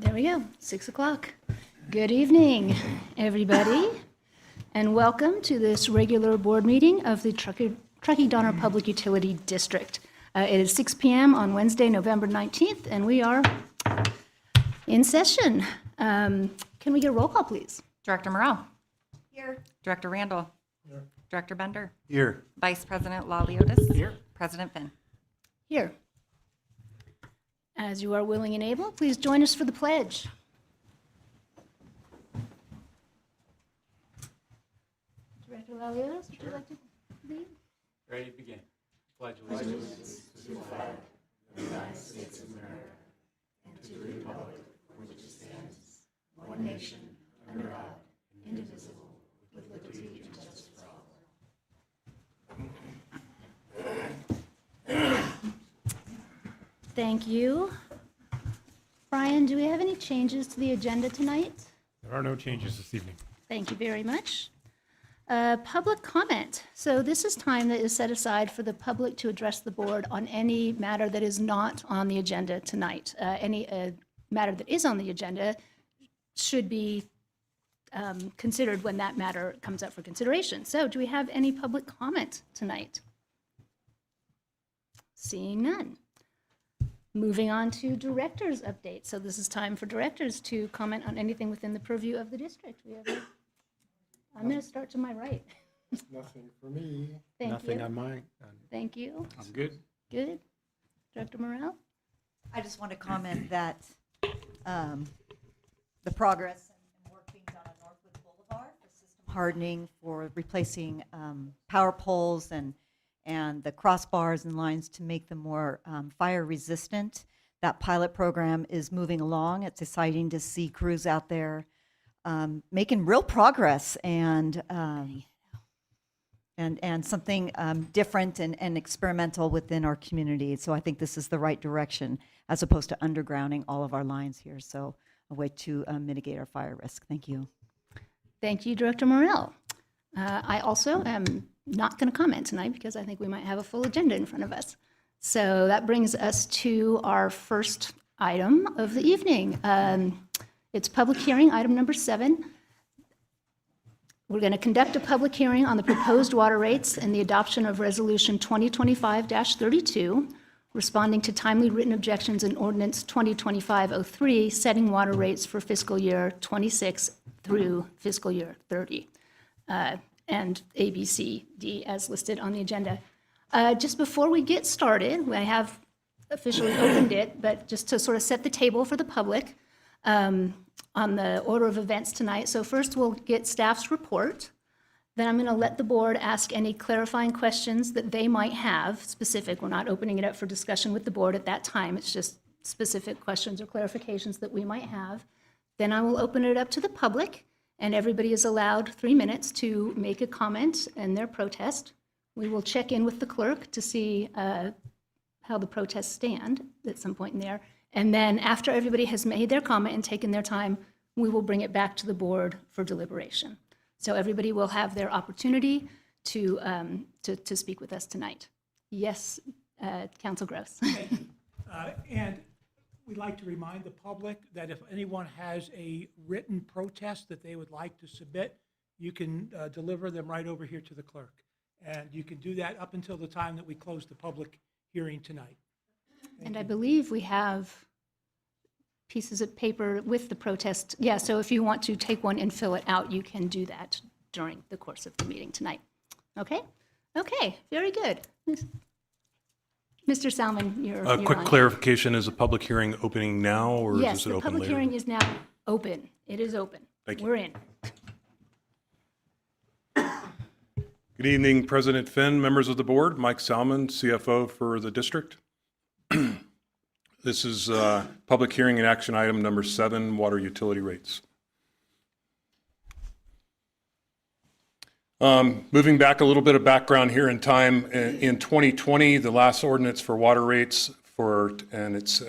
There we go, 6 o'clock. Good evening, everybody, and welcome to this regular board meeting of the Truckee-Donner Public Utility District. It is 6 p.m. on Wednesday, November 19th, and we are in session. Can we get a roll call, please? Director Moreau. Here. Director Randall. Here. Director Bender. Here. Vice President Laliotis. Here. President Finn. Here. As you are willing and able, please join us for the pledge. Director Laliotis, would you like to lead? Ready to begin. Pledge allegiance to the flag of the United States of America and to the republic for which it stands, one nation, under God, indivisible, with liberty and justice for all. Thank you. Brian, do we have any changes to the agenda tonight? There are no changes this evening. Thank you very much. Public comment. So this is time that is set aside for the public to address the board on any matter that is not on the agenda tonight. Any matter that is on the agenda should be considered when that matter comes up for consideration. So do we have any public comment tonight? Seeing none. Moving on to directors' updates. So this is time for directors to comment on anything within the purview of the district. I'm going to start to my right. Nothing for me. Thank Nothing you. on mine. Thank you. I'm good. Good. Director Morrell? I just want to comment that the progress and work being done on Northwood Boulevard, the system hardening for replacing power poles and the crossbars and lines to make them more fire resistant. That pilot program is moving along. It's exciting to see crews out there making real progress and something different and experimental within our community. So I think this is the right direction as opposed to undergrounding all of our lines here. So a way to mitigate our fire risk. Thank you. Thank you, Director Morrell. I also am not going to comment tonight because I think we might have a full agenda in front of us. So that brings us to our first item of the evening. It's public hearing, item number 7. We're going to conduct a public hearing on the proposed water rates and the adoption of Resolution 2025-32, responding to timely written objections in Ordinance 2025-03, setting water rates for fiscal year 26 through fiscal year 30, and A, B, C, D as listed on the agenda. Just before we get started, I have officially opened it, but just to sort of set the table for the public, on the order of events tonight. So first we'll get staff's report. Then I'm going to let the board ask any clarifying questions that they might have, specific. We're not opening it up for discussion with the board at that time. It's just specific questions or clarifications that we might have. Then I will open it up to the public, and everybody is allowed 3 minutes to make a comment and their protest. We will check in with the clerk to see how the protests stand at some point in there. And then after everybody has made their comment and taken their time, we will bring it back to the board for deliberation. So everybody will have their opportunity to speak with us tonight. Yes, Council Gross. And we'd like to remind the public that if anyone has a written protest that they would like to submit, you can deliver them right over here to the clerk. And you can do that up until the time that we close the public hearing tonight. And I believe we have pieces of paper with the protest. Yeah, so if you want to take one and fill it out, you can do that during the course of the meeting tonight. Okay? Okay, very good. Mr. Salmon, you're quick on. clarification, is the public hearing opening now, or Yes, is it the open public later? hearing is now open. It is open. Thank you. We're in. Good evening, President Finn, members of the board. Mike Salmon, CFO for the district. This is public hearing and action item number 7, water utility rates. Moving back a little bit of background here in time, in 2020, the last ordinance for water rates and it's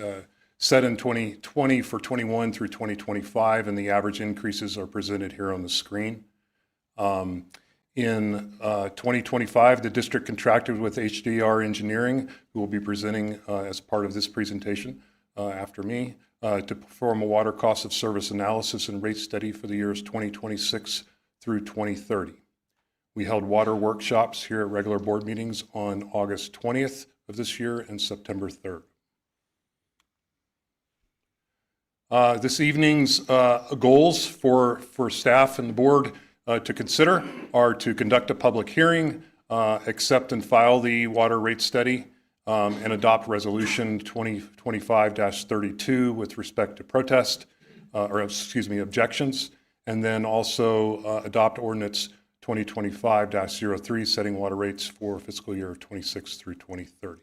set in 2020 for 21 through 2025, and the average increases are presented here on the screen. In 2025, the district contracted with HDR Engineering, who will be presenting as part of this presentation after me, to perform a water cost of service analysis and rate study for the years 2026 through 2030. We held water workshops here at regular board meetings on August 20th of this year and September 3rd. This evening's goals for staff and the board to consider are to conduct a public hearing, accept and file the water rate study, and adopt resolution 2025-32 with respect to protest, objections, and then also adopt ordinance 2025-03 setting water rates for fiscal year 26 through 2030. A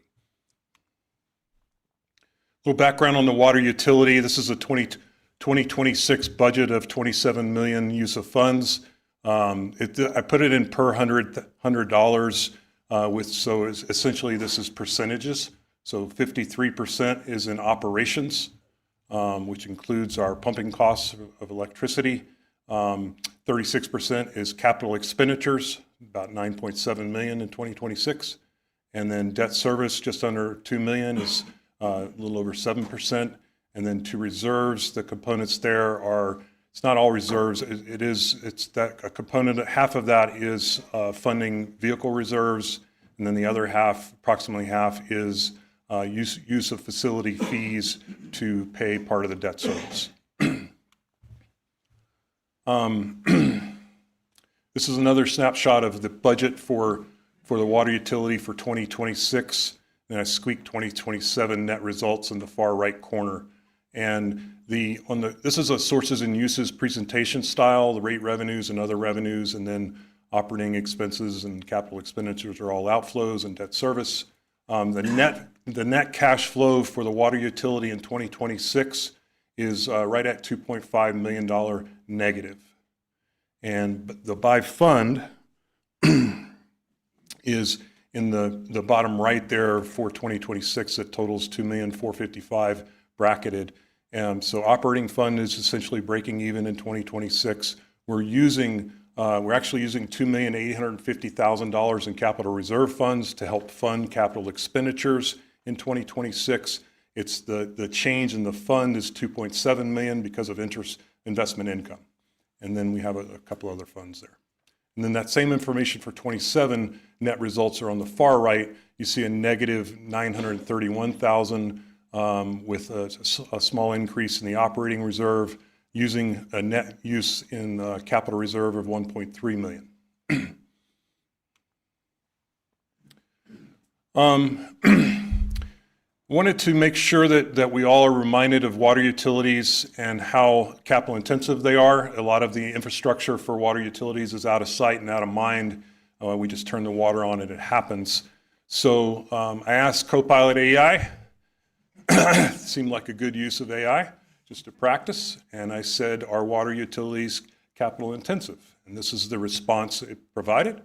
little background on the water utility. This is a 2026 budget of $27 million use of funds. I put it in per $100 so essentially this is percentages. So 53% is in operations, which includes our pumping costs of electricity. 36% is capital expenditures, about $9.7 million in 2026. And then debt service, just under $2 million, is a little over 7%. And then to reserves, the components there are, it's not all reserves, it's that a component, half of that is funding vehicle reserves, and then the other half, approximately half, is use of facility fees to pay part of the debt service. This is another snapshot of the budget for the water utility for 2026. And I squeaked 2027 net results in the far right corner. And this is a sources and uses presentation style. The rate revenues and other revenues, and then operating expenses and capital expenditures are all outflows and debt service. The net cash flow for the water utility in 2026 is right at $2.5 million negative. And the by fund is in the bottom right there for 2026. It totals $2,455,000 bracketed. So operating fund is essentially breaking even in 2026. We're actually using $2,850,000 in capital reserve funds to help fund capital expenditures in 2026. It's the change in the fund is $2.7 million because of investment income. And then we have a couple other funds there. And then that same information for 27 net results are on the far right. You see a negative $931,000 with a small increase in the operating reserve, using a net use in capital reserve of $1.3 million. Wanted to make sure that we all are reminded of water utilities and how capital intensive they are. A lot of the infrastructure for water utilities is out of sight and out of mind. We just turn the water on and it happens. So I asked Copilot AI, seemed like a good use of AI, just to practice. And I said, are water utilities capital intensive? And this is the response it provided.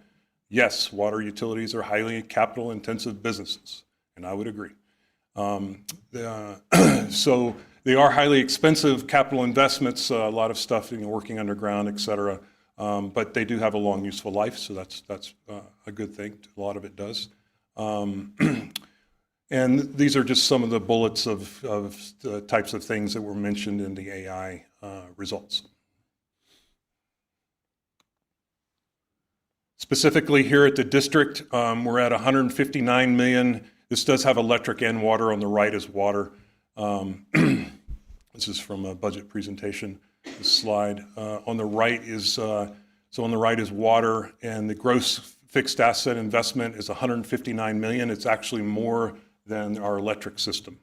Yes, water utilities are highly capital intensive businesses. And I would agree. So they are highly expensive capital investments, a lot of stuff working underground, et cetera. But they do have a long useful life, so that's a good thing. A lot of it does. And these are just some of the bullets of the types of things that were mentioned in the AI results. Specifically here at the district, we're at $159 million. This does have electric and water. On the right is water. This is from a budget presentation, this slide. On the right is water, and the gross fixed asset investment is $159 million. It's actually more than our electric system.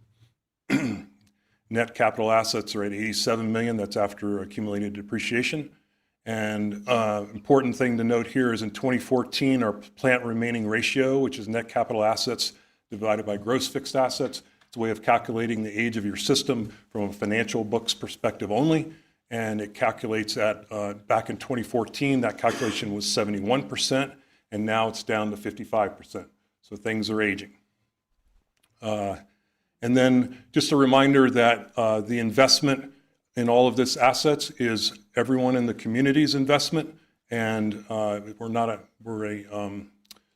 Net capital assets are at $87 million. That's after accumulated depreciation. And important thing to note here is in 2014, our plant remaining ratio, which is net capital assets divided by gross fixed assets. It's a way of calculating the age of your system from a financial books perspective only. And it calculates at, back in 2014, that calculation was 71%, and now it's down to 55%. So things are aging. And then just a reminder that the investment in all of this assets is everyone in the community's investment. And we're a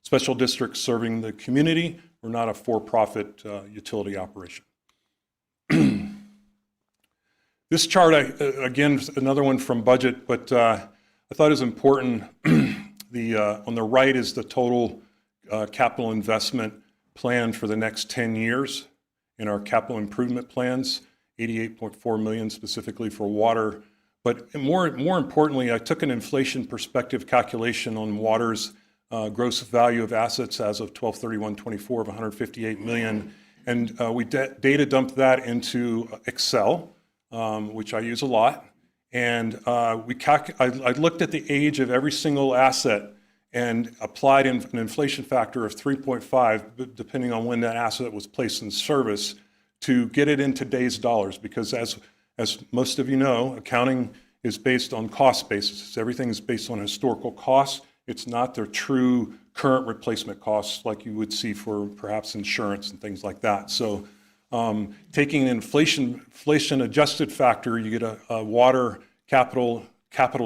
special district serving the community. We're not a for-profit utility operation. This chart, again, another one from budget, but I thought it was important. On the right is the total capital investment plan for the next 10 years in our capital improvement plans, 88.4 million specifically for water. But more importantly, I took an inflation perspective calculation on water's gross value of assets as of 12/31/24 of 158 million. And we data dumped that into Excel, which I use a lot. And I looked at the age of every single asset and applied an inflation factor of 3.5, depending on when that asset was placed in service, to get it in today's dollars. Because as most of you know, accounting is based on cost basis. Everything is based on historical costs. It's not their true current replacement costs like you would see for perhaps insurance and things like that. So taking an inflation adjusted factor, you get a water capital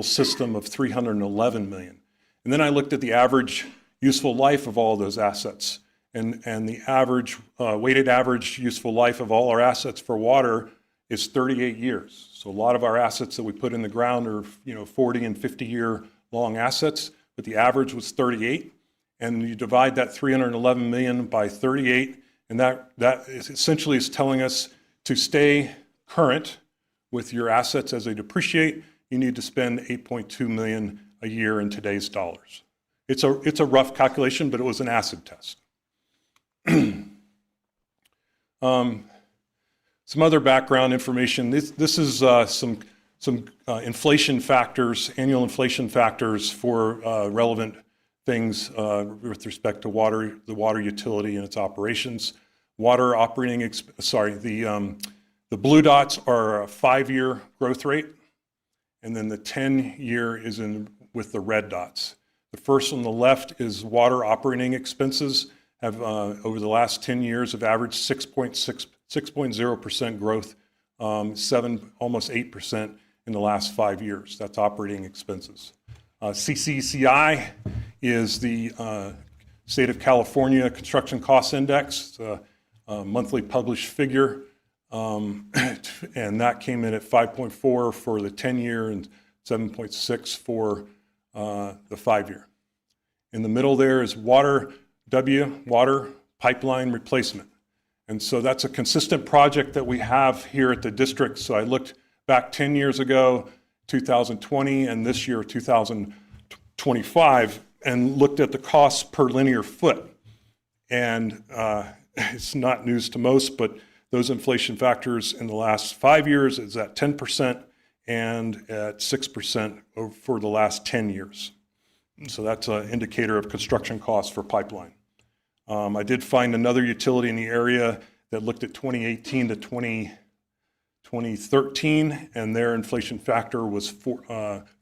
system of 311 million. And then I looked at the average useful life of all those assets. And the average, weighted average useful life of all our assets for water is 38 years. So a lot of our assets that we put in the ground are 40 and 50 year long assets, but the average was 38. And you divide that 311 million by 38, and that essentially is telling us to stay current with your assets as they depreciate, you need to spend 8.2 million a year in today's dollars. It's a rough calculation, but it was an acid test. Some other background information. This is some inflation factors, annual inflation factors for relevant things with respect to water, the water utility and its operations. Water operating, the blue dots are a 5-year growth rate, and then the 10-year is with the red dots. The first on the left is water operating expenses have over the last 10 years have averaged 6.0% growth, almost 8% in the last 5 years. That's operating expenses. CCCI is the State of California Construction Cost Index. It's a monthly published figure, and that came in at 5.4 for the 10-year and 7.6 for the 5-year. In the middle there is water pipeline replacement. And so that's a consistent project that we have here at the district. So I looked back 10 years ago, 2020, and this year, 2025, and looked at the cost per linear foot. And it's not news to most, but those inflation factors in the last 5 years is at 10% and at 6% for the last 10 years. So that's an indicator of construction costs for pipeline. I did find another utility in the area that looked at 2018 to 2013, and their inflation factor was for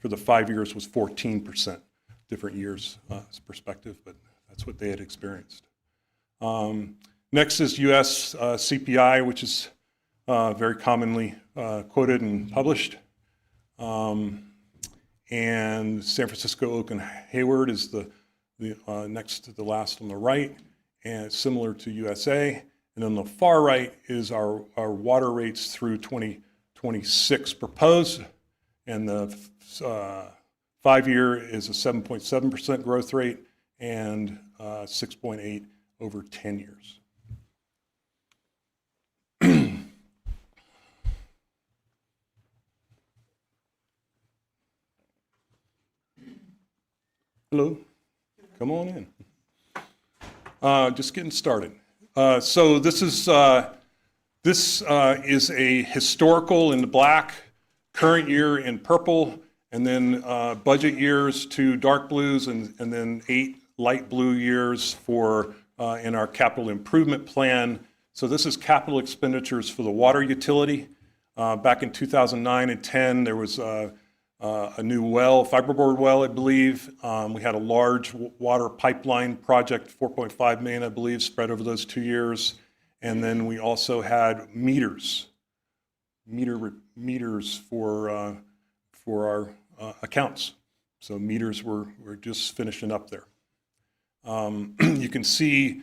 the 5 years was 14%. Different years perspective, but that's what they had experienced. Next is U.S. CPI, which is very commonly quoted and published. And San Francisco, Oak, and Hayward is the next to the last on the right, and it's similar to USA. And on the far right is our water rates through 2026 proposed, and the 5-year is a 7.7% growth rate and 6.8 over 10 years. Hello, come on in. Just getting started. So this is a historical in the black, current year in purple, and then budget years to dark blues, and then 8 light blue years for in our capital improvement plan. So this is capital expenditures for the water utility. Back in 2009 and 10, there was a new well, fiberboard well, I believe. We had a large water pipeline project, 4.5 million, I believe, spread over those 2 years. And then we also had meters for our accounts. So meters we're just finishing up there. You can see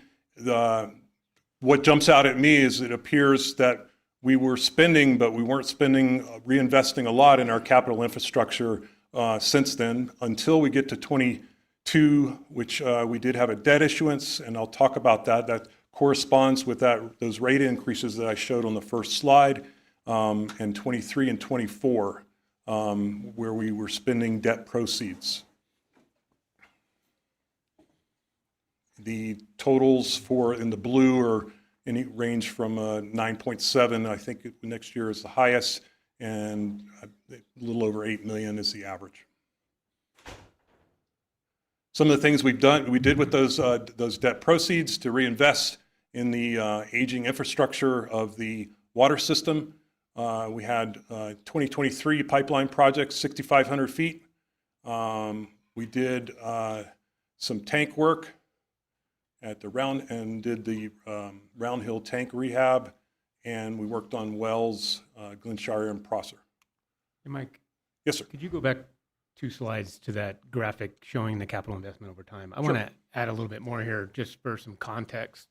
what jumps out at me is it appears that we were spending, but we weren't spending, reinvesting a lot in our capital infrastructure since then, until we get to 22, which we did have a debt issuance, and I'll talk about that. That corresponds with those rate increases that I showed on the first slide, and 23 and 24, where we were spending debt proceeds. The totals in the blue are range from 9.7, I think next year is the highest, and a little over 8 million is the average. Some of the things we did with those debt proceeds to reinvest in the aging infrastructure of the water system. We had 2023 pipeline projects, 6,500 feet. We did some tank work at the did the Round Hill tank rehab, and we worked on wells, Glenshire and Prosser. Hey, Mike, Yes, sir. could you go back 2 slides to that graphic showing the capital investment over time? I want to add a little bit more here just for some context.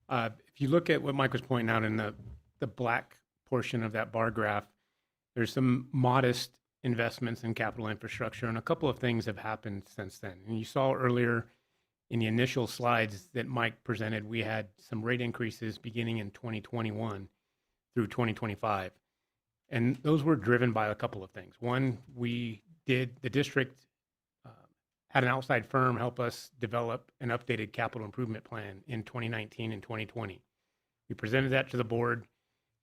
If you look at what Mike was pointing out in the black portion of that bar graph, there's some modest investments in capital infrastructure, and a couple of things have happened since then. And you saw earlier in the initial slides that Mike presented, we had some rate increases beginning in 2021 through 2025. And those were driven by a couple of things. One, the district had an outside firm help us develop an updated capital improvement plan in 2019 and 2020. We presented that to the board,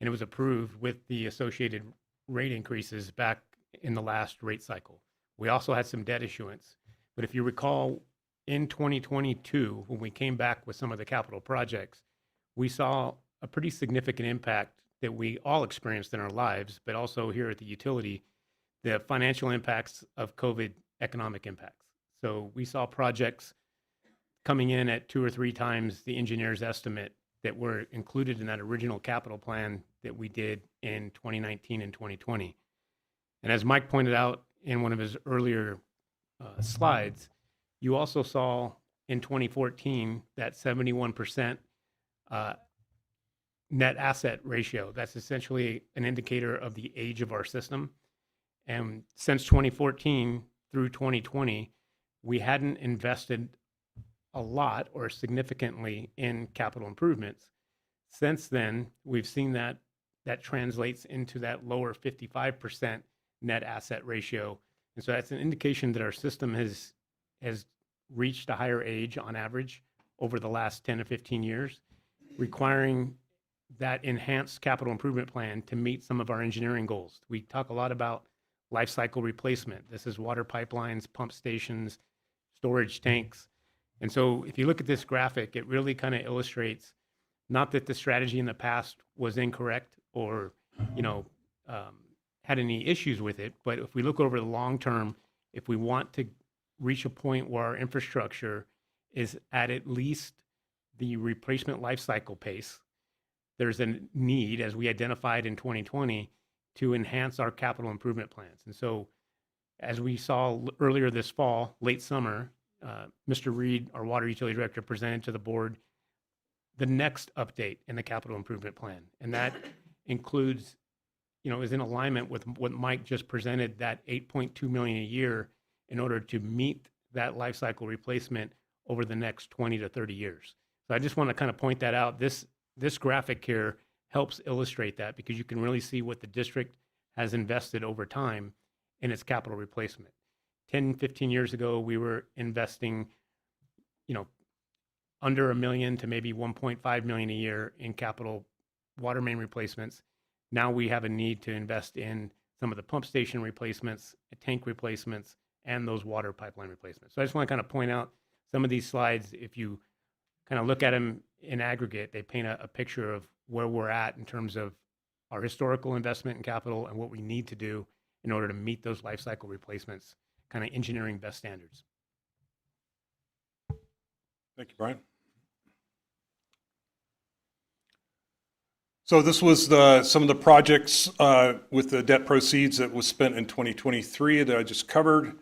and it was approved with the associated rate increases back in the last rate cycle. We also had some debt issuance. But if you recall, in 2022, when we came back with some of the capital projects, we saw a pretty significant impact that we all experienced in our lives, but also here at the utility, the financial impacts of COVID economic impacts. So we saw projects coming in at 2 or 3 times the engineer's estimate that were included in that original capital plan that we did in 2019 and 2020. And as Mike pointed out in one of his earlier slides, you also saw in 2014 that 71% net asset ratio. That's essentially an indicator of the age of our system. And since 2014 through 2020, we hadn't invested a lot or significantly in capital improvements. Since then, we've seen that translates into that lower 55% net asset ratio. And so that's an indication that our system has reached a higher age on average over the last 10 to 15 years, requiring that enhanced capital improvement plan to meet some of our engineering goals. We talk a lot about life cycle replacement. This is water pipelines, pump stations, storage tanks. And so if you look at this graphic, it really kind of illustrates not that the strategy in the past was incorrect or, had any issues with it, but if we look over the long term, if we want to reach a point where our infrastructure is at least the replacement life cycle pace, there's a need, as we identified in 2020, to enhance our capital improvement plans. And so as we saw earlier this fall, late summer, Mr. Reed, our water utility director, presented to the board the next update in the capital improvement plan. And that includes, is in alignment with what Mike just presented, that $8.2 million a year in order to meet that life cycle replacement over the next 20 to 30 years. So I just want to kind of point that out. This graphic here helps illustrate that because you can really see what the district has invested over time in its capital replacement. 10, 15 years ago, we were investing, under $1 million to maybe $1.5 million a year in capital water main replacements. Now we have a need to invest in some of the pump station replacements, tank replacements, and those water pipeline replacements. So I just want to kind of point out some of these slides. If you kind of look at them in aggregate, they paint a picture of where we're at in terms of our historical investment in capital and what we need to do in order to meet those life cycle replacements, kind of engineering best standards. Thank you, Brian. So this was some of the projects with the debt proceeds that was spent in 2023 that I just covered,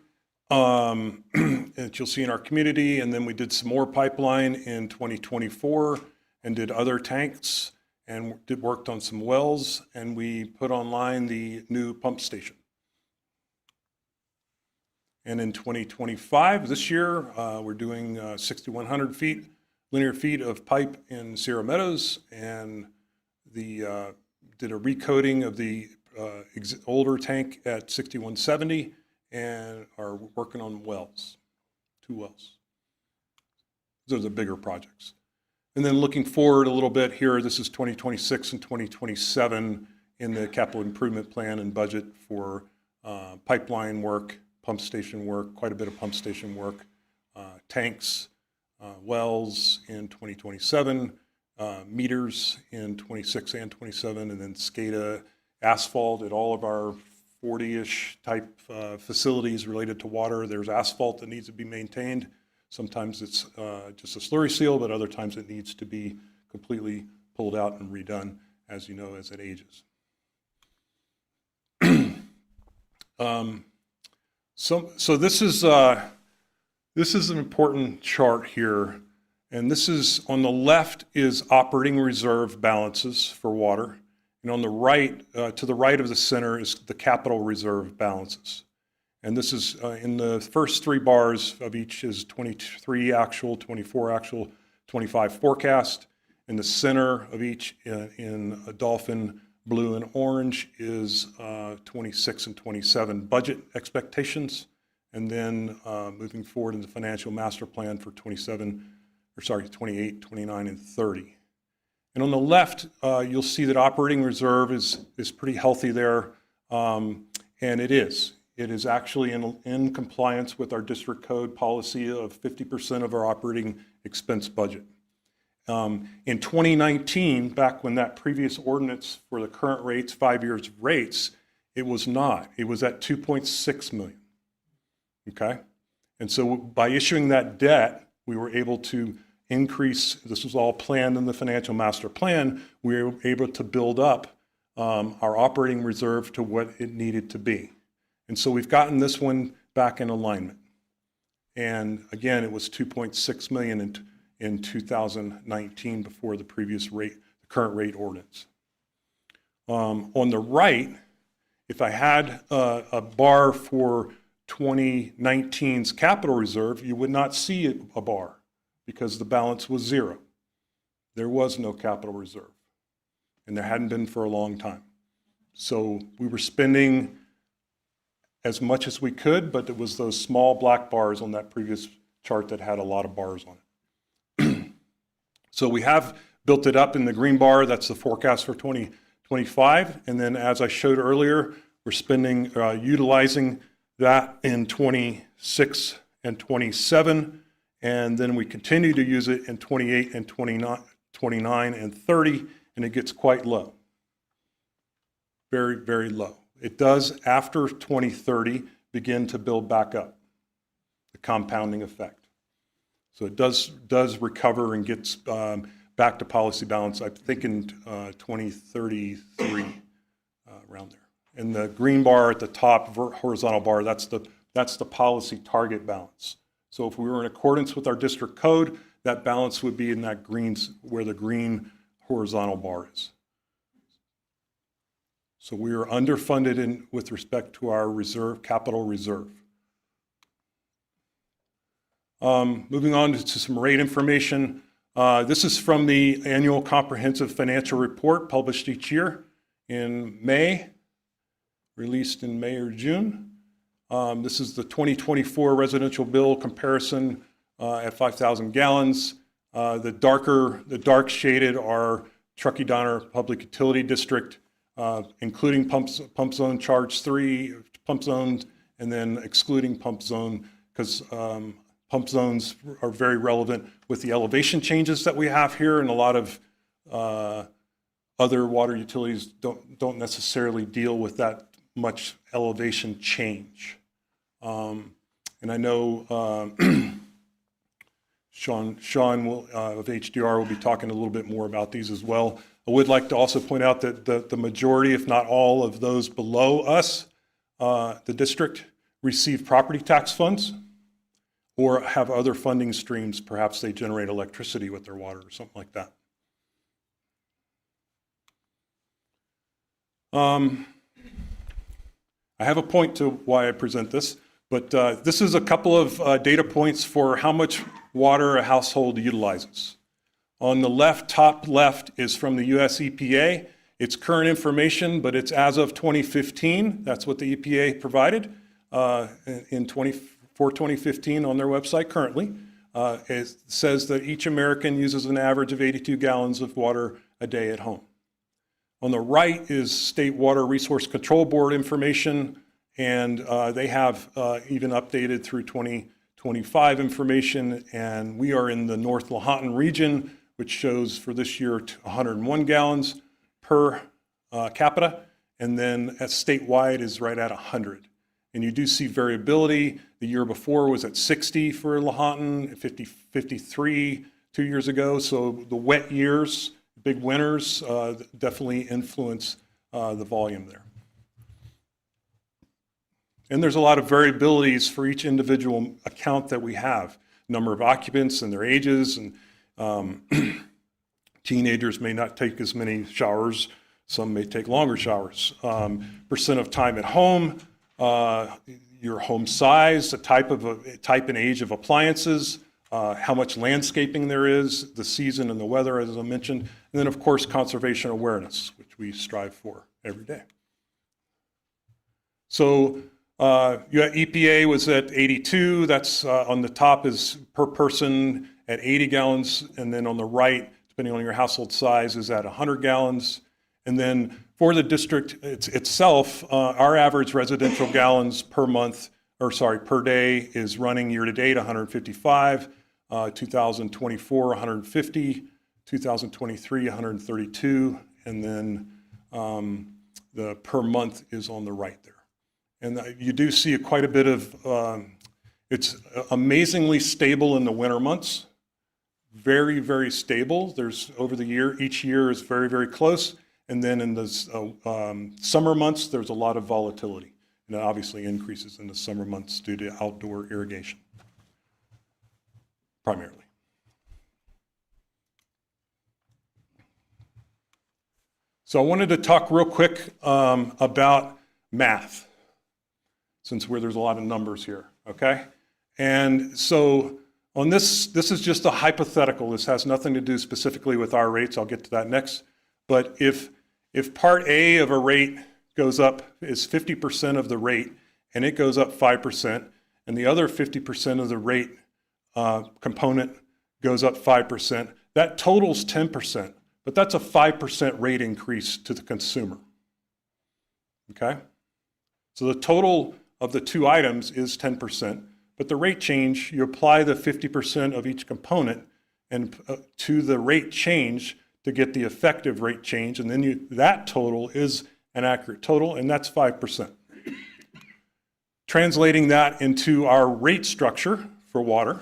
that you'll see in our community. And then we did some more pipeline in 2024 and did other tanks. and worked on some wells, and we put online the new pump station. And in 2025, this year, we're doing 6,100 linear feet of pipe in Sierra Meadows, and did a recoating of the older tank at 6170, and are working on wells, 2 wells. Those are the bigger projects. And then looking forward a little bit here, this is 2026 and 2027 in the capital improvement plan and budget for pipeline work, pump station work, quite a bit of pump station work, tanks, wells in 2027, meters in 26 and 27, and then SCADA asphalt at all of our 40-ish type facilities related to water. There's asphalt that needs to be maintained. Sometimes it's just a slurry seal, but other times it needs to be completely pulled out and redone, as you know, as it ages. So this is an important chart here, and this is on the left is operating reserve balances for water, and on the right, to the right of the center, is the capital reserve balances. And this is in the first 3 bars of each is 23 actual, 24 actual, 25 forecast. In the center of each in a dolphin blue and orange is 26 and 27 budget expectations. And then moving forward in the financial master plan for 28, 29, and 30. And on the left, you'll see that operating reserve is pretty healthy there, and it is. It is actually in compliance with our district code policy of 50% of our operating expense budget. In 2019, back when that previous ordinance for the current rates, 5 years of rates, it was not. It was at 2.6 million. Okay? And so by issuing that debt, we were able to increase, this was all planned in the financial master plan, we were able to build up our operating reserve to what it needed to be. And so we've gotten this one back in alignment. And again, it was 2.6 million in 2019 before the previous rate, the current rate ordinance. On the right, if I had a bar for 2019's capital reserve, you would not see a bar because the balance was 0. There was no capital reserve, and there hadn't been for a long time. So we were spending as much as we could, but it was those small black bars on that previous chart that had a lot of bars on it. So we have built it up in the green bar. That's the forecast for 2025. And then as I showed earlier, we're spending, utilizing that in 26 and 27. And then we continue to use it in 28 and 29 and 30, and it gets quite low. Very, very low. It does, after 2030, begin to build back up, the compounding effect. So it does recover and gets back to policy balance, I think in 2033, around there. And the green bar at the top, horizontal bar, that's the policy target balance. So if we were in accordance with our district code, that balance would be in that where the green horizontal bar is. So we are underfunded with respect to our capital reserve. Moving on to some rate information. This is from the annual comprehensive financial report published each year in May, released in May or June. This is the 2024 residential bill comparison at 5,000 gallons. The dark shaded are Truckee Donner Public Utility District, including pump zone charge 3, pump zones, and then excluding pump zone, because pump zones are very relevant with the elevation changes that we have here, and a lot of other water utilities don't necessarily deal with that much elevation change. And I know Sean will, of HDR will be talking a little bit more about these as well. I would like to also point out that the majority, if not all, of those below us, the district, receive property tax funds or have other funding streams. Perhaps they generate electricity with their water or something like that. I have a point to why I present this, but this is a couple of data points for how much water a household utilizes. On the left, top left, is from the US EPA. It's current information, but it's as of 2015. That's what the EPA provided for 2015 on their website currently. It says that each American uses an average of 82 gallons of water a day at home. On the right is State Water Resource Control Board information, and they have even updated through 2025 information, and we are in the North Lahontan region, which shows for this year 101 gallons per capita, and then at statewide is right at 100. And you do see variability. The year before was at 60 for Lahontan, 53 2 years ago. So the wet years, big winters, definitely influence the volume there. And there's a lot of variabilities for each individual account that we have. Number of occupants and their ages, and teenagers may not take as many showers. Some may take longer showers. Percent of time at home, your home size, the type and age of appliances, how much landscaping there is, the season and the weather, as I mentioned, and then of course conservation awareness, which we strive for every day. So EPA was at 82. That's on the top is per person at 80 gallons, and then on the right, depending on your household size, is at 100 gallons. And then for the district itself, our average residential gallons per day is running year to date 155, 2024 150, 2023 132, and then the per month is on the right there. And you do see quite a bit of, it's amazingly stable in the winter months, very, very stable. There's over the year, each year is very, very close. And then in the summer months, there's a lot of volatility. And it obviously increases in the summer months due to outdoor irrigation, primarily. So I wanted to talk real quick about math, since there's a lot of numbers here, okay? And so on this is just a hypothetical. This has nothing to do specifically with our rates. I'll get to that next. But if part A of a rate goes up, is 50% of the rate, and it goes up 5%, and the other 50% of the rate component goes up 5%, that totals 10%. But that's a 5% rate increase to the consumer, okay? So the total of the two items is 10%, but the rate change, you apply the 50% of each component and to the rate change to get the effective rate change, and then that total is an accurate total, and that's 5%. Translating that into our rate structure for water,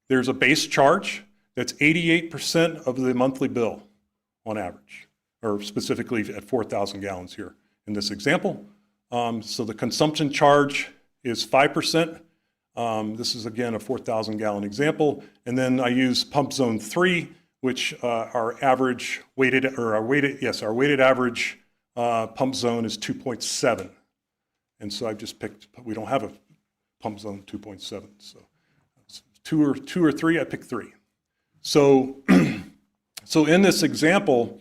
there's a base charge that's 88% of the monthly bill on average, or specifically at 4,000 gallons here in this example. So the consumption charge is 5%. This is again a 4,000 gallon example. And then I use pump zone 3, which our weighted average pump zone is 2.7. And so I've just picked, we don't have a pump zone 2.7. So two or three, I picked 3. So, so in this example,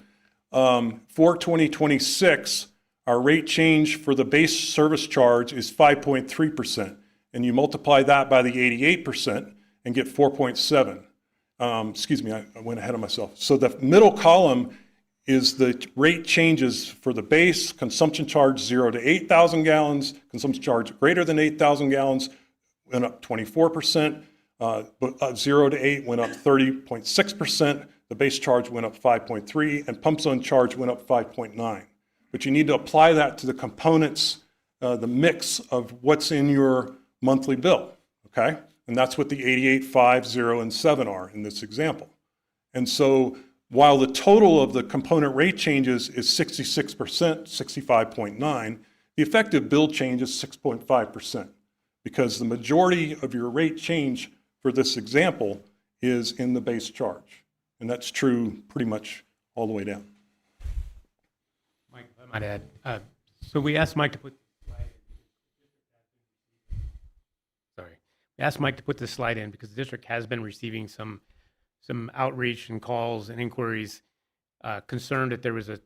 for 2026, our rate change for the base service charge is 5.3%. And you multiply that by the 88% and get 4.7. Excuse me, I went ahead of myself. So the middle column is the rate changes for the base, consumption charge 0 to 8,000 gallons, consumption charge greater than 8,000 gallons went up 24%, but 0 to 8 went up 30.6%, the base charge went up 5.3, and pump zone charge went up 5.9. But you need to apply that to the components, the mix of what's in your monthly bill, okay? And that's what the 88, 5, 0, and 7 are in this example. And so while the total of the component rate changes is 66%, 65.9, the effective bill change is 6.5%, because the majority of your rate change for this example is in the base charge. And that's true pretty much all the way down. Mike, I might add. So we asked Mike to put. Sorry, we asked Mike to put this slide in because the district has been receiving some outreach and calls and inquiries concerned that there was a,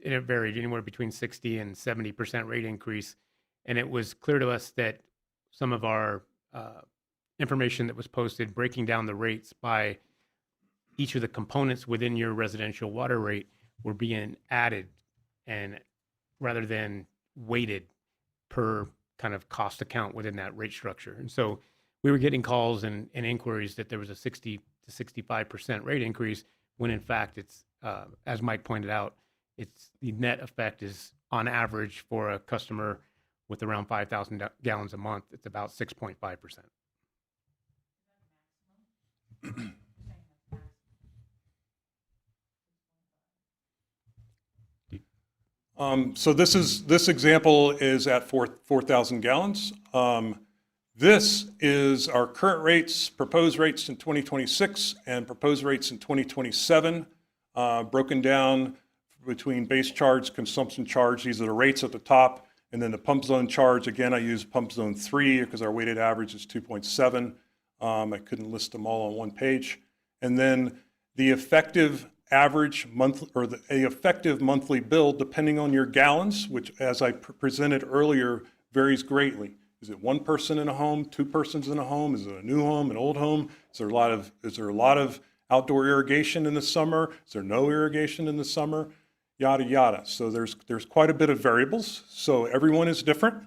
it varied anywhere between 60 and 70% rate increase, and it was clear to us that some of our information that was posted breaking down the rates by each of the components within your residential water rate were being added and rather than weighted per kind of cost account within that rate structure. And so we were getting calls and inquiries that there was a 60 to 65% rate increase when in fact it's, as Mike pointed out, it's the net effect is on average for a customer with around 5,000 gallons a month, it's about 6.5%. So this example is at 4,000 gallons. This is our current rates, proposed rates in 2026 and proposed rates in 2027, broken down between base charge, consumption charge. These are the rates at the top. And then the pump zone charge, again, I use pump zone 3 because our weighted average is 2.7. I couldn't list them all on one page. And then the effective average month or the effective monthly bill, depending on your gallons, which as I presented earlier, varies greatly. Is it one person in a home, two persons in a home? Is it a new home, an old home? Is there a lot of outdoor irrigation in the summer? Is there no irrigation in the summer? Yada, yada. So there's quite a bit of variables. So everyone is different.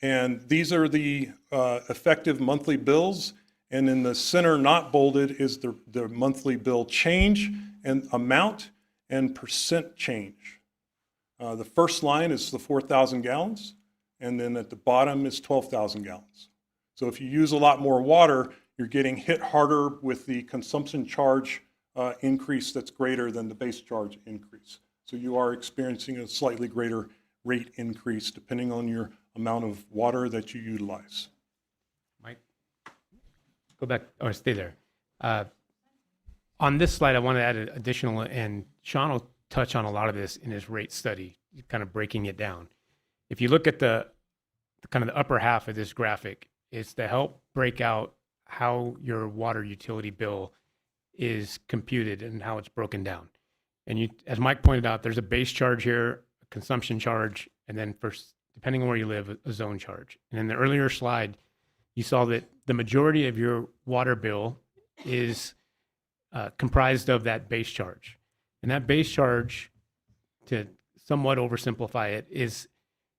And these are the effective monthly bills. And in the center, not bolded, is the monthly bill change and amount and percent change. The first line is the 4,000 gallons. And then at the bottom is 12,000 gallons. So if you use a lot more water, you're getting hit harder with the consumption charge increase that's greater than the base charge increase. So you are experiencing a slightly greater rate increase depending on your amount of water that you utilize. Mike, go back or stay there. On this slide, I want to add an additional, and Sean will touch on a lot of this in his rate study, kind of breaking it down. If you look at the kind of the upper half of this graphic, it's to help break out how your water utility bill is computed and how it's broken down. And you, as Mike pointed out, there's a base charge here, a consumption charge, and then depending on where you live, a zone charge. And in the earlier slide, you saw that the majority of your water bill is comprised of that base charge. And that base charge, to somewhat oversimplify it, is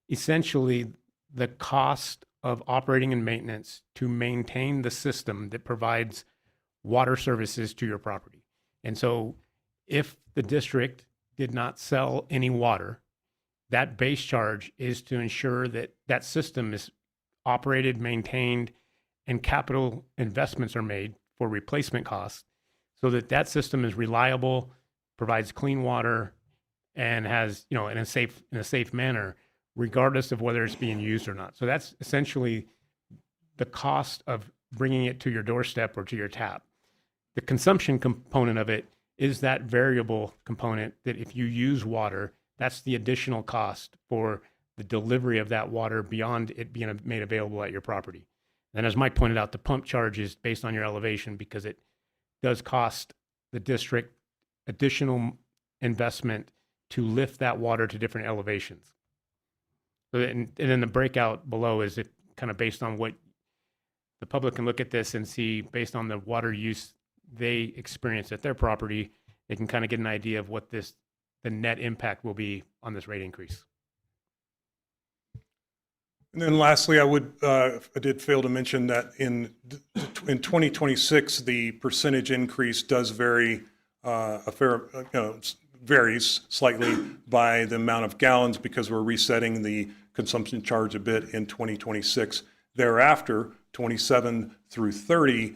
essentially the cost of operating and maintenance to maintain the system that provides water services to your property. And so if the district did not sell any water, that base charge is to ensure that that system is operated, maintained, and capital investments are made for replacement costs so that that system is reliable, provides clean water, and has, in a safe manner, regardless of whether it's being used or not. So that's essentially the cost of bringing it to your doorstep or to your tap. The consumption component of it is that variable component that if you use water, that's the additional cost for the delivery of that water beyond it being made available at your property. And as Mike pointed out, the pump charge is based on your elevation because it does cost the district additional investment to lift that water to different elevations. So, and then the breakout below is it kind of based on what the public can look at this and see based on the water use they experience at their property, they can kind of get an idea of what the net impact will be on this rate increase. And then lastly, I did fail to mention that in 2026, the percentage increase does vary varies slightly by the amount of gallons because we're resetting the consumption charge a bit in 2026. Thereafter, 27 through 30,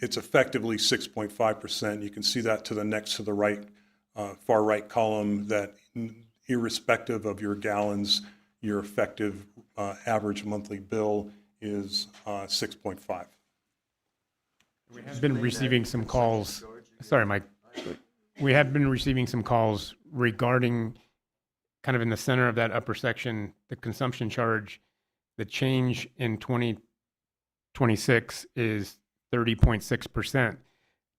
it's effectively 6.5%. You can see that to the next to the right, far right column, that irrespective of your gallons, your effective average monthly bill is 6.5. We have been receiving some calls. Sorry, Mike. We have been receiving some calls regarding kind of in the center of that upper section, the consumption charge, the change in 2026 is 30.6%.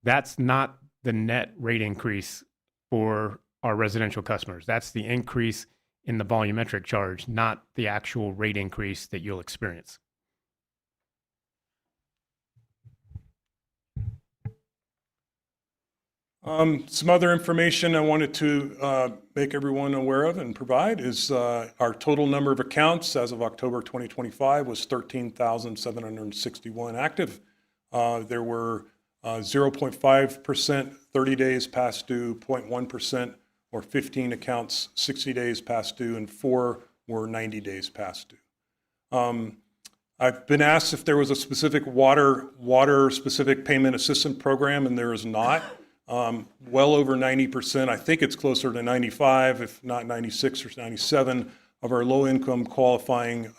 That's not the net rate increase for our residential customers. That's the increase in the volumetric charge, not the actual rate increase that you'll experience. Some other information I wanted to make everyone aware of and provide is our total number of accounts as of October 2025 was 13,761 active. There were 0.5% 30 days past due, 0.1% or 15 accounts 60 days past due, and 4 were 90 days past due. I've been asked if there was a specific water-specific payment assistance program, and there is not. Well over 90%, I think it's closer to 95, if not 96 or 97, of our low-income qualifying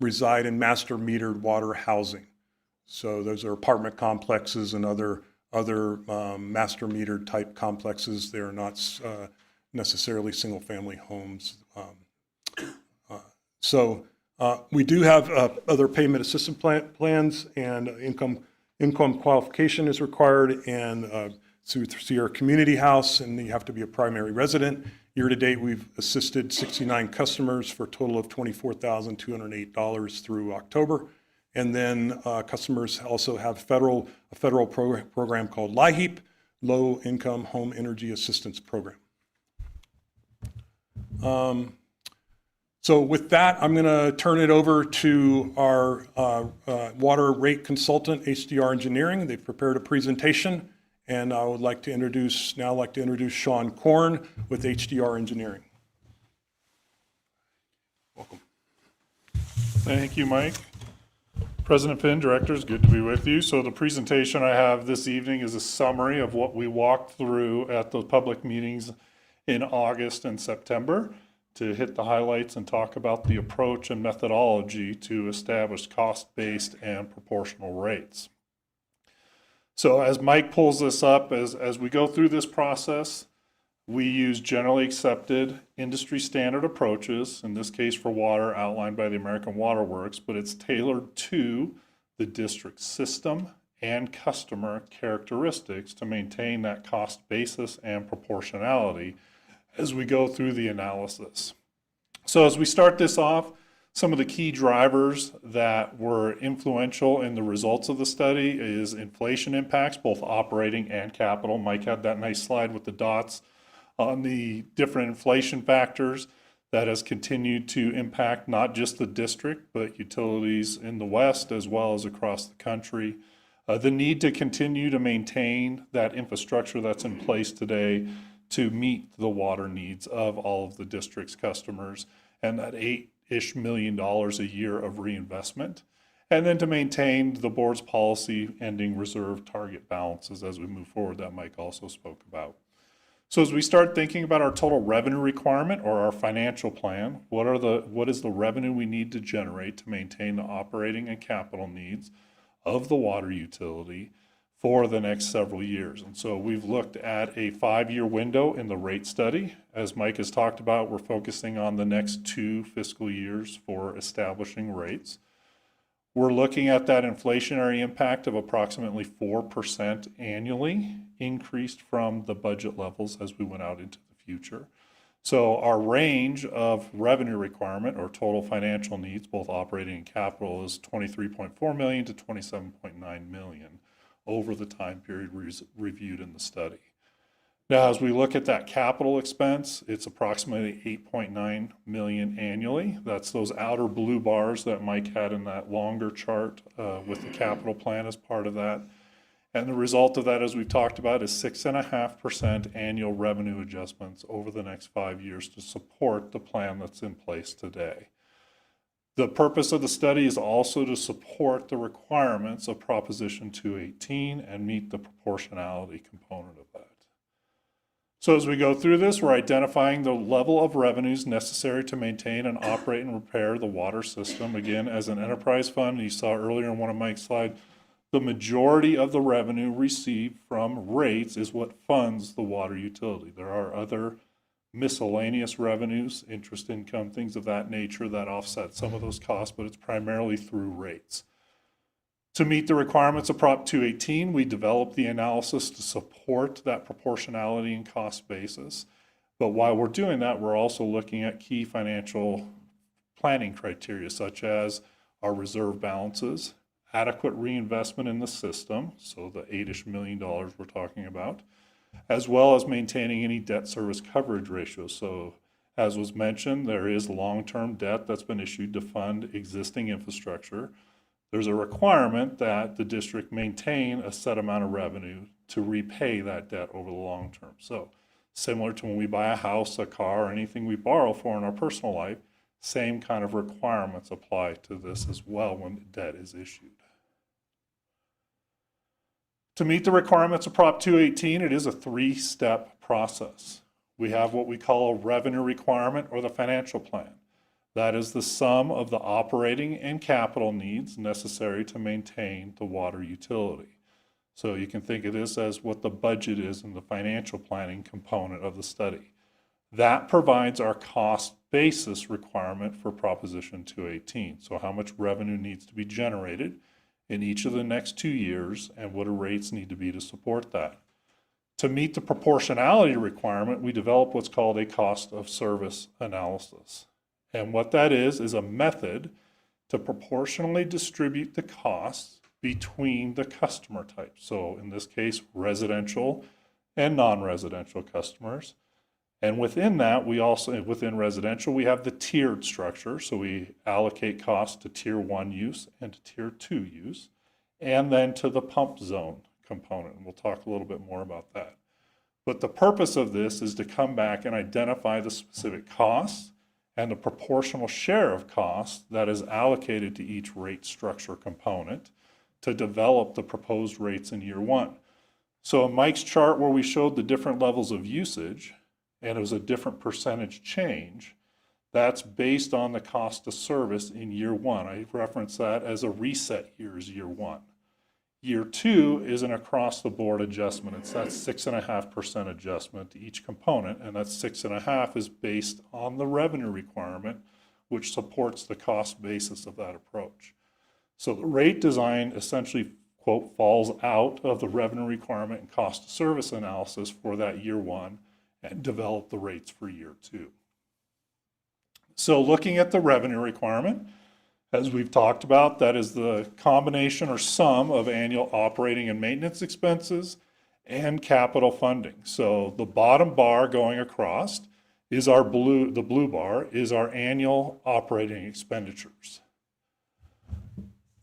reside in master metered water housing. So those are apartment complexes and other master metered type complexes. They are not necessarily single-family homes. So we do have other payment assistance plans, and income qualification is required, and through our community house, and you have to be a primary resident. Year to date, we've assisted 69 customers for a total of $24,208 through October. And then customers also have a federal program called LIHEAP, Low Income Home Energy Assistance Program. So with that, I'm going to turn it over to our water rate consultant, HDR Engineering. They've prepared a presentation. And I would like to introduce Sean Korn with HDR Engineering. Welcome. Thank you, Mike. President Finn, directors, good to be with you. So the presentation I have this evening is a summary of what we walked through at the public meetings in August and September to hit the highlights and talk about the approach and methodology to establish cost-based and proportional rates. So as Mike pulls this up, as we go through this process, we use generally accepted industry standard approaches, in this case for water outlined by the American Water Works, but it's tailored to the district system and customer characteristics to maintain that cost basis and proportionality as we go through the analysis. So as we start this off, some of the key drivers that were influential in the results of the study is inflation impacts, both operating and capital. Mike had that nice slide with the dots on the different inflation factors that has continued to impact not just the district, but utilities in the West as well as across the country. The need to continue to maintain that infrastructure that's in place today to meet the water needs of all of the district's customers, and that $8-ish million a year of reinvestment, and then to maintain the board's policy ending reserve target balances as we move forward that Mike also spoke about. So as we start thinking about our total revenue requirement or our financial plan, what is the revenue we need to generate to maintain the operating and capital needs of the water utility for the next several years? And so we've looked at a 5-year window in the rate study. As Mike has talked about, we're focusing on the next 2 fiscal years for establishing rates. We're looking at that inflationary impact of approximately 4% annually, increased from the budget levels as we went out into the future. So our range of revenue requirement or total financial needs, both operating and capital, is $23.4 million to $27.9 million over the time period reviewed in the study. Now, as we look at that capital expense, it's approximately $8.9 million annually. That's those outer blue bars that Mike had in that longer chart with the capital plan as part of that. And the result of that, as we've talked about, is 6.5% annual revenue adjustments over the next 5 years to support the plan that's in place today. The purpose of the study is also to support the requirements of Proposition 218 and meet the proportionality component of that. So as we go through this, we're identifying the level of revenues necessary to maintain and operate and repair the water system. Again, as an enterprise fund, you saw earlier in one of Mike's slides, the majority of the revenue received from rates is what funds the water utility. There are other miscellaneous revenues, interest income, things of that nature that offset some of those costs, but it's primarily through rates. To meet the requirements of Prop 218, we developed the analysis to support that proportionality and cost basis. But while we're doing that, we're also looking at key financial planning criteria, such as our reserve balances, adequate reinvestment in the system, so the $8-ish million we're talking about, as well as maintaining any debt service coverage ratios. So as was mentioned, there is long-term debt that's been issued to fund existing infrastructure. There's a requirement that the district maintain a set amount of revenue to repay that debt over the long term. So similar to when we buy a house, a car, or anything we borrow for in our personal life, same kind of requirements apply to this as well when debt is issued. To meet the requirements of Prop 218, it is a three-step process. We have what we call a revenue requirement or the financial plan. That is the sum of the operating and capital needs necessary to maintain the water utility. So you can think of this as what the budget is in the financial planning component of the study. That provides our cost basis requirement for Proposition 218. So how much revenue needs to be generated in each of the next 2 years and what do rates need to be to support that. To meet the proportionality requirement, we develop what's called a cost of service analysis. And what that is a method to proportionally distribute the costs between the customer types. So in this case, residential and non-residential customers. And within that, we also, within residential, we have the tiered structure. So we allocate costs to tier 1 use and to tier 2 use, and then to the pump zone component. And we'll talk a little bit more about that. But the purpose of this is to come back and identify the specific costs and the proportional share of costs that is allocated to each rate structure component to develop the proposed rates in year 1. So in Mike's chart where we showed the different levels of usage, and it was a different percentage change, that's based on the cost of service in year 1. I reference that as a reset year is year 1. Year 2 is an across-the-board adjustment. It's that 6.5% adjustment to each component, and that 6.5% is based on the revenue requirement, which supports the cost basis of that approach. So the rate design essentially, quote, falls out of the revenue requirement and cost of service analysis for that year 1 and develop the rates for year 2. So looking at the revenue requirement, as we've talked about, that is the combination or sum of annual operating and maintenance expenses and capital funding. So the bottom bar going across is the blue bar is our annual operating expenditures.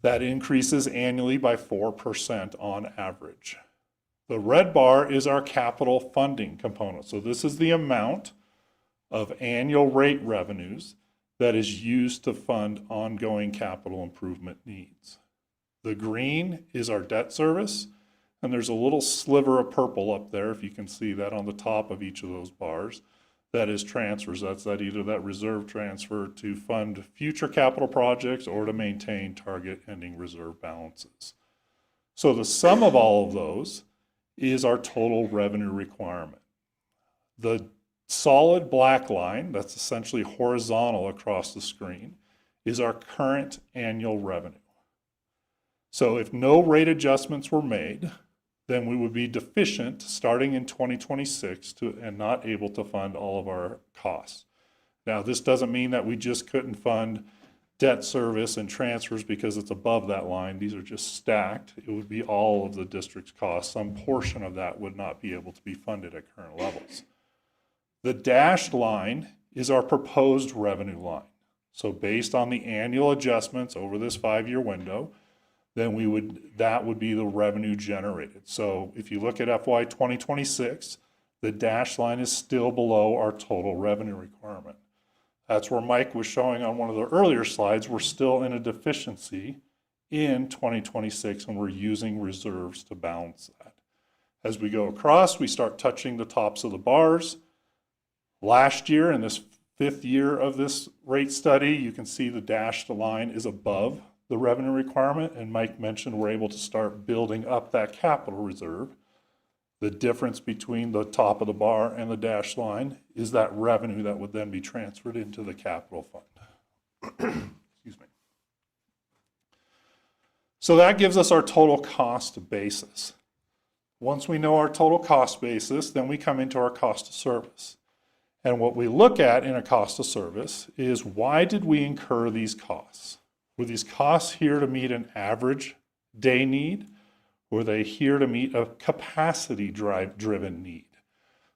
That increases annually by 4% on average. The red bar is our capital funding component. So this is the amount of annual rate revenues that is used to fund ongoing capital improvement needs. The green is our debt service, and there's a little sliver of purple up there, if you can see that on the top of each of those bars. That is transfers. That's either that reserve transfer to fund future capital projects or to maintain target ending reserve balances. So the sum of all of those is our total revenue requirement. The solid black line, that's essentially horizontal across the screen, is our current annual revenue. So if no rate adjustments were made, then we would be deficient starting in 2026 and not able to fund all of our costs. Now, this doesn't mean that we just couldn't fund debt service and transfers because it's above that line. These are just stacked. It would be all of the district's costs. Some portion of that would not be able to be funded at current levels. The dashed line is our proposed revenue line. So based on the annual adjustments over this 5-year window, then that would be the revenue generated. So if you look at FY 2026, the dashed line is still below our total revenue requirement. That's where Mike was showing on one of the earlier slides, we're still in a deficiency in 2026 and we're using reserves to balance that. As we go across, we start touching the tops of the bars. Last year, in this 5th year of this rate study, you can see the dashed line is above the revenue requirement, and Mike mentioned we're able to start building up that capital reserve. The difference between the top of the bar and the dashed line is that revenue that would then be transferred into the capital fund. Excuse me. So that gives us our total cost basis. Once we know our total cost basis, then we come into our cost of service. And what we look at in a cost of service is, why did we incur these costs? Were these costs here to meet an average day need? Were they here to meet a capacity driven need?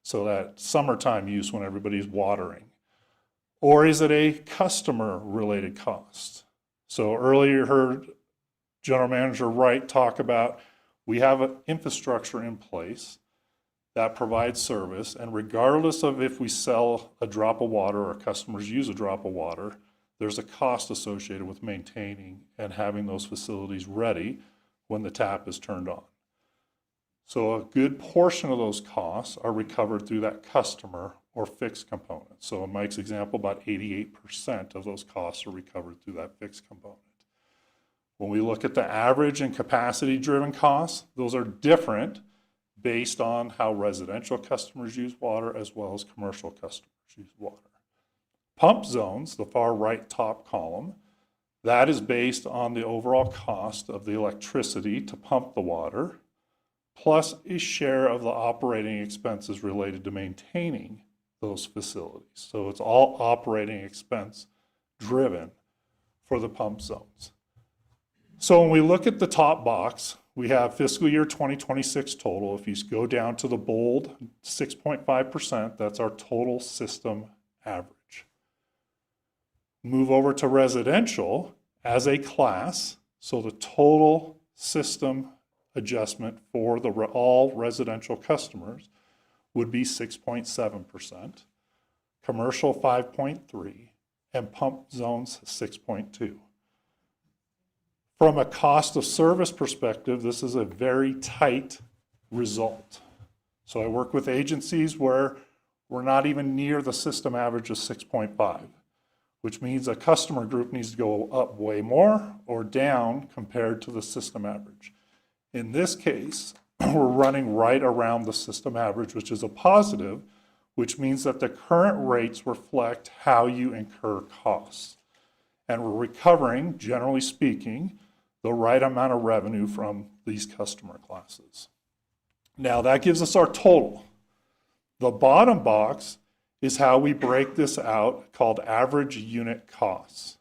So that summertime use when everybody's watering. Or is it a customer related cost? So earlier you heard General Manager Wright talk about, we have an infrastructure in place that provides service, and regardless of if we sell a drop of water or customers use a drop of water, there's a cost associated with maintaining and having those facilities ready when the tap is turned on. So a good portion of those costs are recovered through that customer or fixed component. So in Mike's example, about 88% of those costs are recovered through that fixed component. When we look at the average and capacity-driven costs, those are different based on how residential customers use water as well as commercial customers use water. Pump zones, the far right top column, that is based on the overall cost of the electricity to pump the water, plus a share of the operating expenses related to maintaining those facilities. So it's all operating expense driven for the pump zones. So when we look at the top box, we have fiscal year 2026 total. If you go down to the bold 6.5%, that's our total system average. Move over to residential as a class. So the total system adjustment for all residential customers would be 6.7%, commercial 5.3%, and pump zones 6.2%. From a cost of service perspective, this is a very tight result. So I work with agencies where we're not even near the system average of 6.5, which means a customer group needs to go up way more or down compared to the system average. In this case, we're running right around the system average, which is a positive, which means that the current rates reflect how you incur costs. And we're recovering, generally speaking, the right amount of revenue from these customer classes. Now that gives us our total. The bottom box is how we break this out, called average unit costs.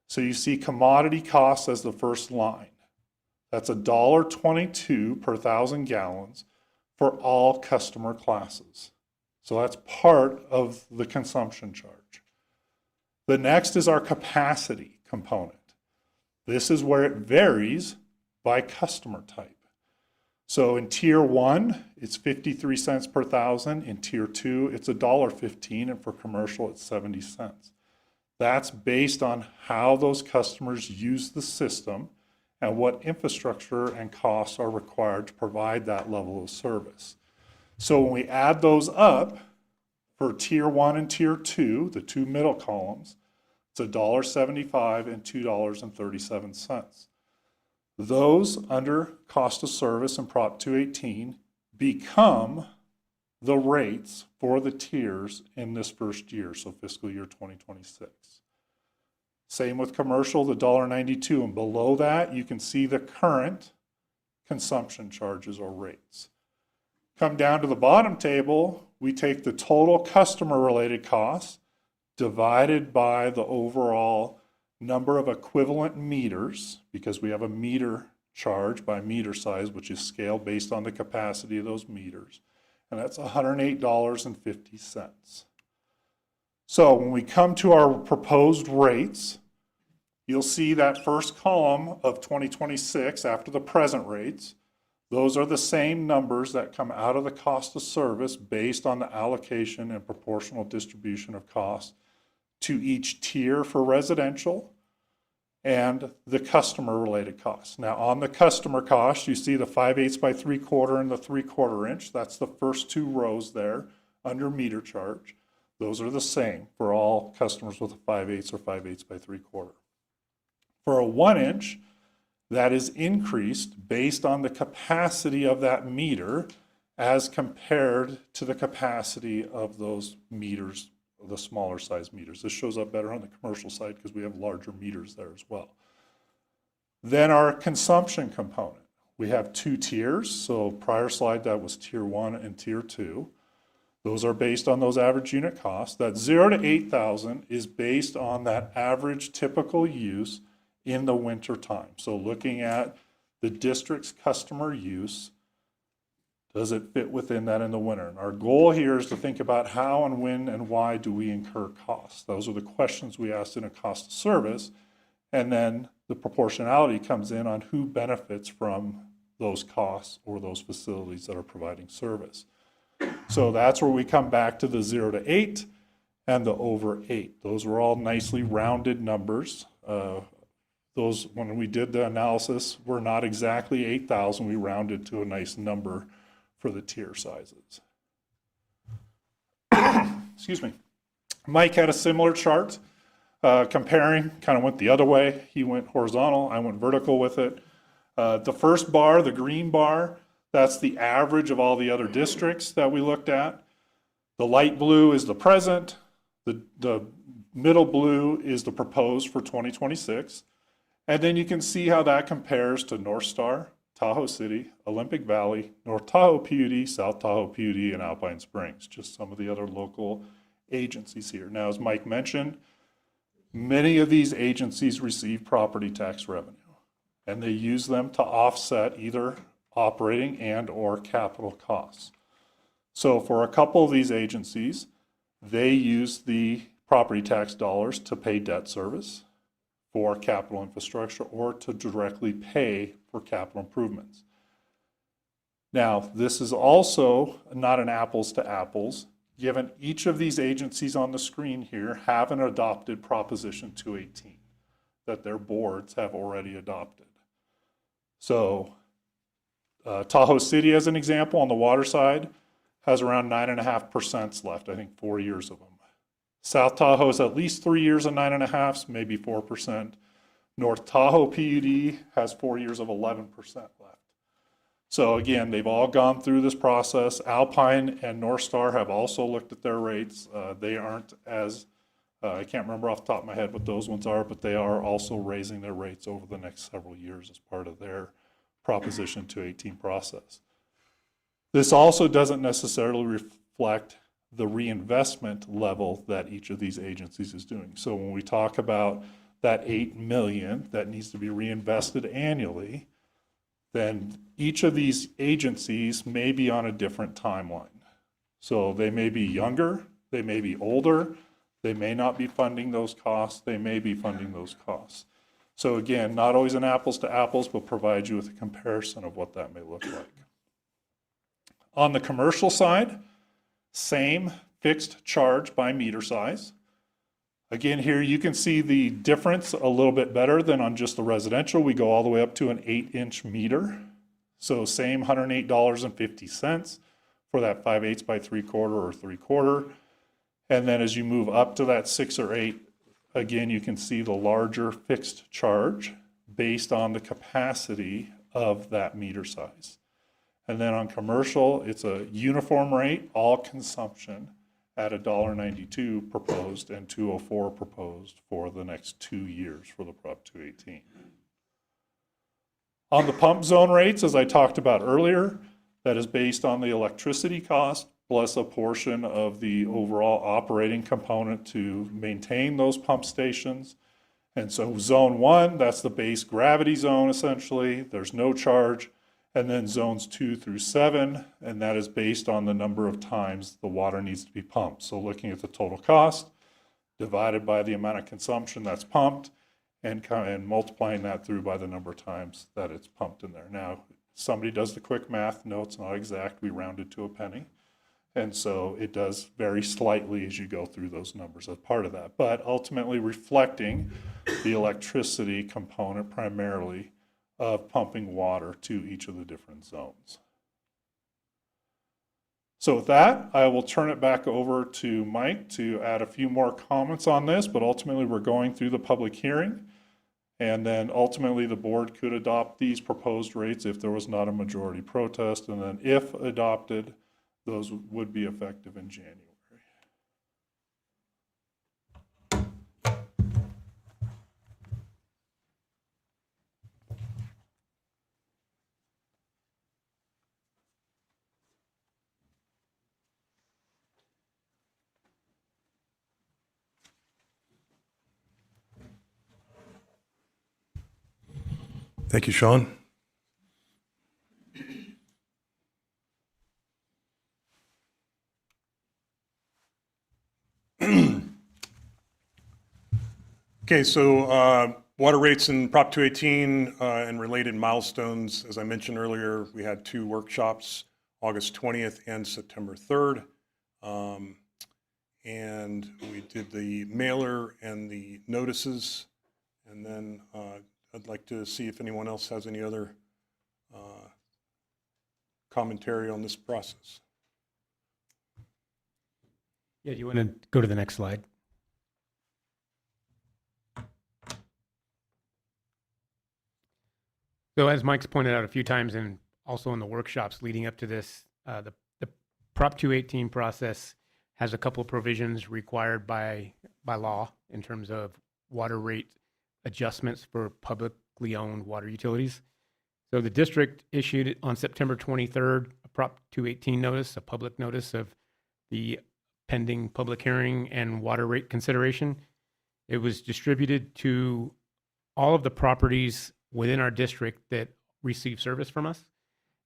So you see commodity costs as the first line. That's $1.22 per 1,000 gallons for all customer classes. So that's part of the consumption charge. The next is our capacity component. This is where it varies by customer type. So in tier 1, it's 53 cents per 1,000. In tier 2, it's $1.15, and for commercial, it's 70 cents. That's based on how those customers use the system and what infrastructure and costs are required to provide that level of service. So when we add those up for tier 1 and tier 2, the two middle columns, it's $1.75 and $2.37. Those under cost of service in Prop 218 become the rates for the tiers in this first year, so fiscal year 2026. Same with commercial, the $1.92, and below that you can see the current consumption charges or rates. Come down to the bottom table, we take the total customer related costs divided by the overall number of equivalent meters, because we have a meter charge by meter size, which is scaled based on the capacity of those meters. And that's $108.50. So when we come to our proposed rates, you'll see that first column of 2026 after the present rates. Those are the same numbers that come out of the cost of service based on the allocation and proportional distribution of costs to each tier for residential and the customer related costs. Now on the customer cost, you see the 5/8 by 3/4 and the 3/4 inch. That's the first two rows there under meter charge. Those are the same for all customers with a 5/8 or 5/8 by 3/4. For a 1 inch, that is increased based on the capacity of that meter as compared to the capacity of those meters, the smaller size meters. This shows up better on the commercial side because we have larger meters there as well. Then our consumption component. We have 2 tiers. So prior slide, that was tier 1 and tier 2. Those are based on those average unit costs. That 0 to 8,000 is based on that average typical use in the winter time. So looking at the district's customer use, does it fit within that in the winter? And our goal here is to think about how and when and why do we incur costs. Those are the questions we asked in a cost of service. And then the proportionality comes in on who benefits from those costs or those facilities that are providing service. So that's where we come back to the 0 to 8 and the over 8. Those were all nicely rounded numbers. Those, when we did the analysis, were not exactly 8,000. We rounded to a nice number for the tier sizes. Excuse me. Mike had a similar chart comparing, kind of went the other way. He went horizontal, I went vertical with it. The first bar, the green bar, that's the average of all the other districts that we looked at. The light blue is the present. The middle blue is the proposed for 2026. And then you can see how that compares to North Star, Tahoe City, Olympic Valley, North Tahoe PUD, South Tahoe PUD, and Alpine Springs, just some of the other local agencies here. Now, as Mike mentioned, many of these agencies receive property tax revenue, and they use them to offset either operating and or capital costs. So for a couple of these agencies, they use the property tax dollars to pay debt service for capital infrastructure or to directly pay for capital improvements. Now, this is also not an apples to apples, given each of these agencies on the screen here have an adopted Proposition 218 that their boards have already adopted. So Tahoe City, as an example, on the water side, has around 9.5% left, I think 4 years of them. South Tahoe is at least 3 years of 9.5, maybe 4%. North Tahoe PUD has 4 years of 11% left. So again, they've all gone through this process. Alpine and North Star have also looked at their rates. They aren't as, I can't remember off the top of my head what those ones are, but they are also raising their rates over the next several years as part of their Proposition 218 process. This also doesn't necessarily reflect the reinvestment level that each of these agencies is doing. So when we talk about that $8 million that needs to be reinvested annually, then each of these agencies may be on a different timeline. So they may be younger, they may be older, they may not be funding those costs, they may be funding those costs. So again, not always an apples to apples, but provide you with a comparison of what that may look like. On the commercial side, same fixed charge by meter size. Again, here you can see the difference a little bit better than on just the residential. We go all the way up to an 8-inch meter. So same $108.50 for that 5/8 by 3/4 or 3/4. And then as you move up to that 6 or 8, again, you can see the larger fixed charge based on the capacity of that meter size. And then on commercial, it's a uniform rate, all consumption, at $1.92 proposed and $2.04 proposed for the next 2 years for the Prop 218. On the pump zone rates, as I talked about earlier, that is based on the electricity cost plus a portion of the overall operating component to maintain those pump stations. And so zone 1, that's the base gravity zone essentially. There's no charge. And then zones 2 through 7, and that is based on the number of times the water needs to be pumped. So looking at the total cost divided by the amount of consumption that's pumped and multiplying that through by the number of times that it's pumped in there. Now, somebody does the quick math. No, it's not exact. We rounded to a penny. And so it does vary slightly as you go through those numbers as part of that. But ultimately reflecting the electricity component primarily of pumping water to each of the different zones. So with that, I will turn it back over to Mike to add a few more comments on this, but ultimately we're going through the public hearing. And then ultimately, the board could adopt these proposed rates if there was not a majority protest. And then if adopted, those would be effective in January. Thank you, Sean. Okay, so water rates in Prop 218 and related milestones. As I mentioned earlier, we had 2 workshops, August 20th and September 3rd. And we did the mailer and the notices. And then I'd like to see if anyone else has any other commentary on this process. Yeah, do you want to go to the next slide? So as Mike's pointed out a few times and also in the workshops leading up to this, the Prop 218 process has a couple of provisions required by law in terms of water rate adjustments for publicly owned water utilities. So the district issued on September 23rd a Prop 218 notice, a public notice of the pending public hearing and water rate consideration. It was distributed to all of the properties within our district that receive service from us.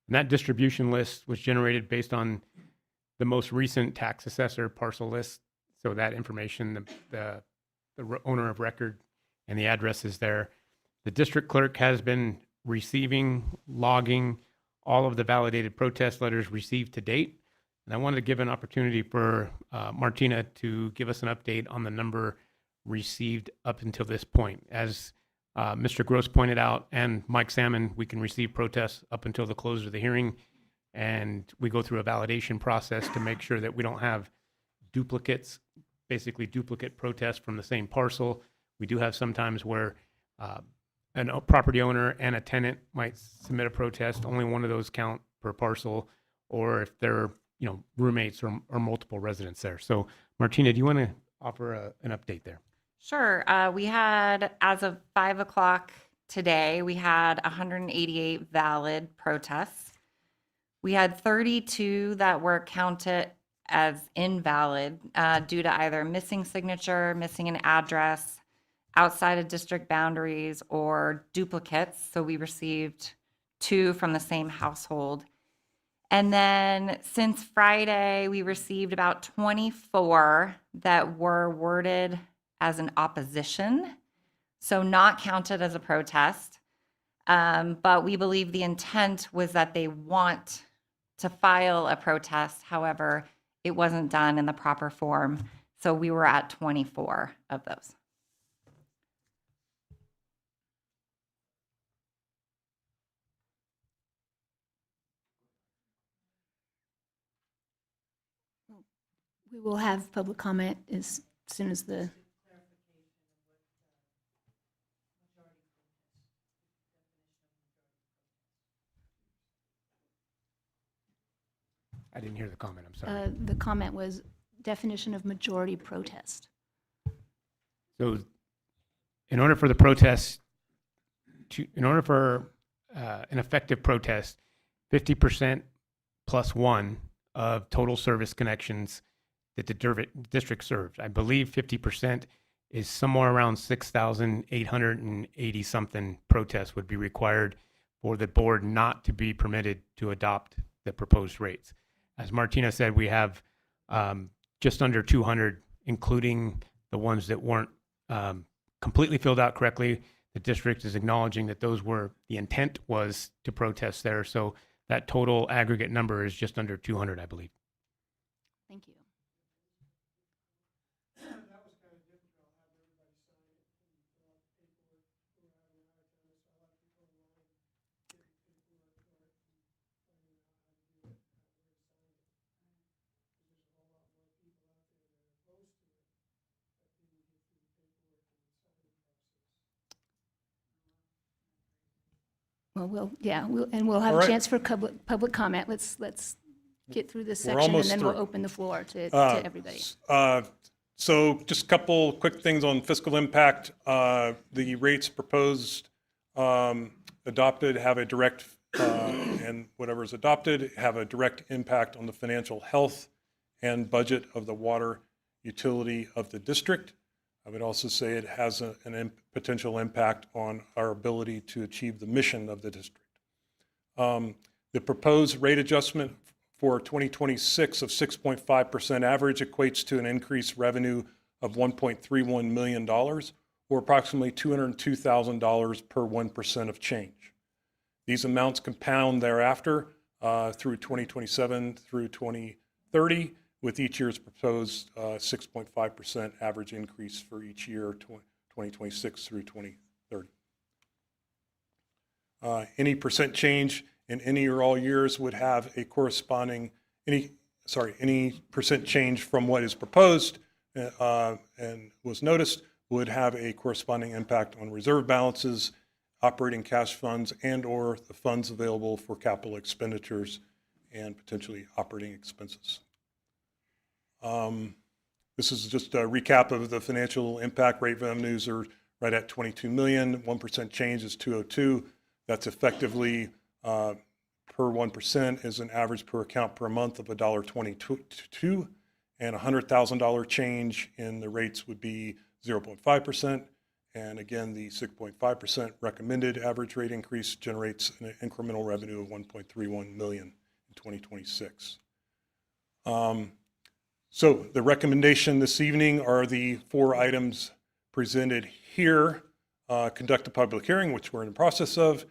And that distribution list was generated based on the most recent tax assessor parcel list. So that information, the owner of record and the address is there. The district clerk has been receiving, logging all of the validated protest letters received to date. And I wanted to give an opportunity for Martina to give us an update on the number received up until this point. As Mr. Gross pointed out, and Mike Salmon, we can receive protests up until the close of the hearing, and we go through a validation process to make sure that we don't have duplicates, basically duplicate protests from the same parcel. We do have sometimes where a property owner and a tenant might submit a protest, only one of those count per parcel, or if they're roommates or multiple residents there. So Martina, do you want to offer an update there? Sure. We had, as of 5 o'clock today, we had 188 valid protests. We had 32 that were counted as invalid due to either missing signature, missing an address, outside of district boundaries, or duplicates. So we received 2 from the same household. And then since Friday, we received about 24 that were worded as an opposition, so not counted as a protest. But we believe the intent was that they want to file a protest. However, it wasn't done in the proper form. So we were at 24 of those. We will have public comment as soon as the. I didn't hear the comment, I'm sorry. The comment was definition of majority protest. So in order for the protest in order for an effective protest, 50% plus 1 of total service connections that the district serves. I believe 50% is somewhere around 6,880 something protests would be required for the board not to be permitted to adopt the proposed rates. As Martina said, we have just under 200, including the ones that weren't completely filled out correctly. The district is acknowledging that those were, the intent was to protest there. So that total aggregate number is just under 200, I believe. Thank you. we'll have All a right. chance for public comment. Let's get through this We're section, and almost then we'll through. open the floor to everybody. So just a couple quick things on fiscal impact. The rates proposed, adopted have a direct, and whatever is adopted, have a direct impact on the financial health and budget of the water utility of the district. I would also say it has a potential impact on our ability to achieve the mission of the district. The proposed rate adjustment for 2026 of 6.5% average equates to an increased revenue of $1.31 million, or approximately $202,000 per 1% of change. These amounts compound thereafter through 2027 through 2030, with each year's proposed 6.5% average increase for each year, 2026 through 2030. Any percent change in any or all years would have a corresponding, any percent change from what is proposed and was noticed would have a corresponding impact on reserve balances, operating cash funds, and/or the funds available for capital expenditures and potentially operating expenses. This is just a recap of the financial impact. Rate revenues are right at 22 million. 1% change is 202. That's effectively per 1% is an average per account per month of $1.22, and $100,000 change in the rates would be 0.5%. And again, the 6.5% recommended average rate increase generates an incremental revenue of 1.31 million in 2026. So the recommendation this evening are the 4 items presented here. Conduct a public hearing, which we're in the process of,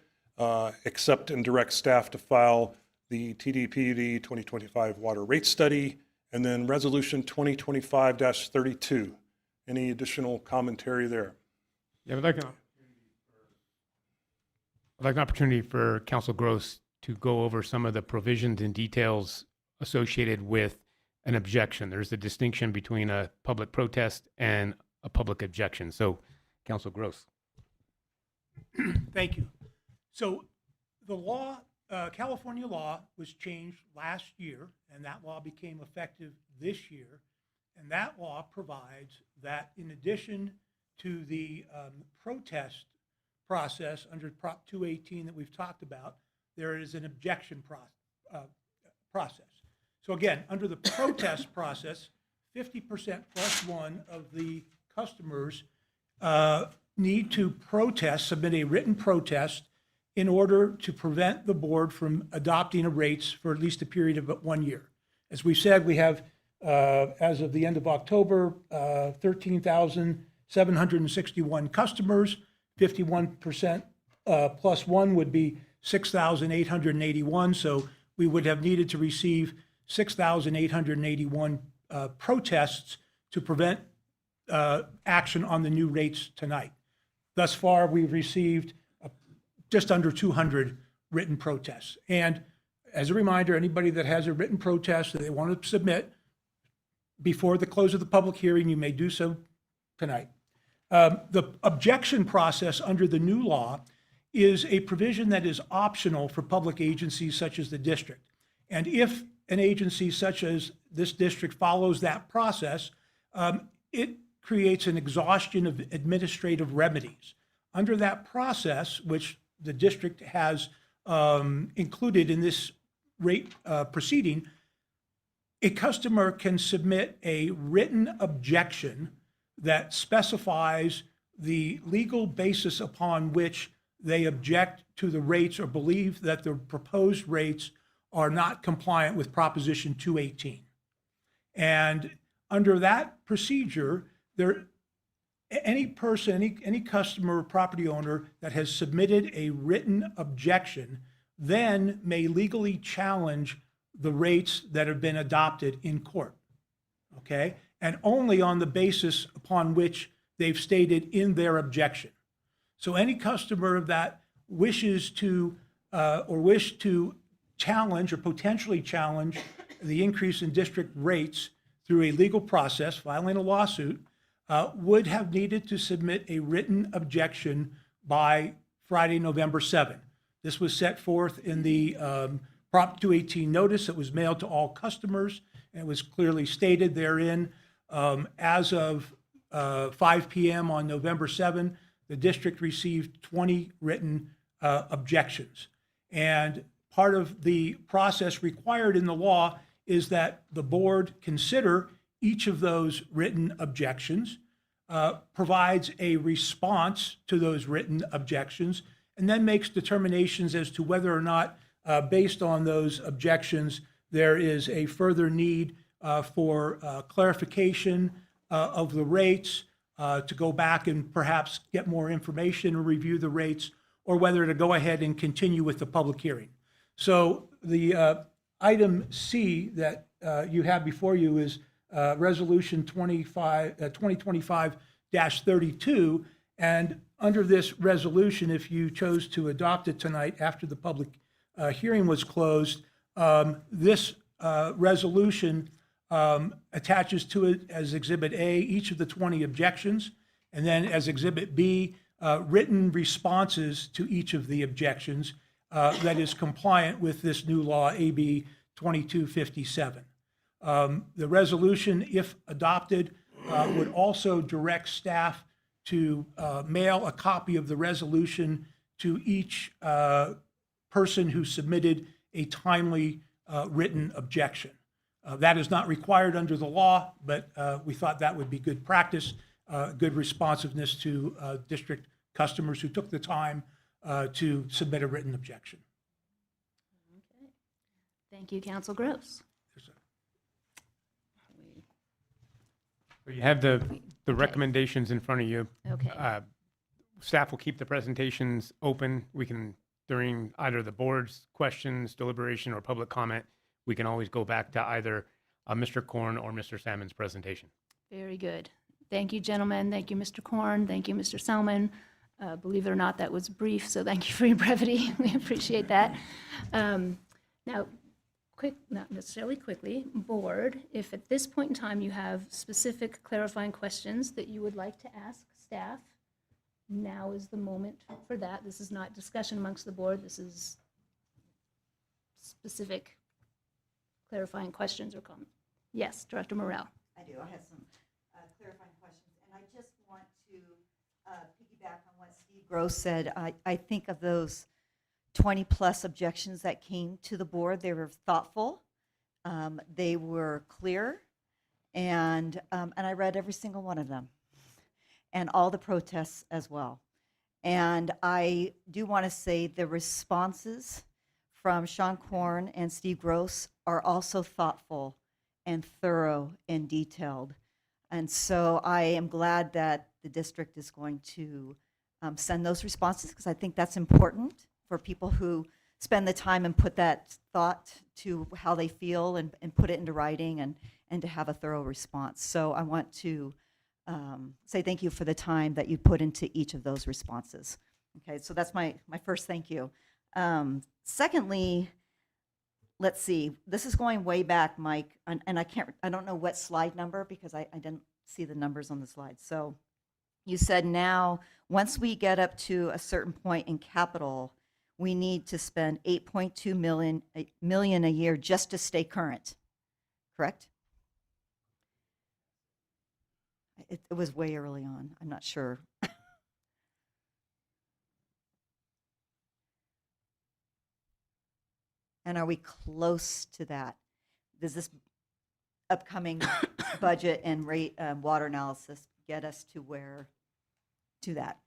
accept and direct staff to file the TDPUD 2025 water rate study, and then resolution 2025-32. Any additional commentary there? Yeah, I'd like an opportunity for Council Gross to go over some of the provisions and details associated with an objection. There's a distinction between a public protest and a public objection. So, Council Gross. Thank you. So the law, California law was changed last year, and that law became effective this year. And that law provides that in addition to the protest process under Prop 218 that we've talked about, there is an objection process. So again, under the protest process, 50% plus one of the customers need to protest, submit a written protest in order to prevent the board from adopting a rates for at least a period of 1 year. As we said, we have, as of the end of October, 13,761 customers. 51% plus one would be 6,881. So we would have needed to receive 6,881 protests to prevent action on the new rates tonight. Thus far, we've received just under 200 written protests. And as a reminder, anybody that has a written protest that they want to submit before the close of the public hearing, you may do so tonight. The objection process under the new law is a provision that is optional for public agencies such as the district. And if an agency such as this district follows that process, it creates an exhaustion of administrative remedies. Under that process, which the district has included in this rate proceeding, a customer can submit a written objection that specifies the legal basis upon which they object to the rates or believe that the proposed rates are not compliant with Proposition 218. And under that procedure, any person, any customer or property owner that has submitted a written objection then may legally challenge the rates that have been adopted in court, okay? And only on the basis upon which they've stated in their objection. So any customer that wishes to challenge or potentially challenge the increase in district rates through a legal process, filing a lawsuit, would have needed to submit a written objection by Friday, November 7th. This was set forth in the Prop 218 notice that was mailed to all customers, and it was clearly stated therein, as of 5 p.m. on November 7, the district received 20 written objections. And part of the process required in the law is that the board consider each of those written objections, provides a response to those written objections, and then makes determinations as to whether or not, based on those objections, there is a further need for clarification of the rates, to go back and perhaps get more information or review the rates, or whether to go ahead and continue with the public hearing. So the item C that you have before you is Resolution 2025-32, and under this resolution, if you chose to adopt it tonight after the public hearing was closed, this resolution attaches to it as Exhibit A each of the 20 objections, and then as Exhibit B, written responses to each of the objections that is compliant with this new law, AB 2257. The resolution, if adopted, would also direct staff to mail a copy of the resolution to each person who submitted a timely written objection. That is not required under the law, but we thought that would be good practice, good responsiveness to district customers who took the time to submit a written objection. Thank you, Council Gross. Yes, sir. You have the recommendations in front of you. Okay. Staff will keep the presentations open. We can, during either the board's questions, deliberation, or public comment, we can always go back to either Mr. Korn or Mr. Salmon's presentation. Very good. Thank you, gentlemen. Thank you, Mr. Korn. Thank you, Mr. Salmon. Believe it or not, that was brief, so thank you for your brevity. We appreciate that. Now, not necessarily quickly, board, if at this point in time you have specific clarifying questions that you would like to ask staff, now is the moment for that. This is not discussion amongst the board. This is specific clarifying questions or comments. Yes, Director Morrell. I do. I have some clarifying questions, and I just want to piggyback on what Steve Gross said. I think of those 20-plus objections that came to the board. They were thoughtful, they were clear, and I read every single one of them, and all the protests as well. And I do want to say the responses from Sean Korn and Steve Gross are also thoughtful and thorough and detailed. And so I am glad that the district is going to send those responses, because I think that's important for people who spend the time and put that thought to how they feel and put it into writing and to have a thorough response. So I want to say thank you for the time that you put into each of those responses. Okay, so that's my first thank you. Secondly, let's see, this is going way back, Mike, and I don't know what slide number, because I didn't see the numbers on the slide. So you said now, once we get up to a certain point in capital, we need to spend $8.2 million a year just to stay current, correct? It was way early on. I'm not sure. And are we close to that? Does this upcoming budget and rate water analysis get us to that?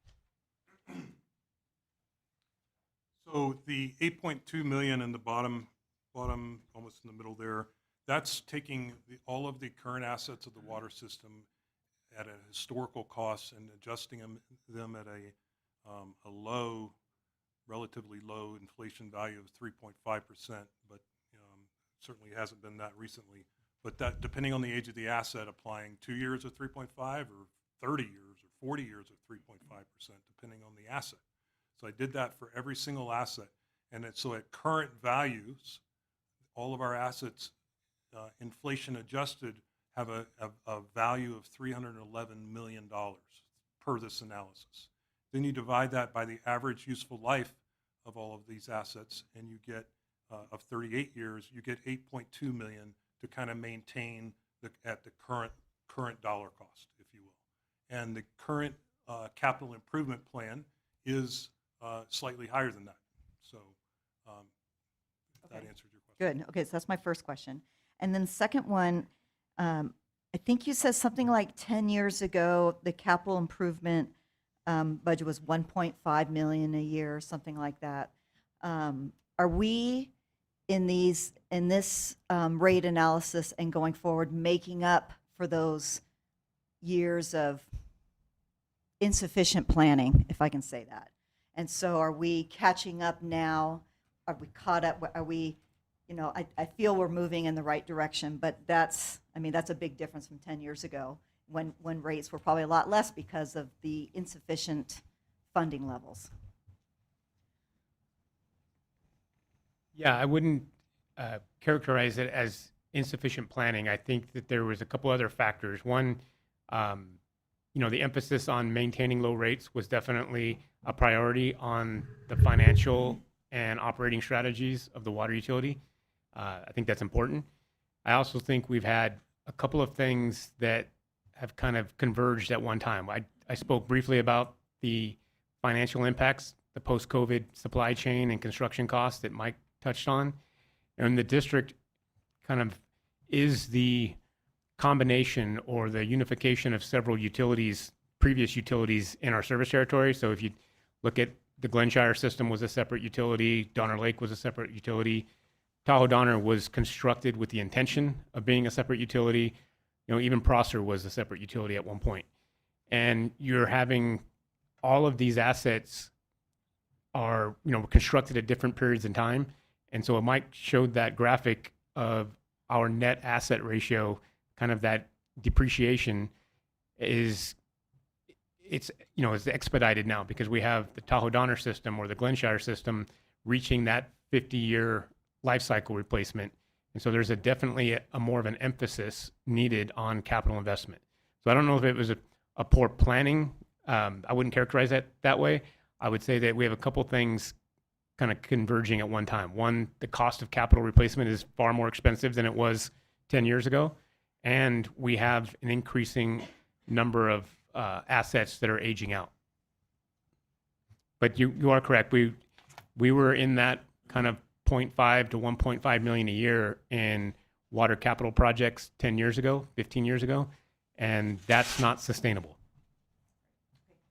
So the 8.2 million in the bottom, almost in the middle there, that's taking all of the current assets of the water system at a historical cost and adjusting them at a low, relatively low inflation value of 3.5%, but certainly hasn't been that recently. But that, depending on the age of the asset, applying 2 years of 3.5 or 30 years or 40 years of 3.5%, depending on the asset. So I did that for every single asset. And so at current values, all of our assets, inflation adjusted, have a value of $311 million per this analysis. Then you divide that by the average useful life of all of these assets, and you get, of 38 years, you get 8.2 million to kind of maintain at the current dollar cost, if you will. And the current capital improvement plan is slightly higher than that. So if that answered your question. Good. Okay, so that's my first question. And then second one, I think you said something like 10 years ago, the capital improvement budget was 1.5 million a year, or something like that. Are we in this rate analysis and going forward making up for those years of insufficient planning, if I can say that? And so are we catching up now? Are we caught up? Are we, I feel we're moving in the right direction, but that's a big difference from 10 years ago when rates were probably a lot less because of the insufficient funding levels. Yeah, I wouldn't characterize it as insufficient planning. I think that there was a couple other factors. One, the emphasis on maintaining low rates was definitely a priority on the financial and operating strategies of the water utility. I think that's important. I also think we've had a couple of things that have kind of converged at one time. I spoke briefly about the financial impacts, the post-COVID supply chain and construction costs that Mike touched on. And the district kind of is the combination or the unification of several utilities, previous utilities in our service territory. So if you look at the Glenshire system was a separate utility, Donner Lake was a separate utility, Tahoe Donner was constructed with the intention of being a separate utility. Even Prosser was a separate utility at one point. And you're having all of these assets are, constructed at different periods in time. And so Mike showed that graphic of our net asset ratio, kind of that depreciation it's expedited now because we have the Tahoe Donner system or the Glenshire system reaching that 50-year life cycle replacement. And so there's definitely a more of an emphasis needed on capital investment. So I don't know if it was a poor planning. I wouldn't characterize it that way. I would say that we have a couple things kind of converging at one time. One, the cost of capital replacement is far more expensive than it was 10 years ago. And we have an increasing number of assets that are aging out. But you are correct. We were in that kind of 0.5 to 1.5 million a year in water capital projects 10 years ago, 15 years ago, and that's not sustainable.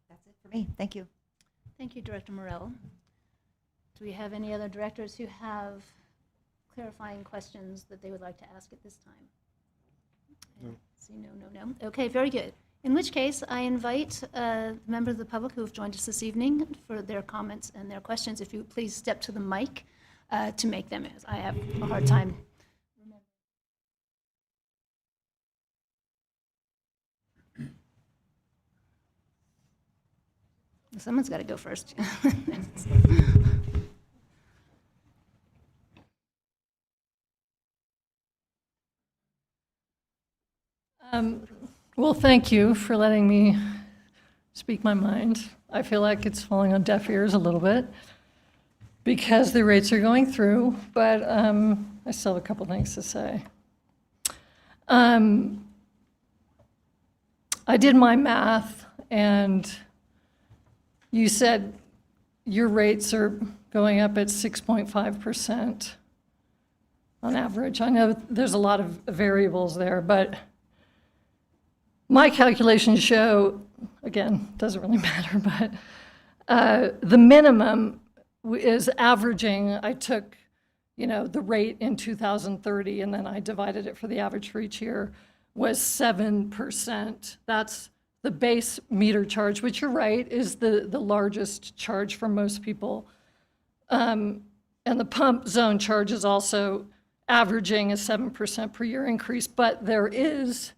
That's it for me. Thank you. Thank you, Director Morell. Do we have any other directors who have clarifying questions that they would like to ask at this time? No. See, no. Okay, very good. In which case, I invite members of the public who have joined us this evening for their comments and their questions. If you would please step to the mic to make them, as I have a hard time. Someone's got to go first. Well, thank you for letting me speak my mind. I feel like it's falling on deaf ears a little bit because the rates are going through, but I still have a couple things to say. I did my math, and you said your rates are going up at 6.5% on average. I know there's a lot of variables there, but my calculations show, again, doesn't really matter, but the minimum is averaging. I took, the rate in 2030, and then I divided it for the average for each year, was 7%. That's the base meter charge, which you're right, is the largest charge for most people. And the pump zone charge is also averaging a 7% per year increase, but there is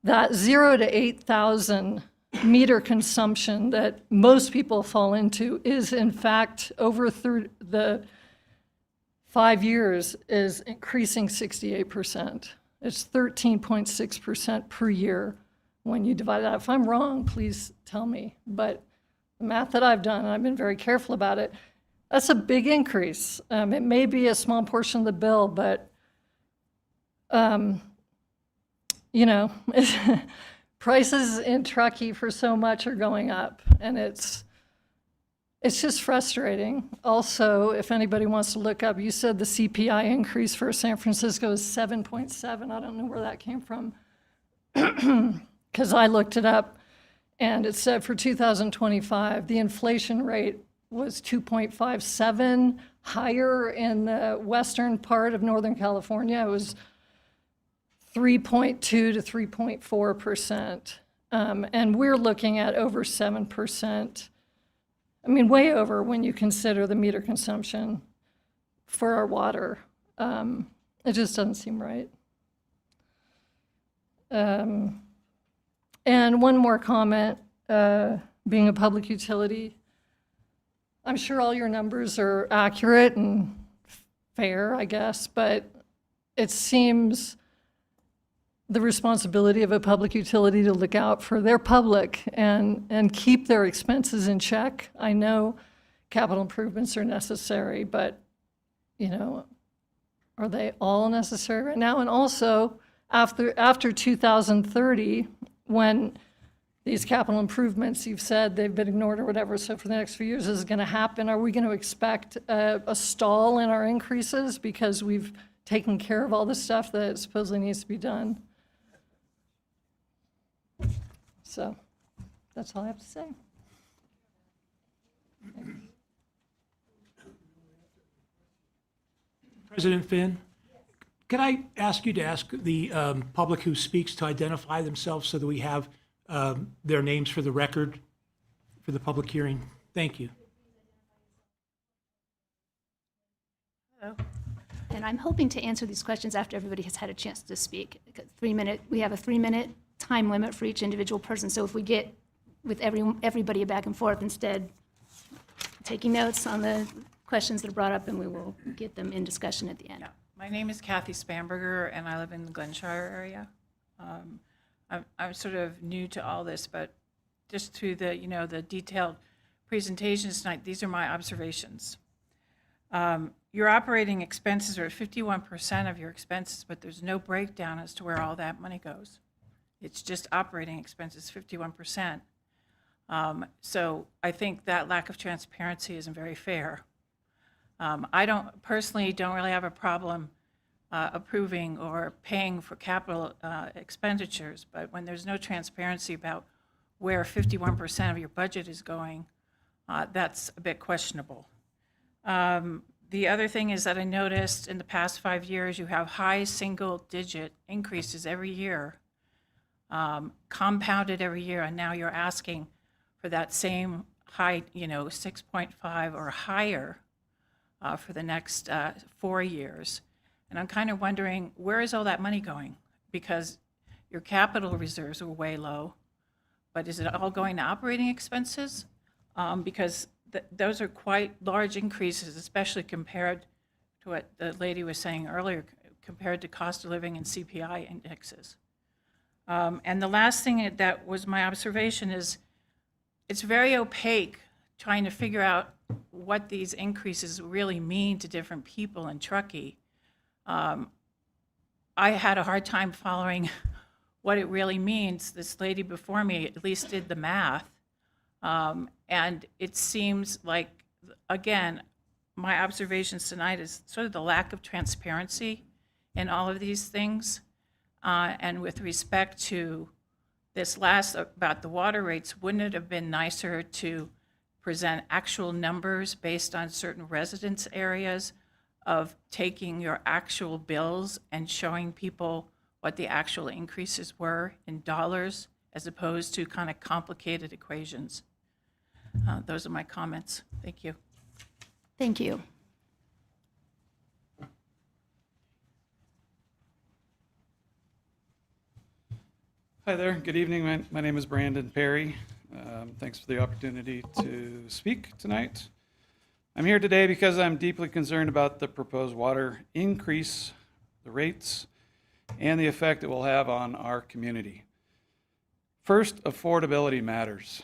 that 0 to 8,000 meter consumption that most people fall into is, in fact, over through the 5 years, is increasing 68%. It's 13.6% per year when you divide it out. If I'm wrong, please tell me. But the math that I've done, and I've been very careful about it, That's a big increase. It may be a small portion of the bill, but, you know, prices in Truckee for so much are going up, and it's just frustrating. Also, if anybody wants to look up, you said the CPI increase for San Francisco is 7.7. I don't know where that came from, because I looked it up, and it said for 2025, the inflation rate was 2.57, higher in the western part of Northern California. It was 3.2 to 3.4%. And we're looking at over 7%. I mean, way over when you consider the meter consumption for our water. It just doesn't seem right. And one more comment, being a public utility, I'm sure all your numbers are accurate and fair, I guess, but it seems the responsibility of a public utility to look out for their public and keep their expenses in check. I know capital improvements are necessary, but, you know, are they all necessary right now? And also, after 2030, when these capital improvements, you've said they've been ignored or whatever, so for the next few years, this is going to happen. Are we going to expect a stall in our increases because we've taken care of all the stuff that supposedly needs to be done? So that's all I have to say. President Finn, could I ask you to ask the public who speaks to identify themselves so that we have their names for the record for the public hearing? Thank you. And I'm hoping to answer these questions after everybody has had a chance to speak. We have a 3-minute time limit for each individual person, so if we get with everybody back and forth, instead taking notes on the questions that are brought up, and we will get them in discussion at the end. My name is Kathy Spanberger, and I live in the Glenshire area. I'm sort of new to all this, but just through the, you know, the detailed presentations tonight, these are my observations. Your operating expenses are 51% of your expenses, but there's no breakdown as to where all that money goes. It's just operating expenses, 51%. So I think that lack of transparency isn't very fair. I personally don't really have a problem approving or paying for capital expenditures, but when there's no transparency about where 51% of your budget is going, that's a bit questionable. The other thing is that I noticed in the past 5 years, you have high single-digit increases every year, compounded every year, and now you're asking for that same high, 6.5 or higher for the next 4 years. And I'm kind of wondering, where is all that money going? Because your capital reserves are way low, but is it all going to operating expenses? Because those are quite large increases, especially compared to what the lady was saying earlier, compared to cost of living and CPI indexes. And the last thing that was my observation is it's very opaque trying to figure out what these increases really mean to different people in Truckee. I had a hard time following what it really means. This lady before me at least did the math. And it seems like, again, my observations tonight is sort of the lack of transparency in all of these things. And with respect to this last about the water rates, wouldn't it have been nicer to present actual numbers based on certain residence areas of taking your actual bills and showing people what the actual increases were in dollars as opposed to kind of complicated equations? Those are my comments. Thank you. Thank you. Hi there. Good evening. My name is Brandon Perry. Thanks for the opportunity to speak tonight. I'm here today because I'm deeply concerned about the proposed water increase, the rates, and the effect it will have on our community. First, affordability matters.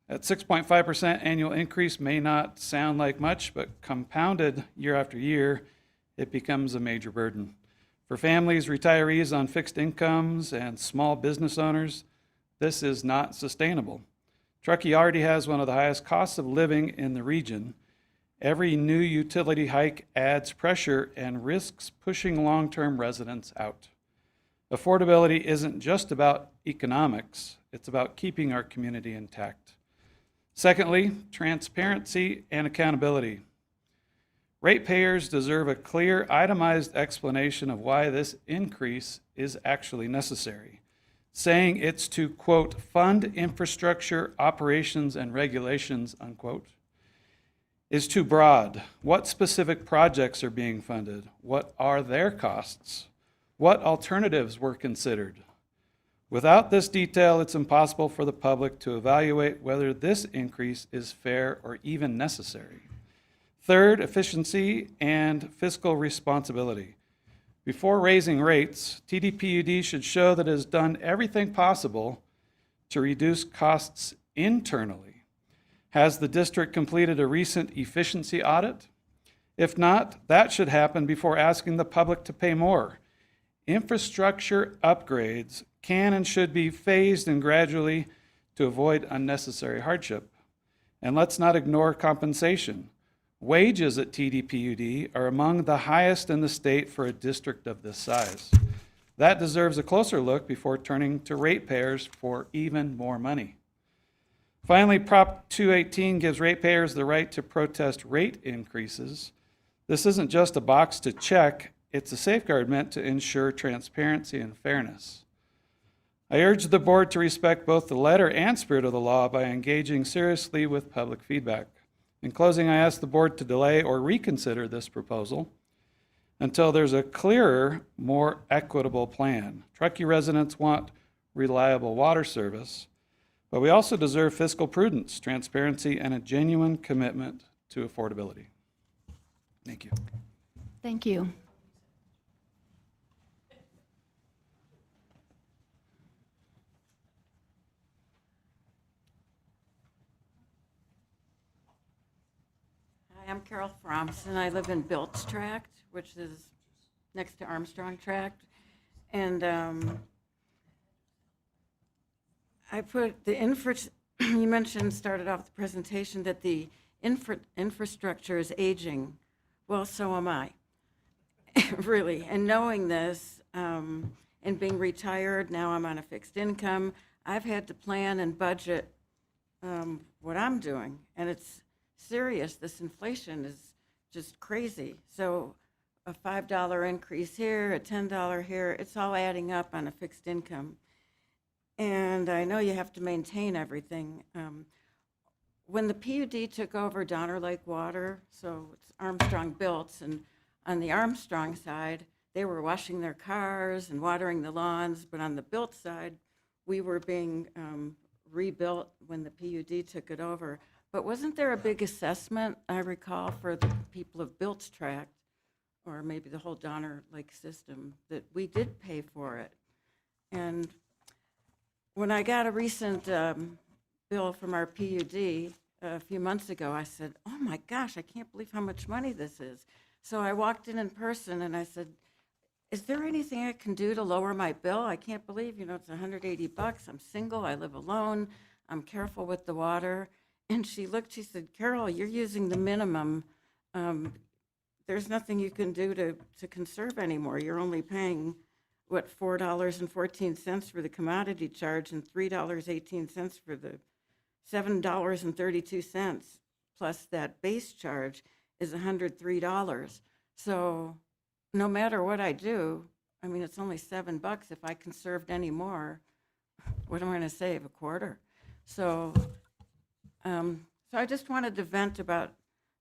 At 6.5% annual increase may not sound like much, but compounded year after year, it becomes a major burden. For families, retirees on fixed incomes, and small business owners, this is not sustainable. Truckee already has one of the highest costs of living in the region. Every new utility hike adds pressure and risks pushing long-term residents out. Affordability isn't just about economics, it's about keeping our community intact. Secondly, transparency and accountability. Ratepayers deserve a clear, itemized explanation of why this increase is actually necessary. Saying it's to, quote, fund infrastructure, operations, and regulations, unquote, is too broad. What specific projects are being funded? What are their costs? What alternatives were considered? Without this detail, it's impossible for the public to evaluate whether this increase is fair or even necessary. Third, efficiency and fiscal responsibility. Before raising rates, TDPUD should show that it has done everything possible to reduce costs internally. Has the district completed a recent efficiency audit? If not, that should happen before asking the public to pay more. Infrastructure upgrades can and should be phased and gradually to avoid unnecessary hardship. And let's not ignore compensation. Wages at TDPUD are among the highest in the state for a district of this size. That deserves a closer look before turning to ratepayers for even more money. Finally, Prop 218 gives ratepayers the right to protest rate increases. This isn't just a box to check, it's a safeguard meant to ensure transparency and fairness. I urge the board to respect both the letter and spirit of the law by engaging seriously with public feedback. In closing, I ask the board to delay or reconsider this proposal until there's a clearer, more equitable plan. Truckee residents want reliable water service, but we also deserve fiscal prudence, transparency, and a genuine commitment to affordability. Thank you. Thank you. Hi, I'm Carol Fromson. I live in Bilt's Tract, which is next to Armstrong Tract. And I put the you mentioned, started off the presentation, that the infrastructure is aging. Well, so am I, really. And knowing this, and being retired, now I'm on a fixed income, I've had to plan and budget what I'm doing. And it's serious. This inflation is just crazy. So a $5 increase here, a $10 here, it's all adding up on a fixed income. And I know you have to maintain everything. When the PUD took over Donner Lake Water, so it's Armstrong Built, and on the Armstrong side, they were washing their cars and watering the lawns, but on the Built side, we were being rebuilt when the PUD took it over. But wasn't there a big assessment, I recall, for the people of Bilt's Tract, or maybe the whole Donner Lake system, that we did pay for it? And when I got a recent bill from our PUD a few months ago, I said, oh my gosh, I can't believe how much money this is. So I walked in person and I said, is there anything I can do to lower my bill? I can't believe, it's $180. I'm single, I live alone, I'm careful with the water. And she looked, she said, Carol, you're using the minimum. There's nothing you can do to conserve anymore. You're only paying, what, $4.14 for the commodity charge and $3.18 for the $7.32 plus that base charge is $103. So no matter what I do, I mean, it's only $7. If I conserved any more, what am I going to save? A quarter? So I just wanted to vent about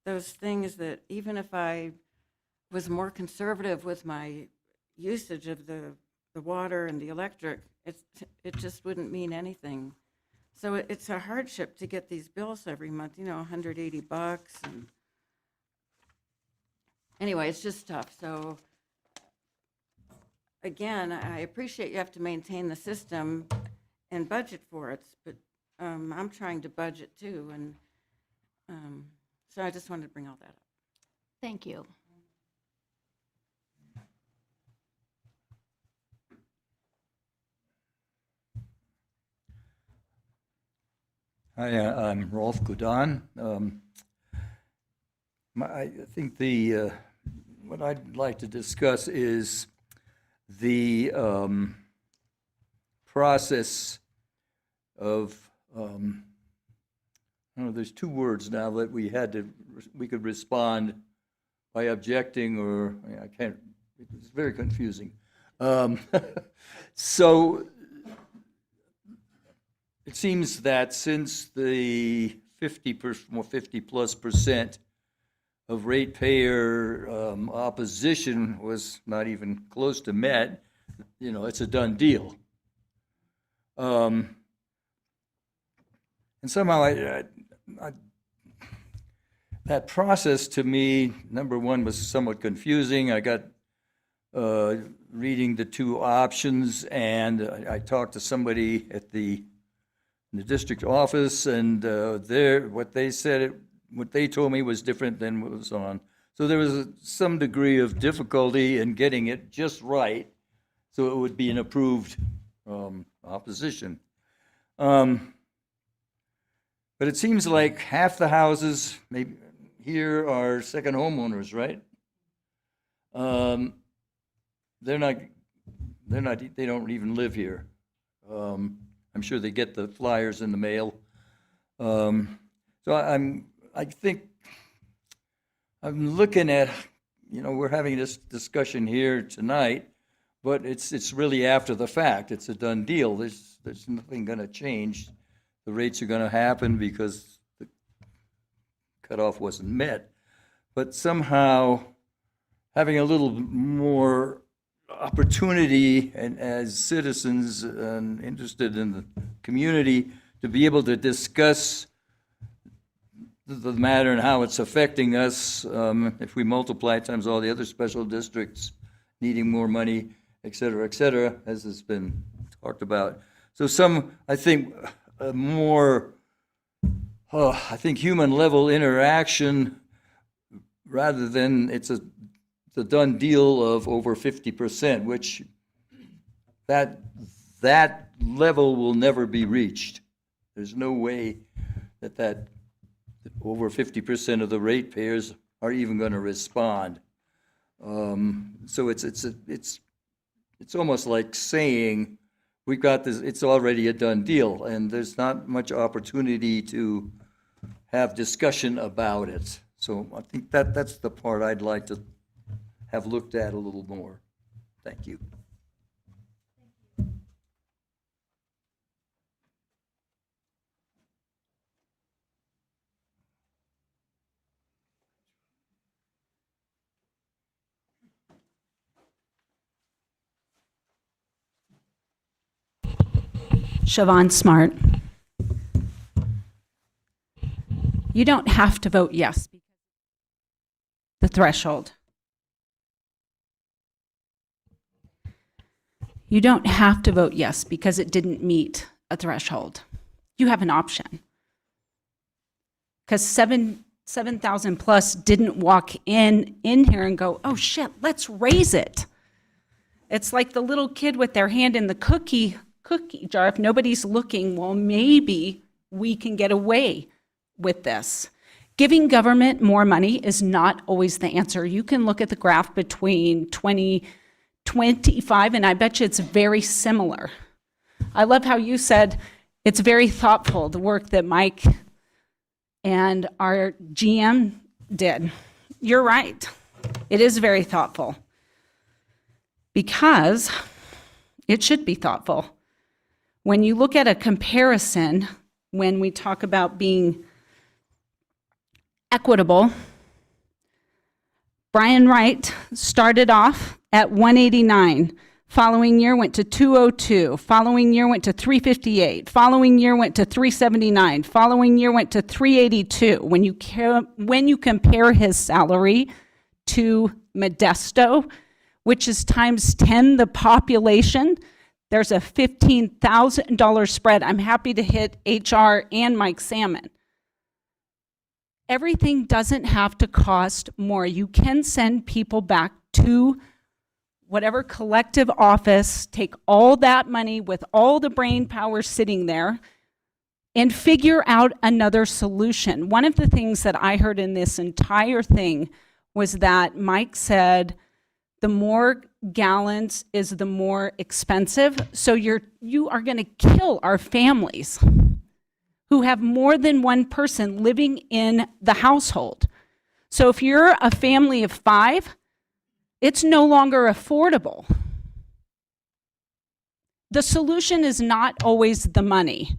those things, that even if I was more conservative with my usage of the water and the electric, it just wouldn't mean anything. So it's a hardship to get these bills every month, $180. And anyway, it's just tough. So again, I appreciate you have to maintain the system and budget for it, but I'm trying to budget too, and so I just wanted to bring all that up. Thank you. Hi, I'm Rolf Gudan. I think what I'd like to discuss is the process of, there's two words now that we could respond by objecting or, I can't, it's very confusing. So it seems that since the 50+ % of ratepayer opposition was not even close to met, it's a done deal. And somehow that process to me, number one, was somewhat confusing. I got reading the two options, and I talked to somebody in the district office, and what they told me was different than what was on. So there was some degree of difficulty in getting it just right, so it would be an approved opposition. But it seems like half the houses maybe here are second homeowners, right? They don't even live here. I'm sure they get the flyers in the mail. So I think I'm looking at, we're having this discussion here tonight, but it's really after the fact. It's a done deal. There's nothing going to change. The rates are going to happen because the cutoff wasn't met. But somehow having a little more opportunity and as citizens and interested in the community to be able to discuss the matter and how it's affecting us, if we multiply it times all the other special districts needing more money, et cetera, as has been talked about. So I think, human level interaction rather than it's a done deal of over 50%, which that level will never be reached. There's no way that over 50% of the ratepayers are even going to respond. So it's almost like saying we've got this. It's already a done deal, and there's not much opportunity to have discussion about it. So I think that's the part I'd like to have looked at a little more. Thank you. Siobhan Smart. You don't have to vote yes. The threshold. You don't have to vote yes because it didn't meet a threshold. You have an option. Because 7,000 plus didn't walk in here and go, oh shit, let's raise it. It's like the little kid with their hand in the cookie jar. If nobody's looking, well, maybe we can get away with this. Giving government more money is not always the answer. You can look at the graph between 2025, and I bet you it's very similar. I love how you said it's very thoughtful, the work that Mike and our GM did. You're right. It is very thoughtful because it should be thoughtful. When you look at a comparison, when we talk about being equitable, Brian Wright started off at 189. Following year went to 202. Following year went to 358. Following year went to 379. Following year went to 382. When you compare his salary to Modesto, which is times 10 the population, there's a $15,000 spread. I'm happy to hit HR and Mike Salmon. Everything doesn't have to cost more. You can send people back to whatever collective office, take all that money with all the brain power sitting there, and figure out another solution. One of the things that I heard in this entire thing was that Mike said, the more gallons is the more expensive. So you are going to kill our families who have more than one person living in the household. So if you're a family of 5, it's no longer affordable. The solution is not always the money.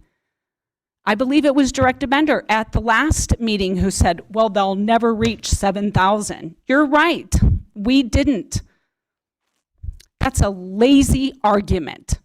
I believe it was Director Bender at the last meeting who said, well, they'll never reach 7,000. You're right, we didn't. That's a lazy argument.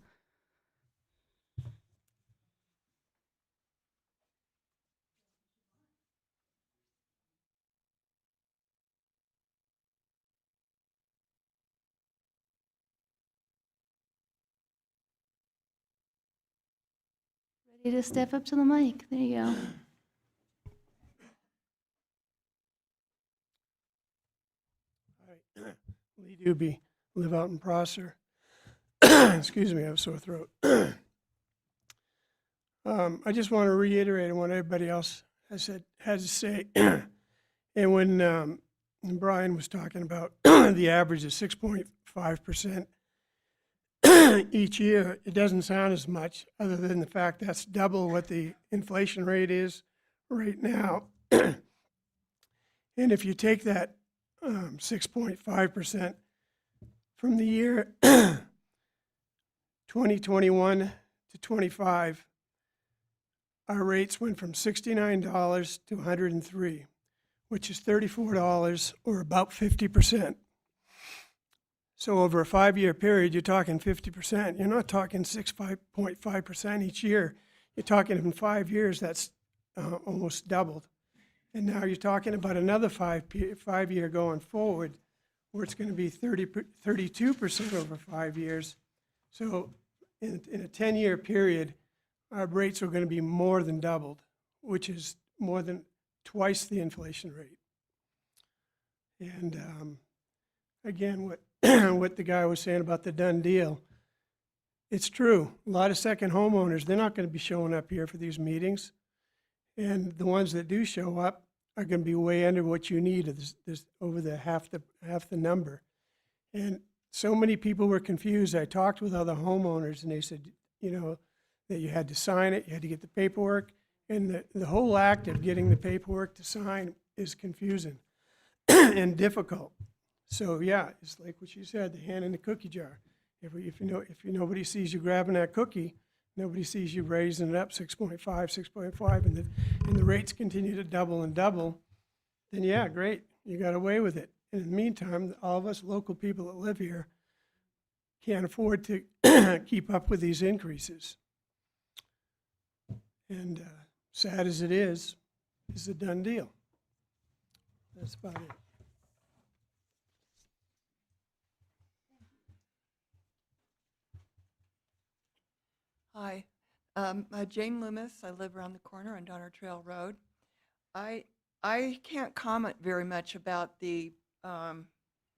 Ready to step up to the mic. There you go. Lee Doobie, live out in Prosser. Excuse me, I have a sore throat. I just want to reiterate what everybody else has to say. And when Brian was talking about the average of 6.5% each year, it doesn't sound as much, other than the fact that's double what the inflation rate is right now. And if you take that 6.5% from the year 2021 to 25, our rates went from $69 to $103, which is $34, or about 50%. So over a 5-year period, you're talking 50%. You're not talking 6.5% each year. You're talking in 5 years, that's almost doubled. And now you're talking about another 5-year going forward, where it's going to be 32% over 5 years. So in a 10-year period, our rates are going to be more than doubled, which is more than twice the inflation rate. And again, what the guy was saying about the done deal, it's true. A lot of second homeowners, they're not going to be showing up here for these meetings. And the ones that do show up are going to be way under what you need, over the half the number. And so many people were confused. I talked with other homeowners, and they said, that you had to sign it, you had to get the paperwork, and the whole act of getting the paperwork to sign is confusing and difficult. So yeah, it's like what you said, the hand in the cookie jar. If nobody sees you grabbing that cookie, nobody sees you raising it up 6.5, and the rates continue to double and double, then yeah, great, you got away with it. In the meantime, all of us local people that live here can't afford to keep up with these increases. And sad as it is a done deal. That's about it. Hi, Jane Loomis. I live around the corner on Donner Trail Road. I can't comment very much about the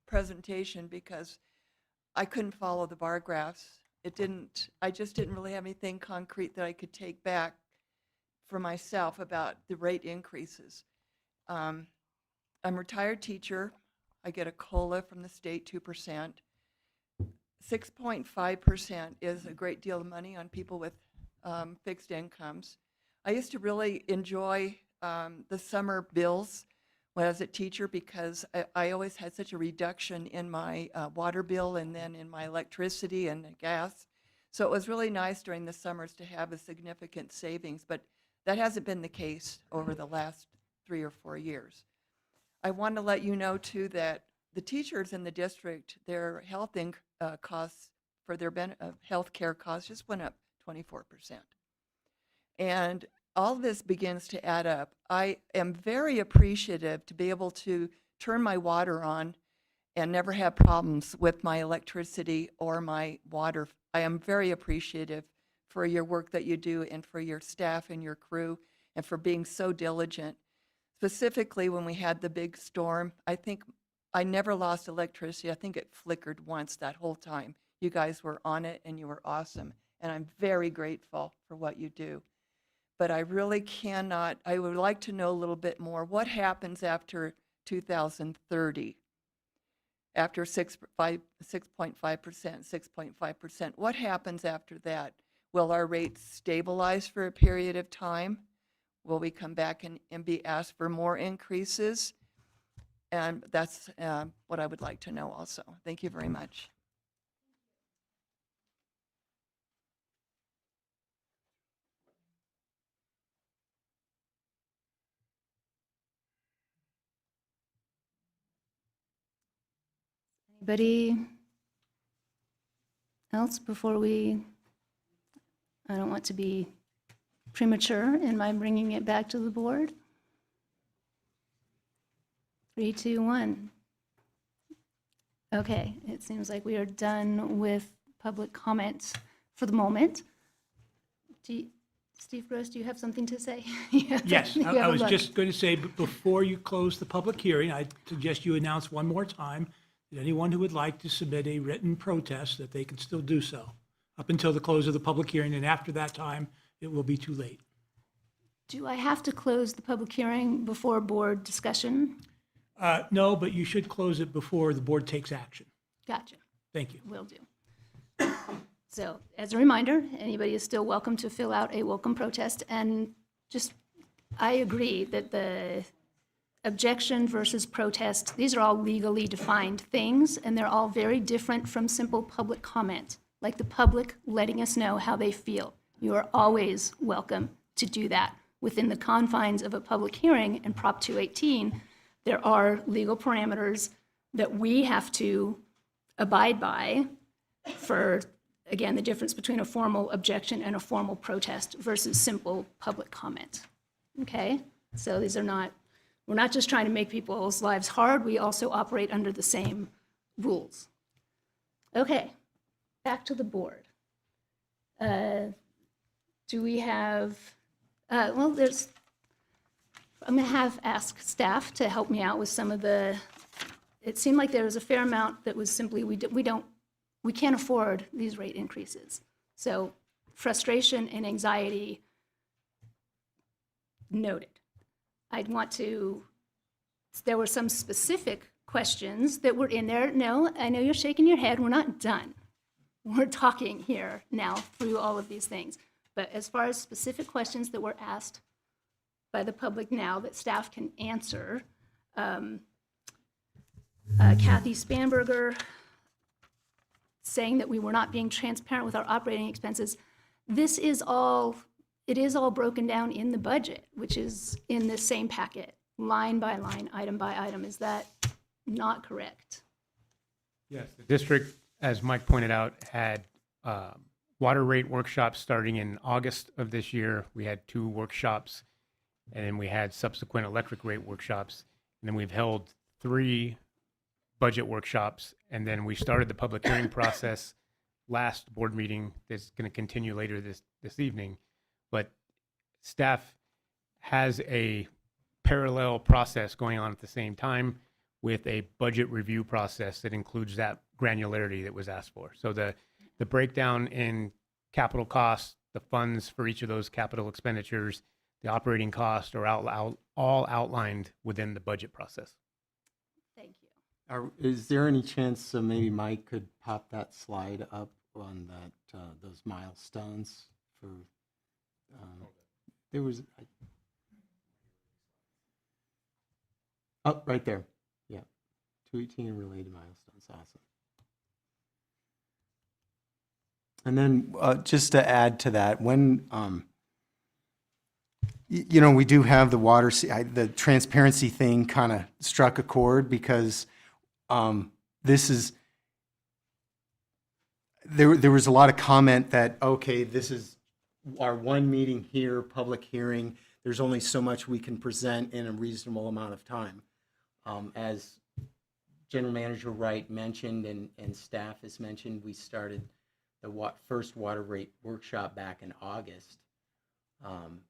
presentation because I couldn't follow the bar graphs. I just didn't really have anything concrete that I could take back for myself about the rate increases. I'm a retired teacher. I get a COLA from the state, 2%. 6.5% is a great deal of money on people with fixed incomes. I used to really enjoy the summer bills when I was a teacher because I always had such a reduction in my water bill and then in my electricity and gas. So it was really nice during the summers to have a significant savings, but that hasn't been the case over the last 3 or 4 years. I want to let you know too that the teachers in the district, their health costs for their health care costs just went up 24%. And all this begins to add up. I am very appreciative to be able to turn my water on and never had problems with my electricity or my water. I am very appreciative for your work that you do and for your staff and your crew and for being so diligent. Specifically, when we had the big storm, I think I never lost electricity. I think it flickered once that whole time. You guys were on it and you were awesome. And I'm very grateful for what you do. But I really cannot, I would like to know a little bit more. What happens after 2030? After 6.5%, 6.5%, what happens after that? Will our rates stabilize for a period of time? Will we come back and be asked for more increases? And that's what I would like to know also. Thank you very much. Anybody else before I don't want to be premature in my bringing it back to the board. 3, 2, 1. Okay, it seems like we are done with public comments for the moment. Steve Gross, do you have something to say? Yes, You have I a was look. just going to say, before you close the public hearing, I suggest you announce one more time that anyone who would like to submit a written protest, that they can still do so up until the close of the public hearing, and after that time, it will be too late. Do I have to close the public hearing before board discussion? No, but you should close it before the board takes action. Gotcha. Thank you. Will do. So as a reminder, anybody is still welcome to fill out a welcome protest. And just, I agree that the objection versus protest, these are all legally defined things, and they're all very different from simple public comment, like the public letting us know how they feel. You are always welcome to do that. Within the confines of a public hearing and Prop 218, there are legal parameters that we have to abide by for, again, the difference between a formal objection and a formal protest versus simple public comment. Okay? So these are not, we're not just trying to make people's lives hard, we also operate under the same rules. Okay, back to the board. Do we have, well, there's, I'm going to ask staff to help me out with some of the, it seemed like there was a fair amount that was simply, we can't afford these rate increases. So frustration and anxiety noted. I'd want to, there were some specific questions that were in there. No, I know you're shaking your head, we're not done. We're talking here now through all of these things. But as far as specific questions that were asked by the public now that staff can answer, Kathy Spanberger saying that we were not being transparent with our operating expenses. This is all, it is all broken down in the budget, which is in this same packet, line by line, item by item. Is that not correct? Yes, the district, as Mike pointed out, had water rate workshops starting in August of this year. We had 2 workshops, and then we had subsequent electric rate workshops. And then we've held 3 budget workshops, and then we started the public hearing process last board meeting that's going to continue later this evening. But staff has a parallel process going on at the same time with a budget review process that includes that granularity that was asked for. So the breakdown in capital costs, the funds for each of those capital expenditures, the operating costs are all outlined within the budget process. Thank you. Is there any chance maybe Mike could pop that slide up on that those milestones for? There was. Oh, right there. Yeah, 218 related milestones. Awesome. And then just to add to that, when you know, we do have the water, the transparency thing kind of struck a chord because this is, there was a lot of comment that, okay, this is our one meeting here, public hearing. There's only so much we can present in a reasonable amount of time. As General Manager Wright mentioned and staff has mentioned, we started the first water rate workshop back in August.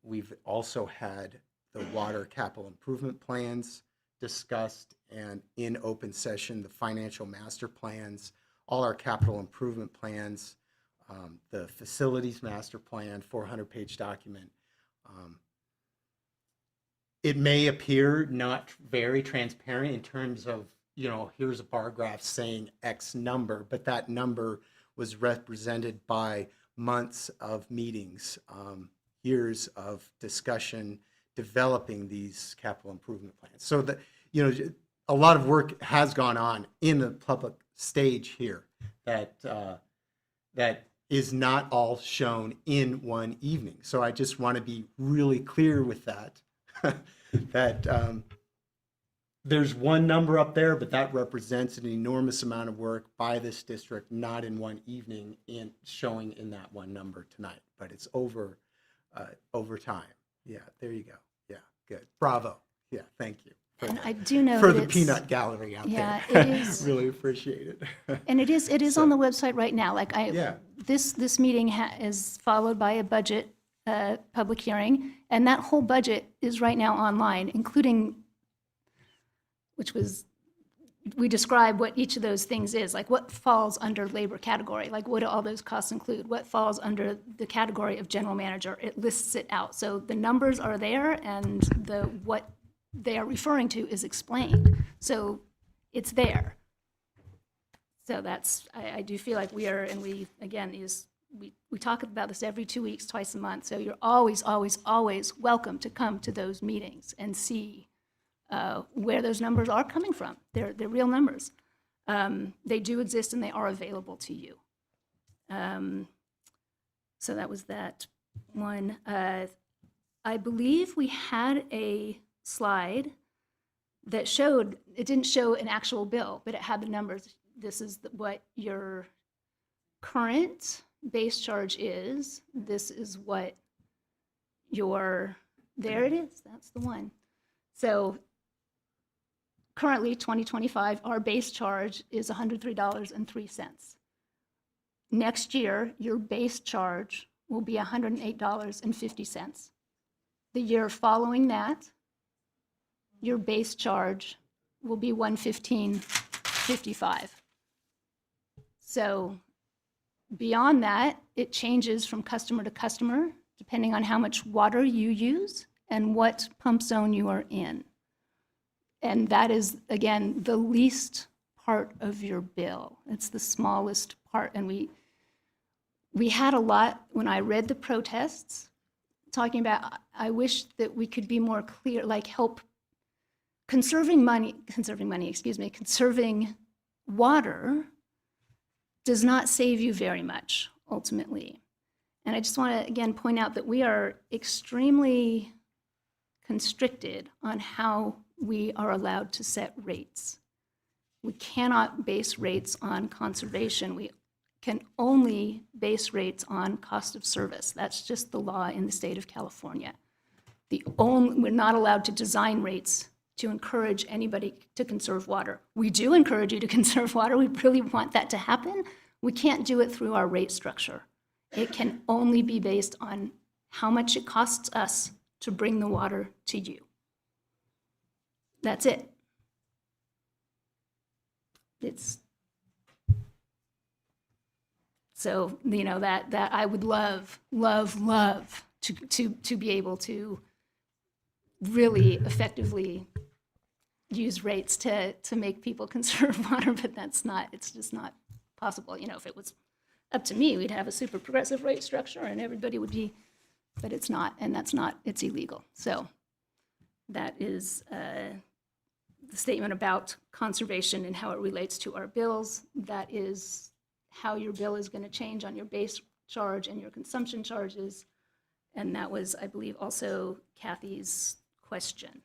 We've also had the water capital improvement plans discussed, and in open session, the financial master plans, all our capital improvement plans, the facilities master plan, 400-page document. It may appear not very transparent in terms of, here's a bar graph saying X number, but that number was represented by months of meetings, years of discussion, developing these capital improvement plans. So that, a lot of work has gone on in the public stage here that is not all shown in one evening. So I just want to be really clear with that, that there's one number up there, but that represents an enormous amount of work by this district, not in one evening and showing in that one number tonight, but it's over time. Yeah, there you go. Yeah, good. Bravo. Yeah, thank you. And I do know for that the it's- peanut gallery out Yeah, there. it is. Really appreciate it. And it is on the website right now. Like Yeah. this meeting is followed by a budget public hearing, and that whole budget is right now online, including, we describe what each of those things is, like what falls under labor category, like what do all those costs include, what falls under the category of general manager. It lists it out. So the numbers are there, and what they are referring to is explained. So it's there. So that's, I do feel like we are, and we, again, we talk about this every 2 weeks, twice a month. So you're always, always, always welcome to come to those meetings and see where those numbers are coming from. They're real numbers. They do exist and they are available to you. So that was that one. I believe we had a slide that showed, it didn't show an actual bill, but it had the numbers. This is what your current base charge is. This is what your, there it is, that's the one. So currently, 2025, our base charge is $103.03. Next year, your base charge will be $108.50. The year following that, your base charge will be $115.55. So beyond that, it changes from customer to customer, depending on how much water you use and what pump zone you are in. And that is, again, the least part of your bill. It's the smallest part. And we had a lot, when I read the protests, talking about, I wish that we could be more clear, like help conserving water does not save you very much, ultimately. And I just want to, again, point out that we are extremely constricted on how we are allowed to set rates. We cannot base rates on conservation. We can only base rates on cost of service. That's just the law in the state of California. We're not allowed to design rates to encourage anybody to conserve water. We do encourage you to conserve water. We really want that to happen. We can't do it through our rate structure. It can only be based on how much it costs us to bring the water to you. That's it. So, that I would love to be able to really effectively use rates to make people conserve water, but it's just not possible. If it was up to me, we'd have a super progressive rate structure and everybody would be, but it's not, and it's illegal. So that is the statement about conservation and how it relates to our bills. That is how your bill is going to change on your base charge and your consumption charges. And that was, I believe, also Kathy's question.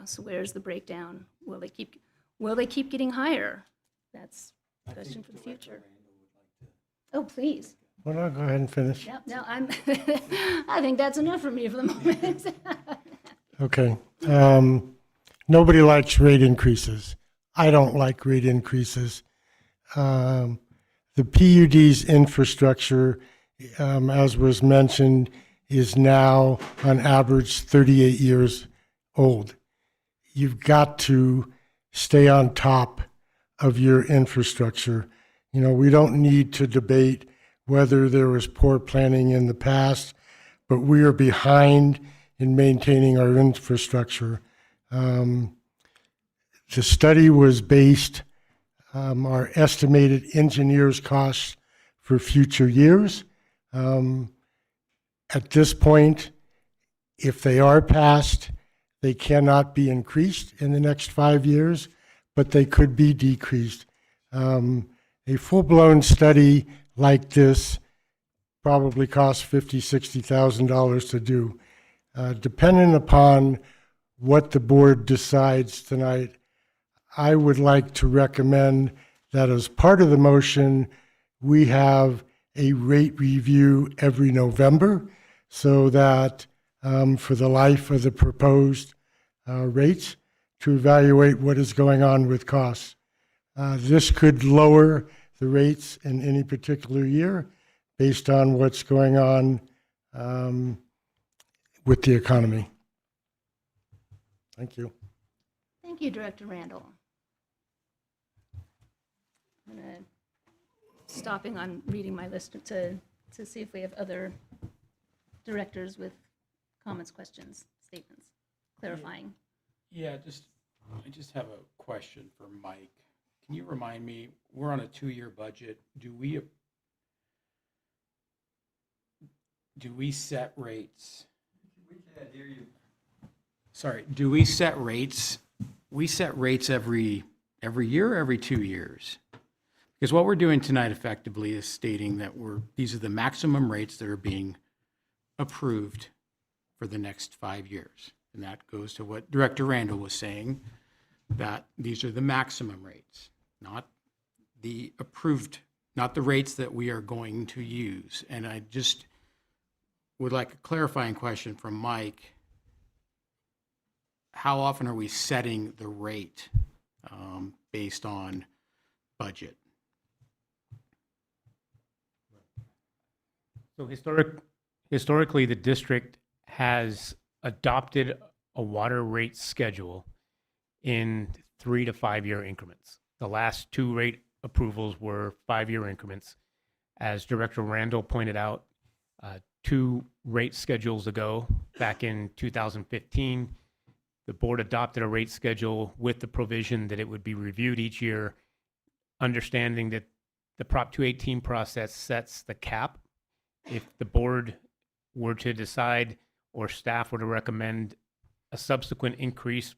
So where's the breakdown? Will they keep getting higher? That's a question for the future. Oh, please. Well, I'll go ahead and finish. Yep, no, I think that's enough for me for the moment. Okay. Nobody likes rate increases. I don't like rate increases. The PUD's infrastructure, as was mentioned, is now on average 38 years old. You've got to stay on top of your infrastructure. You know, we don't need to debate whether there was poor planning in the past, but we are behind in maintaining our infrastructure. The study was based, our estimated engineers' costs for future years. At this point, if they are passed, they cannot be increased in the next 5 years, but they could be decreased. A full-blown study like this probably costs $50,000, $60,000 to do. Depending upon what the board decides tonight, I would like to recommend that as part of the motion, we have a rate review every November so that for the life of the proposed rates to evaluate what is going on with costs. This could lower the rates in any particular year based on what's going on with the economy. Thank you. Thank you, Director Randall. I'm gonna stopping on reading my list to see if we have other directors with comments, questions, statements, clarifying. Yeah, I just have a question for Mike. Can you remind me, we're on a 2-year budget. Do we set rates? We can't hear you. Sorry, do we set rates? We set rates every year or every 2 years? Because what we're doing tonight effectively is stating that these are the maximum rates that are being approved for the next 5 years. And that goes to what Director Randall was saying, that these are the maximum rates, not the approved, not the rates that we are going to use. And I just would like a clarifying question from Mike. How often are we setting the rate based on budget? So historically, the district has adopted a water rate schedule in 3 to 5 year increments. The last 2 rate approvals were 5-year increments. As Director Randall pointed out, 2 rate schedules ago, back in 2015, the board adopted a rate schedule with the provision that it would be reviewed each year, understanding that the Prop 218 process sets the cap. If the board were to decide or staff were to recommend a subsequent increase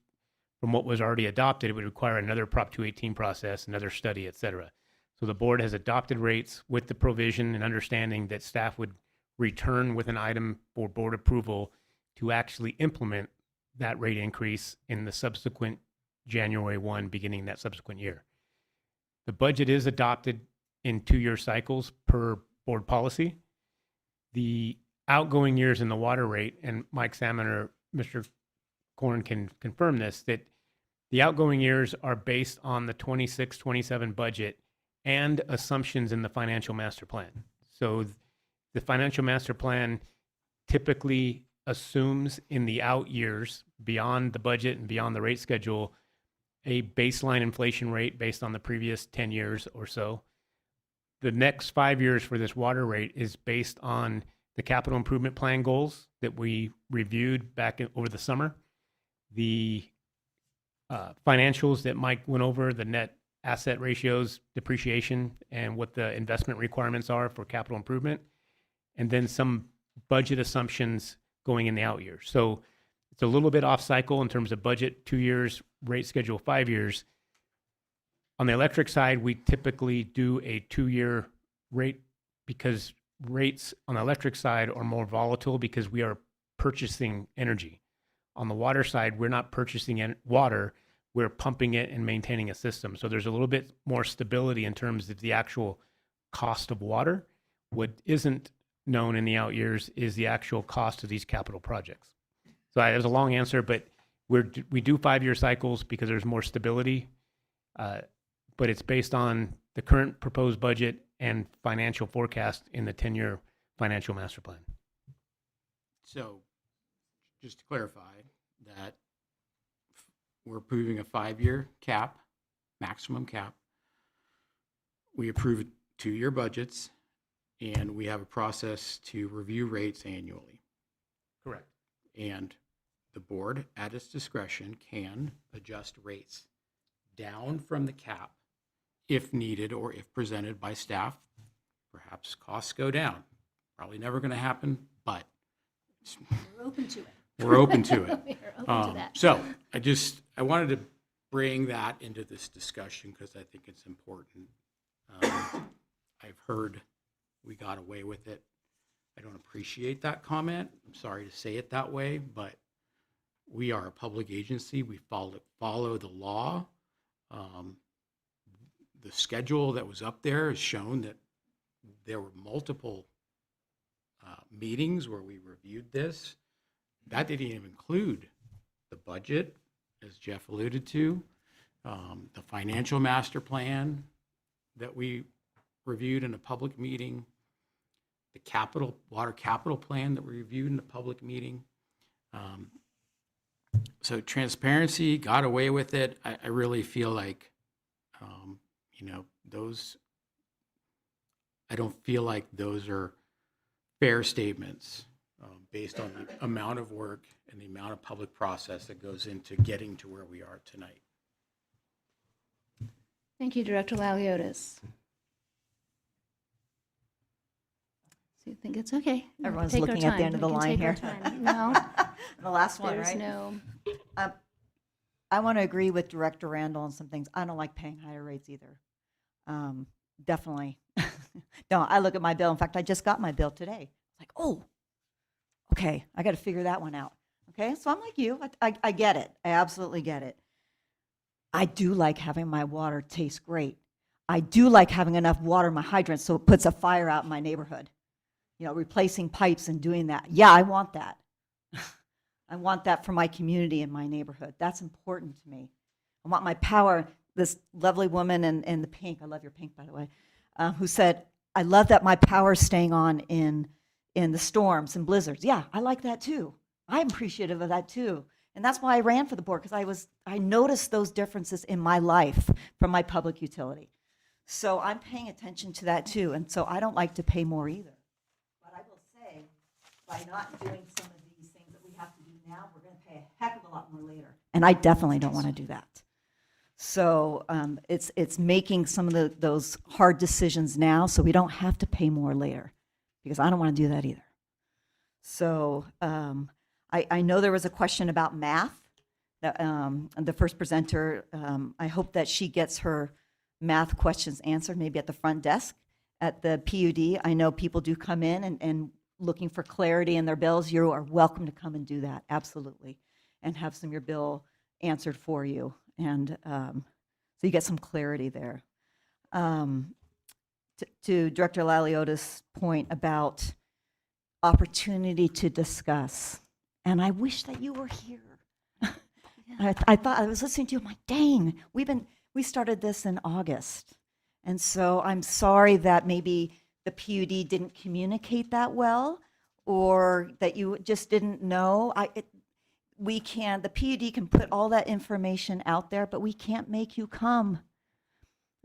from what was already adopted, it would require another Prop 218 process, another study, et cetera. So the board has adopted rates with the provision and understanding that staff would return with an item for board approval to actually implement that rate increase in the subsequent January 1, beginning that subsequent year. The budget is adopted in 2-year cycles per board policy. The outgoing years in the water rate, and Mike Salmon or Mr. Korn can confirm this, that the outgoing years are based on the 26-27 budget and assumptions in the financial master plan. So the financial master plan typically assumes in the out years, beyond the budget and beyond the rate schedule, a baseline inflation rate based on the previous 10 years or so. The next 5 years for this water rate is based on the capital improvement plan goals that we reviewed back over the summer. The financials that Mike went over, the net asset ratios, depreciation, and what the investment requirements are for capital improvement, and then some budget assumptions going in the out years. So it's a little bit off cycle in terms of budget, 2 years, rate schedule, 5 years. On the electric side, we typically do a 2-year rate because rates on the electric side are more volatile because we are purchasing energy. On the water side, we're not purchasing water, we're pumping it and maintaining a system. So there's a little bit more stability in terms of the actual cost of water. What isn't known in the out years is the actual cost of these capital projects. So that was a long answer, but we do 5-year cycles because there's more stability. But it's based on the current proposed budget and financial forecast in the 10-year financial master plan. So, just to clarify, that we're approving a 5-year cap, maximum cap. We approve 2-year budgets, and we have a process to review rates annually. Correct. And the board, at its discretion, can adjust rates down from the cap if needed or if presented by staff. Perhaps costs go down. Probably never going to happen, but We're open to it. we're open to it. We're open to that. So I wanted to bring that into this discussion because I think it's important. I've heard we got away with it. I don't appreciate that comment. I'm sorry to say it that way, but we are a public agency. We follow the law. The schedule that was up there has shown that there were multiple meetings where we reviewed this. That didn't even include the budget, as Jeff alluded to, the financial master plan that we reviewed in a public meeting, the water capital plan that we reviewed in a public meeting. So transparency, got away with it. I really feel like, I don't feel like those are fair statements based on the amount of work and the amount of public process that goes into getting to where we are tonight. Thank you, Director Laliotis. So you think it's okay? We can Everyone's take our looking at the time. end of the We can line take our here. time. No, The last one, there's right? no, I want to agree with Director Randall on some things. I don't like paying higher rates either. Definitely. Don't. I look at my bill. In fact, I just got my bill today. Like, oh, okay, I got to figure that one out. Okay, so I'm like you. I get it. I absolutely get it. I do like having my water taste great. I do like having enough water in my hydrant so it puts a fire out in my neighborhood. Replacing pipes and doing that. Yeah, I want that. I want that for my community and my neighborhood. That's important to me. I want my power. This lovely woman in the pink, I love your pink, by the way, who said, I love that my power is staying on in the storms and blizzards. Yeah, I like that too. I'm appreciative of that too. And that's why I ran for the board, because I noticed those differences in my life from my public utility. So I'm paying attention to that too. And so I don't like to pay more either. But I will say, by not doing some of these things that we have to do now, we're going to pay a heck of a lot more later. And I definitely don't want to do that. So it's making some of those hard decisions now so we don't have to pay more later, because I don't want to do that either. So I know there was a question about math. That, the first presenter, I hope that she gets her math questions answered, maybe at the front desk at the PUD. I know people do come in and looking for clarity in their bills. You are welcome to come and do that, absolutely, and have some of your bill answered for you. And so you get some clarity there. To Director Laliotis' point about opportunity to discuss, and I wish that you were here. I thought, I was listening to you, I'm like, dang, we started this in August. And so I'm sorry that maybe the PUD didn't communicate that well, or that you just didn't know. The PUD can put all that information out there, but we can't make you come.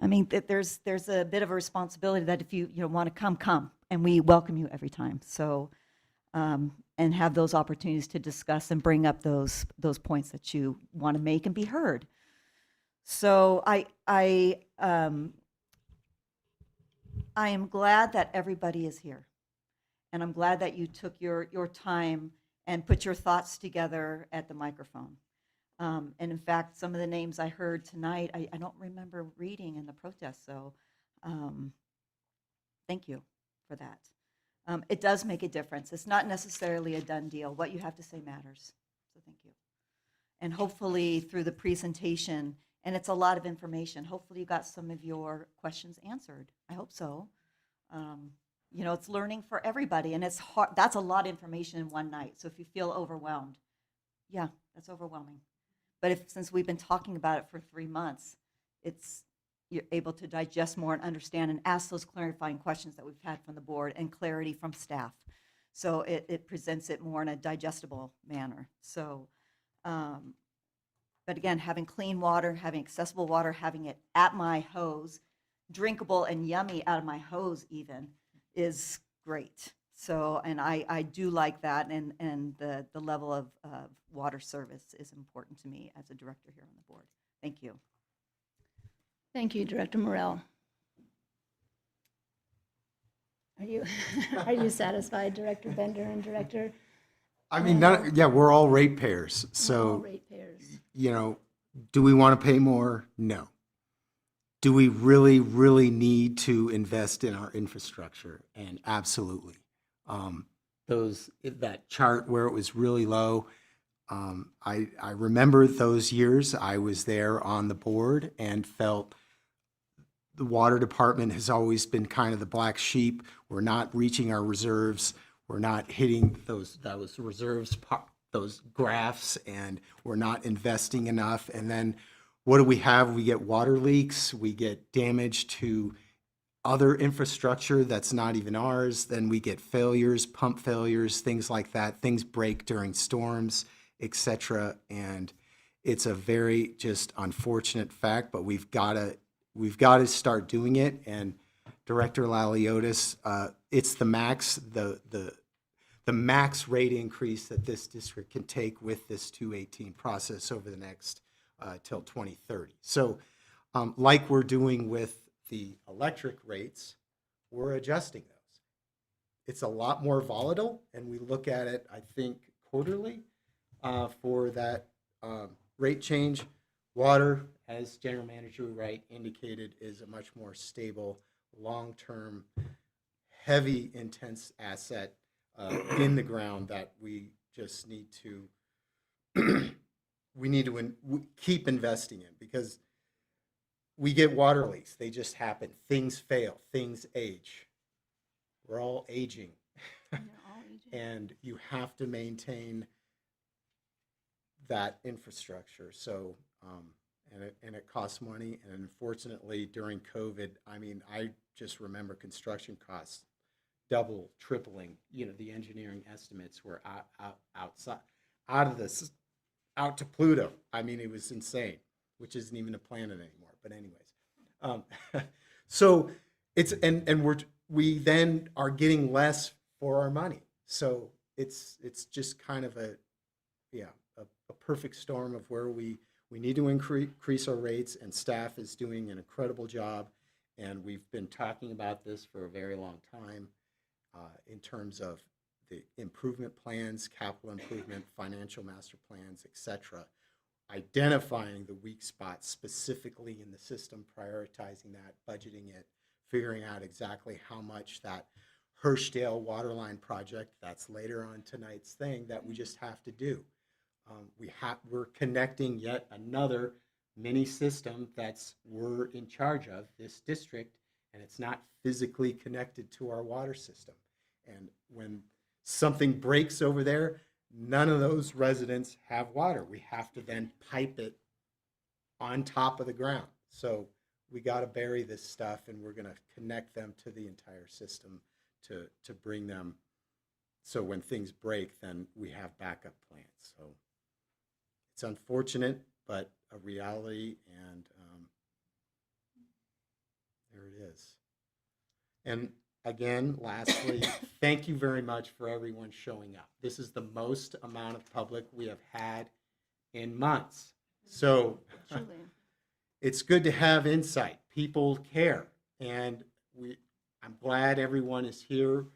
I mean, there's a bit of a responsibility that if you want to come, and we welcome you every time. So, and have those opportunities to discuss and bring up those points that you want to make and be heard. So I am glad that everybody is here, and I'm glad that you took your time and put your thoughts together at the microphone. And in fact, some of the names I heard tonight, I don't remember reading in the protest, so thank you for that. It does make a difference. It's not necessarily a done deal. What you have to say matters, so thank you. And hopefully through the presentation, and it's a lot of information, hopefully you got some of your questions answered. I hope so. It's learning for everybody, and it's hard. That's a lot of information in one night. So if you feel overwhelmed, yeah, that's overwhelming. But since we've been talking about it for 3 months, you're able to digest more and understand and ask those clarifying questions that we've had from the board and clarity from staff. So it presents it more in a digestible manner. So, but again, having clean water, having accessible water, having it at my hose, drinkable and yummy out of my hose even, is great. So, and I do like that, and the level of water service is important to me as a director here on the board. Thank you. Thank you, Director Morell. Are you satisfied, Director Bender and Director? I mean, yeah, we're all ratepayers. So, All ratepayers. you know, do we want to pay more? No. Do we really, really need to invest in our infrastructure? And absolutely. That chart where it was really low, I remember those years. I was there on the board and felt the water department has always been kind of the black sheep. We're not reaching our reserves. We're not hitting those reserves, those graphs, and we're not investing enough. And then what do we have? We get water leaks. We get damage to other infrastructure that's not even ours. Then we get failures, pump failures, things like that. Things break during storms, etc. And it's a very just unfortunate fact, but we've got to start doing it. And Director Laliotis, it's the max, the max rate increase that this district can take with this 218 process over the next till 2030. So like we're doing with the electric rates, we're adjusting those. It's a lot more volatile, and we look at it, I think, quarterly for that rate change. Water, as General Manager Wright indicated, is a much more stable, long-term, heavy, intense asset in the ground that we just need to keep investing in, because we get water leaks. They just happen. Things fail. Things age. We're all aging. And you have to maintain that infrastructure. So, and it costs money. And unfortunately, during COVID, I mean, I just remember construction costs double, tripling. You know, the engineering estimates were out to Pluto. I mean, it was insane, which isn't even a planet anymore. But anyways, so it's we then are getting less for our money. So it's just kind of a perfect storm of where we need to increase our rates, and staff is doing an incredible job. And we've been talking about this for a very long time in terms of the improvement plans, capital improvement, financial master plans, etc. Identifying the weak spots specifically in the system, prioritizing that, budgeting it, figuring out exactly how much that Hirschdale waterline project, that's later on tonight's thing, that we just have to do. We're connecting yet another mini system we're in charge of, this district, and it's not physically connected to our water system. And when something breaks over there, none of those residents have water. We have to then pipe it on top of the ground. So we got to bury this stuff, and we're going to connect them to the entire system to bring them. So when things break, then we have backup plans. So it's unfortunate, but a reality, and there it is. And again, lastly, thank you very much for everyone showing up. This is the most amount of public we have had in months. So it's good to have insight. People care, and I'm glad everyone is here.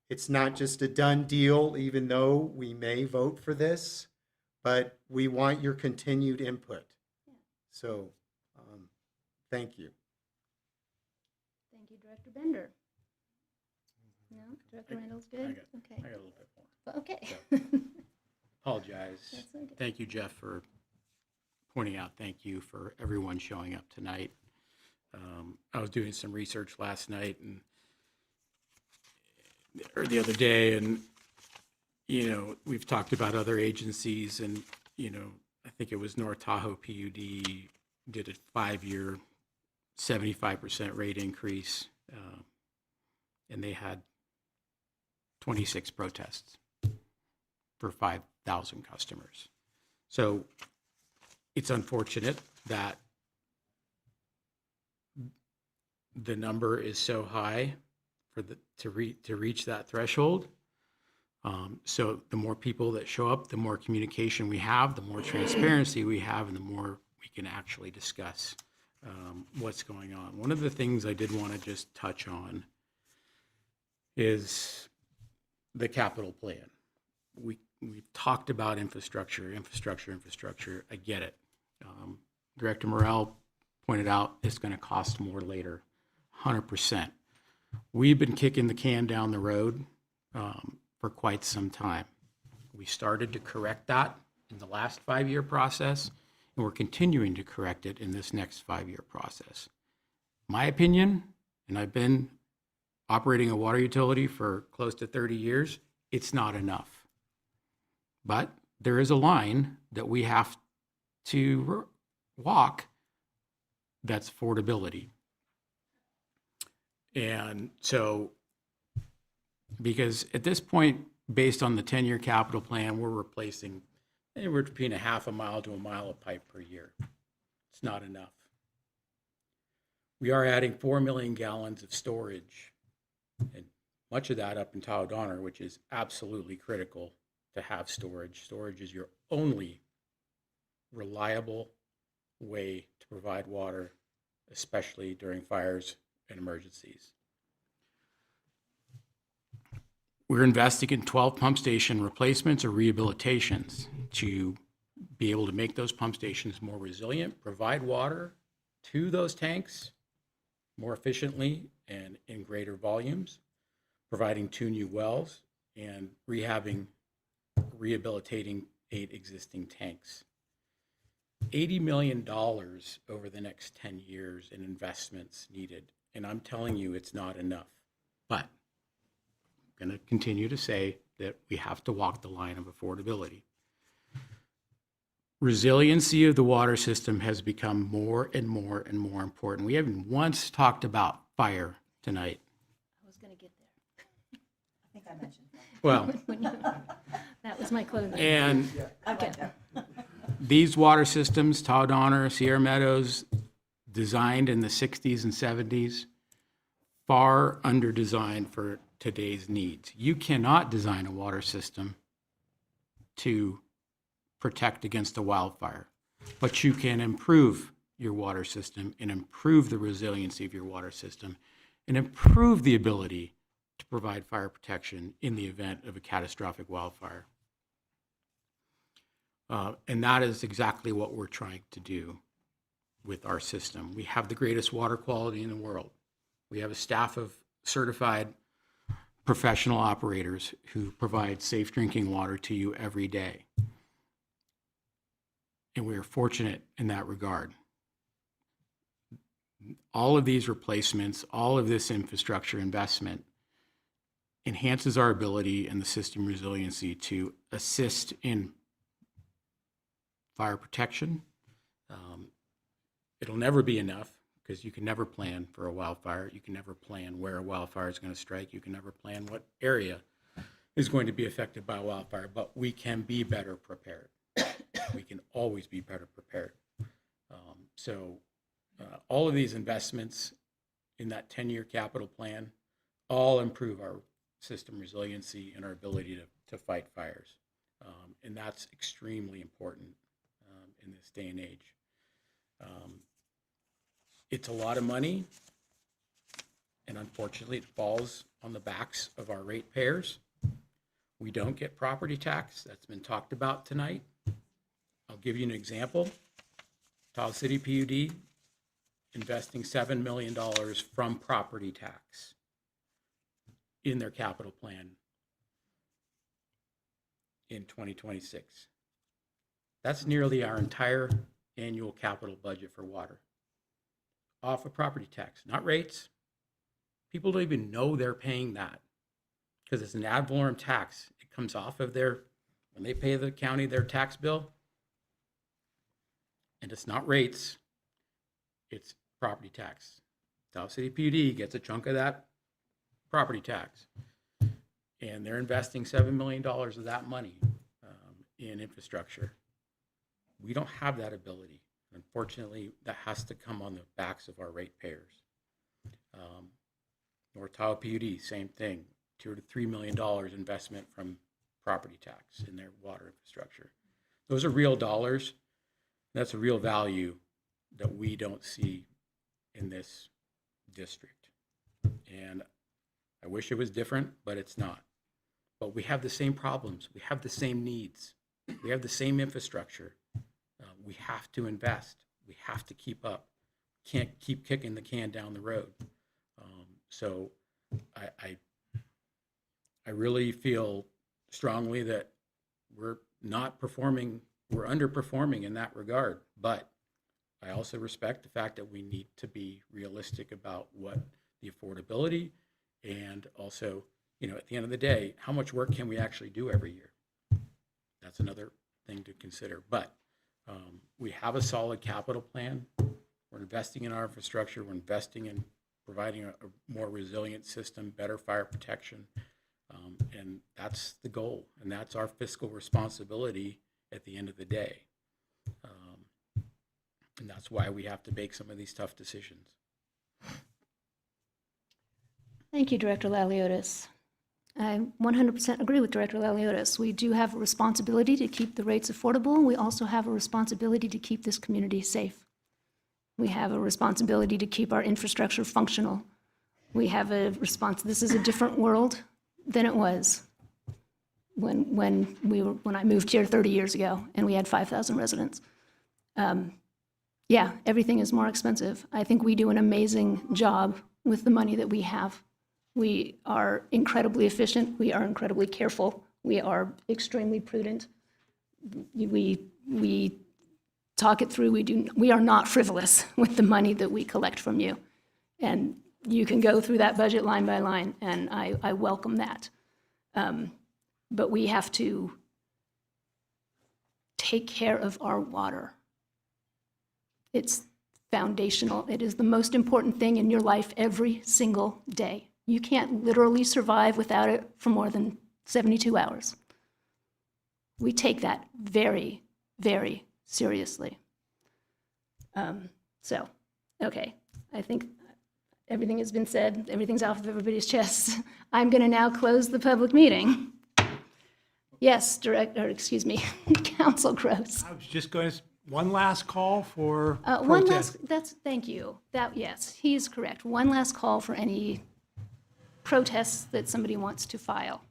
It's not just a done deal, even though we may vote for this, but we want your continued input. So thank you. Thank you, Director Bender. No, Director Randall's good? I got a little bit more. Okay. Apologize. That's okay. Thank you, Jeff, for pointing out. Thank you for everyone showing up tonight. I was doing some research last night or the other day, and we've talked about other agencies, and I think it was North Tahoe PUD did a 5-year, 75% rate increase, and they had 26 protests for 5,000 customers. So it's unfortunate that the number is so high for to reach that threshold. So the more people that show up, the more communication we have, the more transparency we have, and the more we can actually discuss what's going on. One of the things I did want to just touch on is the capital plan. We've talked about infrastructure. I get it. Director Morrell pointed out it's going to cost more later, 100%. We've been kicking the can down the road for quite some time. We started to correct that in the last 5-year process, and we're continuing to correct it in this next 5-year process. My opinion, and I've been operating a water utility for close to 30 years, it's not enough. But there is a line that we have to walk that's affordability. And so, because at this point, based on the 10-year capital plan, we're replacing anywhere between a half a mile to a mile of pipe per year. It's not enough. We are adding 4 million gallons of storage, and much of that up in Tahoe Donner, which is absolutely critical to have storage. Storage is your only reliable way to provide water, especially during fires and emergencies. We're investing in 12 pump station replacements or rehabilitations to be able to make those pump stations more resilient, provide water to those tanks more efficiently and in greater volumes, providing 2 new wells, and rehabilitating 8 existing tanks. $80 million over the next 10 years in investments needed. And I'm telling you, it's not enough. But I'm going to continue to say that we have to walk the line of affordability. Resiliency of the water system has become more and more and more important. We haven't once talked about fire tonight. I was going to get there. I think I mentioned that. Well, that was my closing. And Okay. these water systems, Tahoe Donner, Sierra Meadows, designed in the 60s and 70s, far under designed for today's needs. You cannot design a water system to protect against a wildfire, but you can improve your water system and improve the resiliency of your water system and improve the ability to provide fire protection in the event of a catastrophic wildfire. And that is exactly what we're trying to do with our system. We have the greatest water quality in the world. We have a staff of certified professional operators who provide safe drinking water to you every day. And we are fortunate in that regard. All of these replacements, all of this infrastructure investment enhances our ability and the system resiliency to assist in fire protection. It'll never be enough because you can never plan for a wildfire. You can never plan where a wildfire is going to strike. You can never plan what area is going to be affected by a wildfire, but we can be better prepared. We can always be better prepared. So all of these investments in that 10-year capital plan all improve our system resiliency and our ability to fight fires. And that's extremely important in this day and age. It's a lot of money, and unfortunately it falls on the backs of our ratepayers. We don't get property tax. That's been talked about tonight. I'll give you an example. Tahoe City PUD investing $7 million from property tax in their capital plan in 2026. That's nearly our entire annual capital budget for water. Off of property tax, not rates. People don't even know they're paying that because it's an ad valorem tax. It comes off of when they pay the county their tax bill, and it's not rates. it's property tax. Tahoe City PUD gets a chunk of that property tax. And they're investing $7 million of that money in infrastructure. We don't have that ability. Unfortunately, that has to come on the backs of our ratepayers. North Tahoe PUD, same thing, $2 to $3 million investment from property tax in their water infrastructure. Those are real dollars. That's a real value that we don't see in this district. And I wish it was different, but it's not. But we have the same problems. We have the same needs. We have the same infrastructure. We have to invest. We have to keep up. Can't keep kicking the can down the road. So I really feel strongly that we're not performing, we're underperforming in that regard. But I also respect the fact that we need to be realistic about what the affordability and also, you know, at the end of the day, how much work can we actually do every year? That's another thing to consider. But we have a solid capital plan. We're investing in our infrastructure. We're investing in providing a more resilient system, better fire protection. And that's the goal. And that's our fiscal responsibility at the end of the day. And that's why we have to make some of these tough decisions. Thank you, Director Laliotis. I 100% agree with Director Laliotis. We do have a responsibility to keep the rates affordable. We also have a responsibility to keep this community safe. We have a responsibility to keep our infrastructure functional. We have a this is a different world than it was when I moved here 30 years ago and we had 5,000 residents. Yeah, everything is more expensive. I think we do an amazing job with the money that we have. We are incredibly efficient. We are incredibly careful. We are extremely prudent. We talk it through. We are not frivolous with the money that we collect from you. And you can go through that budget line by line, and I welcome that. But we have to take care of our water. It's foundational. It is the most important thing in your life every single day. You can't literally survive without it for more than 72 hours. We take that very, very seriously. Okay, I think everything has been said. Everything's off of everybody's chests. I'm going to now close the public meeting. Yes, Council Gross. I was just going to, one last call for One protest. last, thank you. Yes, he is correct. One last call for any protests that somebody wants to file.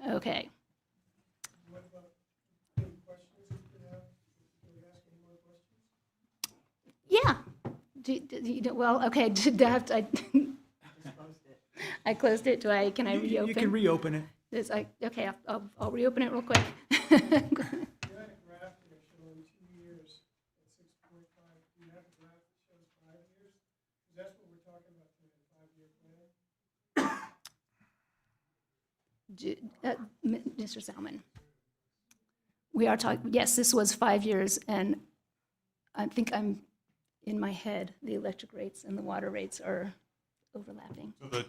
Okay. Yeah. Well, okay. I closed it. Can I reopen? You can reopen it. Okay, I'll reopen it real quick. Mr. Salmon, we are talking, yes, this was 5 years, and I think I'm in my head, the electric rates and the water rates are overlapping. So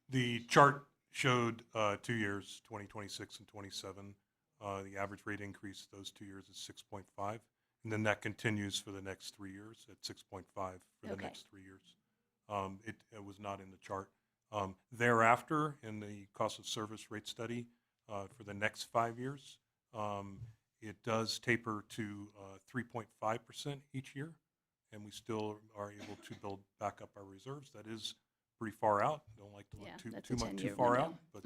the chart showed 2 years, 2026 and 27. The average rate increase those 2 years is 6.5, and then that continues for the next 3 years at 6.5 for the next 3 years. It was not in the chart. Thereafter, in the cost of service rate study for the next 5 years, it does taper to 3.5% each year, and we still are able to build back up our reserves. That is pretty far out. Don't like to look too far out, but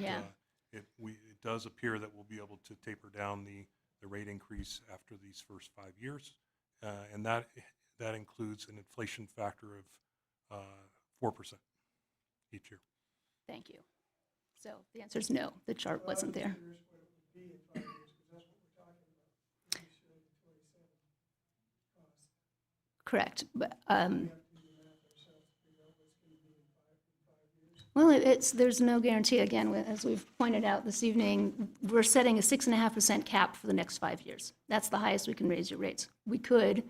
it does appear that we'll be able to taper down the rate increase after these first 5 years, and that includes an inflation factor of 4% each year. Thank you. So the answer is no, the chart wasn't there. Correct, but well, there's no guarantee. Again, as we've pointed out this evening, we're setting a 6.5% cap for the next 5 years. That's the highest we can raise your rates. We could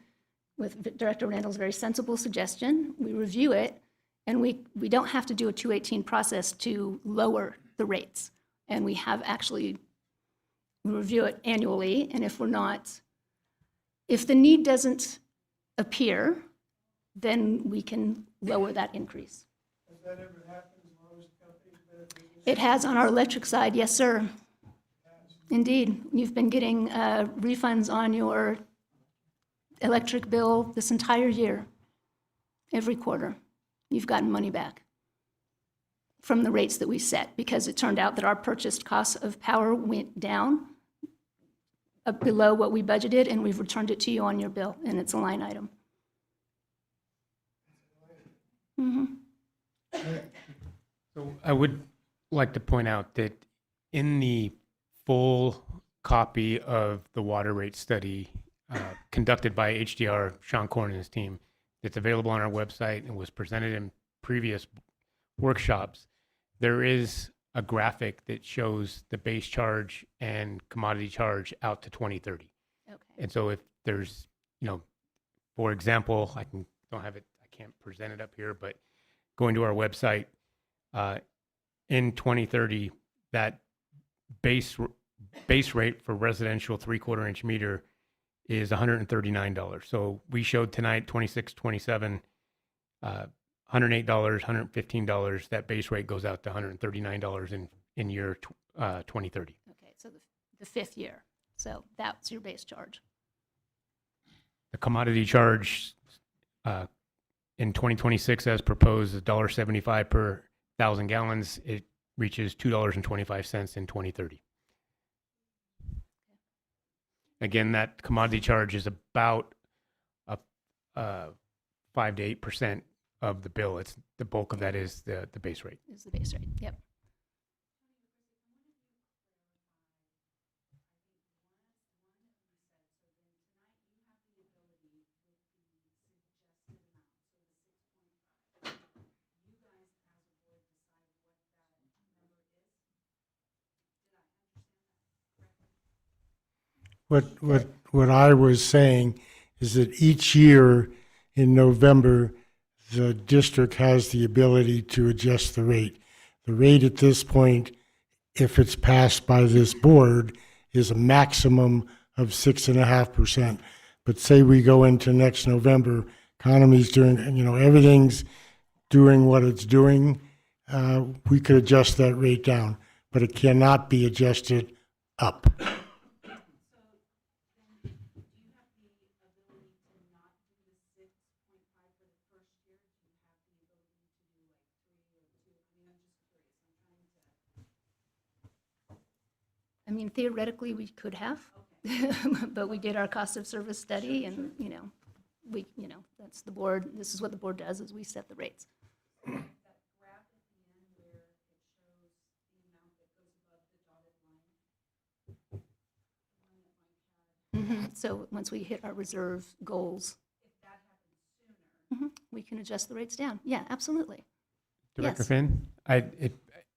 with Director Randall's very sensible suggestion. We review it, and we don't have to do a 218 process to lower the rates. And we have actually, we review it annually, and if the need doesn't appear, then we can lower that increase. Has that ever happened as long as the company's been in business? It has on our electric side, yes, sir. Indeed. You've been getting refunds on your electric bill this entire year. Every quarter, you've gotten money back from the rates that we set, because it turned out that our purchased costs of power went down up below what we budgeted, and we've returned it to you on your bill, and it's a line item. So I would like to point out that in the full copy of the water rate study conducted by HDR, Sean Korn and his team, that's available on our website and was presented in previous workshops, there is a graphic that shows the base charge and commodity charge out to 2030. Okay. And so if there's, for example, don't have it, I can't present it up here, but going to our website, in 2030, that base rate for residential 3/4 inch meter is $139. So we showed tonight 26, 27, $108, $115. That base rate goes out to $139 in year 2030. Okay, so the fifth year. So that's your base charge. The commodity charge in 2026, as proposed, is $1.75 per 1,000 gallons. It reaches $2.25 in 2030. Again, that commodity charge is about 5 to 8% of the bill. It's the bulk of that is the base rate. Is the base rate, yep. What I was saying is that each year in November, the district has the ability to adjust the rate. The rate at this point, if it's passed by this board, is a maximum of 6.5%. But say we go into next November, economy's doing, everything's doing what it's doing, we could adjust that rate down, but it cannot be adjusted up. I mean, theoretically, we could have, but we did our cost of service study, and, that's the board, this is what the board does, is we set the rates. So once we hit our reserve goals, we can adjust the rates down. Yeah, absolutely. Director Yes. Finn,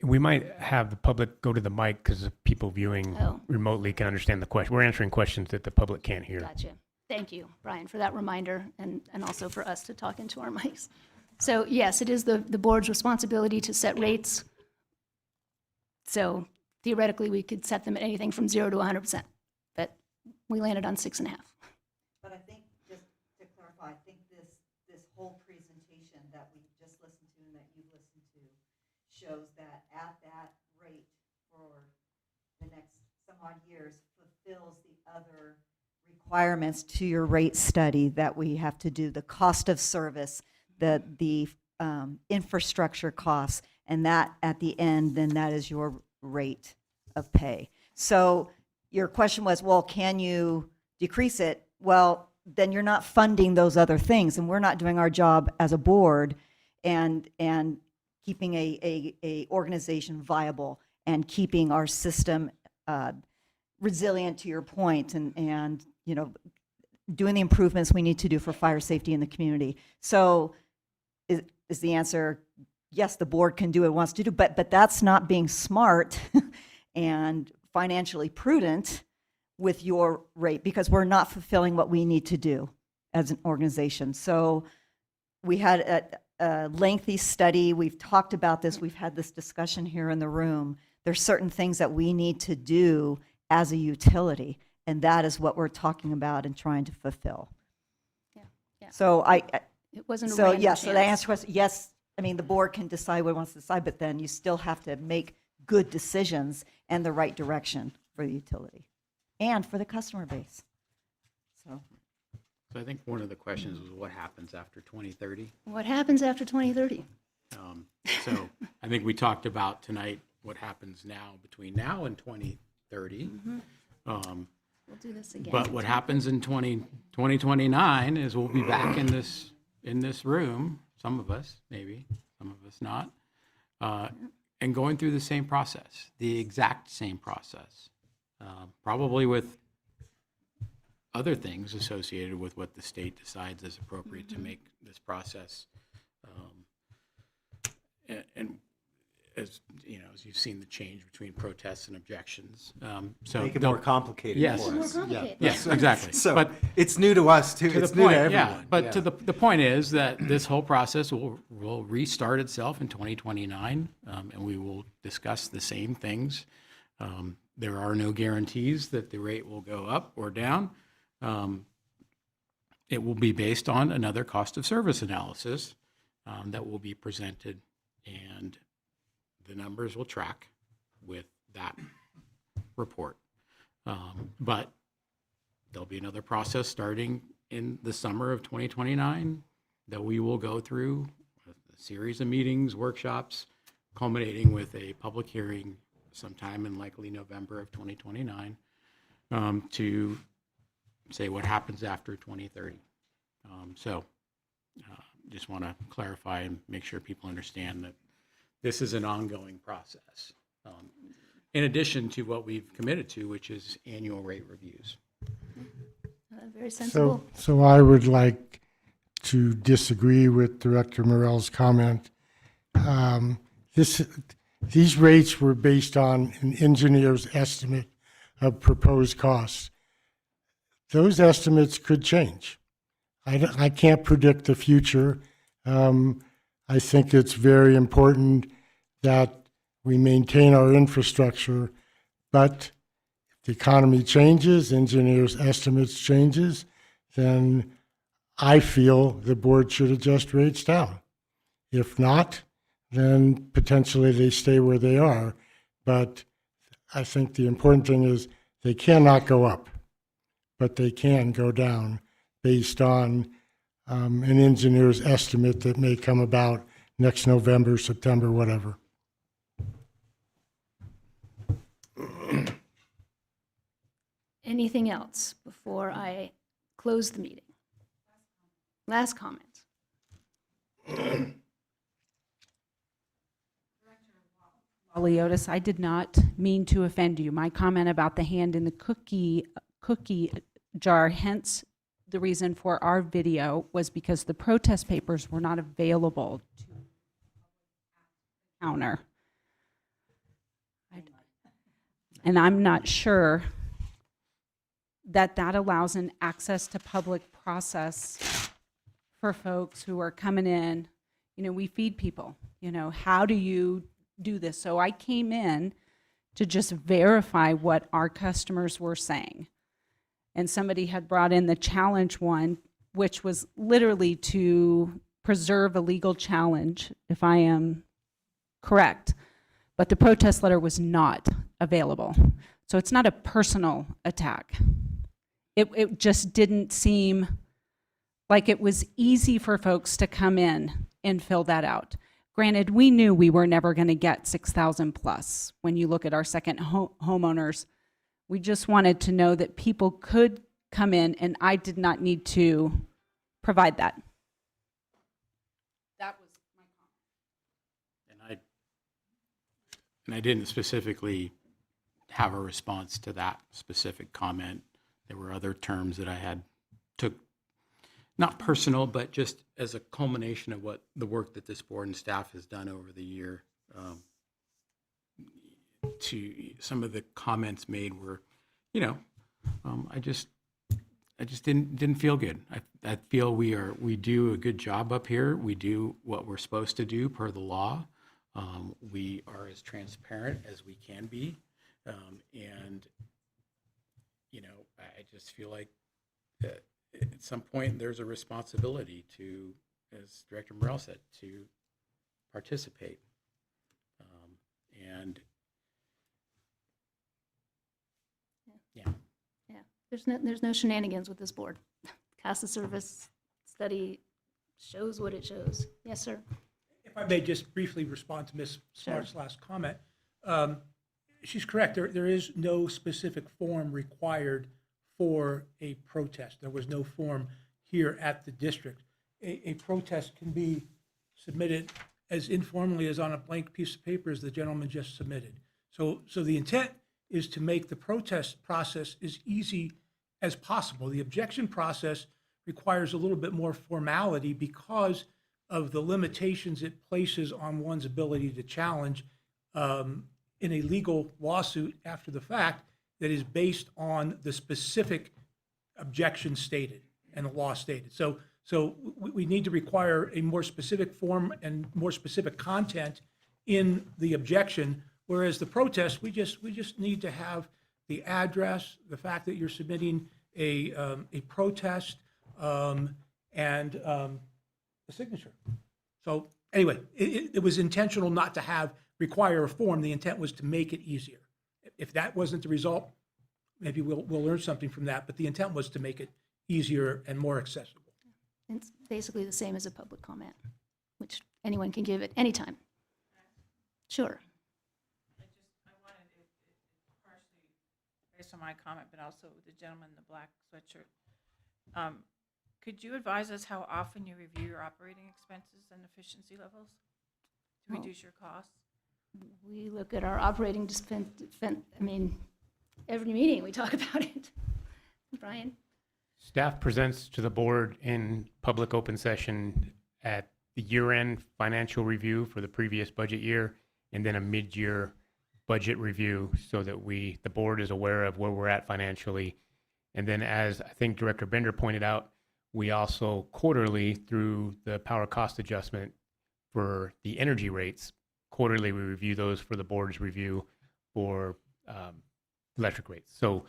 we might have the public go to the mic because people viewing Oh. remotely can understand the question. We're answering questions that the public can't hear. Gotcha. Thank you, Brian, for that reminder, and also for us to talk into our mics. So yes, it is the board's responsibility to set rates. So theoretically, we could set them at anything from 0 to 100%, but we landed on 6.5. But I think, just to clarify, I think this whole presentation that we just listened to and that you've listened to shows that at that rate for the next some odd years fulfills the other requirements to your rate study that we have to do, the cost of service, the infrastructure costs, and that at the end, then that is your rate of pay. So your question was, well, can you decrease it? Well, then you're not funding those other things, and we're not doing our job as a board and keeping a organization viable and keeping our system resilient, to your point, and doing the improvements we need to do for fire safety in the community. So is the answer, yes, the board can do what it wants to do, but that's not being smart and financially prudent with your rate, because we're not fulfilling what we need to do as an organization. So we had a lengthy study. We've talked about this. We've had this discussion here in the room. There's certain things that we need to do as a utility, and that is what we're talking about and trying to fulfill. Yeah. So It wasn't a so random yes, so the chance. answer was yes. I mean, the board can decide what it wants to decide, but then you still have to make good decisions and the right direction for the utility and for the customer base. So So I think one of the questions was what happens after 2030? What happens after 2030? So I think we talked about tonight what happens now between now and 2030. We'll do this again. But what happens in 2029 is we'll be back in this room, some of us, maybe, some of us not, and going through the same process, the exact same process, probably with other things associated with what the state decides is appropriate to make this process. And as you know, as you've seen the change between protests and objections. So Make it more complicated yes. for us. More complicated. Yes, exactly. So But it's new to us too. to It's the new point, to everyone. yeah. But to the point is that this whole process will restart itself in 2029, and we will discuss the same things. There are no guarantees that the rate will go up or down. It will be based on another cost of service analysis that will be presented, and the numbers will track with that report. But there'll be another process starting in the summer of 2029 that we will go through a series of meetings, workshops, culminating with a public hearing sometime in likely November of 2029 to say what happens after 2030. Just want to clarify and make sure people understand that this is an ongoing process, in addition to what we've committed to, which is annual rate reviews. Very sensible. So I would like to disagree with Director Morell's comment. These rates were based on an engineer's estimate of proposed costs. Those estimates could change. I can't predict the future. I think it's very important that we maintain our infrastructure, but if the economy changes, engineers' estimates changes, then I feel the board should adjust rates down. If not, then potentially they stay where they are. But I think the important thing is they cannot go up, but they can go down based on an engineer's estimate that may come about next November, September, whatever. Anything else before I close the meeting? Last comments? Leotis, I did not mean to offend you. My comment about the hand in the cookie jar, hence the reason for our video, was because the protest papers were not available to counter. And I'm not sure that that allows an access to public process for folks who are coming in. You know, we feed people, you know, how do you do this? So I came in to just verify what our customers were saying. And somebody had brought in the challenge one, which was literally to preserve a legal challenge, if I am correct. But the protest letter was not available. So it's not a personal attack. It just didn't seem like it was easy for folks to come in and fill that out. Granted, we knew we were never going to get 6,000 plus. When you look at our second homeowners, we just wanted to know that people could come in, and I did not need to provide that. That was my comment. And I didn't specifically have a response to that specific comment. There were other terms that I had took, not personal, but just as a culmination of what the work that this board and staff has done over the year. To some of the comments made were, you know, I just just didn't feel good. I feel we do a good job up here. We do what we're supposed to do per the law. We are as transparent as we can be. And, you know, I just feel like at some point there's a responsibility to, as Director Morrell said, to participate. And yeah. Yeah, there's no shenanigans with this board. Cost of service study shows what it shows. Yes, sir. If I may just briefly respond to Ms. Smart's last comment. She's correct. There is no specific form required for a protest. There was no form here at the district. A protest can be submitted as informally as on a blank piece of paper as the gentleman just submitted. So the intent is to make the protest process as easy as possible. The objection process requires a little bit more formality because of the limitations it places on one's ability to challenge in a legal lawsuit after the fact that is based on the specific objection stated and the law stated. So we need to require a more specific form and more specific content in the objection, whereas the protest, we just need to have the address, the fact that you're submitting a protest, and a signature. So anyway, it was intentional not to require a form. The intent was to make it easier. If that wasn't the result, maybe we'll learn something from that, but the intent was to make it easier and more accessible. It's basically the same as a public comment, which anyone can give at any time. Sure. I wanted it partially based on my comment, but also the gentleman in the black sweatshirt. Could you advise us how often you review your operating expenses and efficiency levels to reduce your costs? We look at our operating every meeting we talk about it. Brian? Staff presents to the board in public open session at the year-end financial review for the previous budget year, and then a mid-year budget review so that the board is aware of where we're at financially. And then, as I think Director Bender pointed out, we also quarterly, through the power cost adjustment for the energy rates, quarterly we review those for the board's review for electric rates. So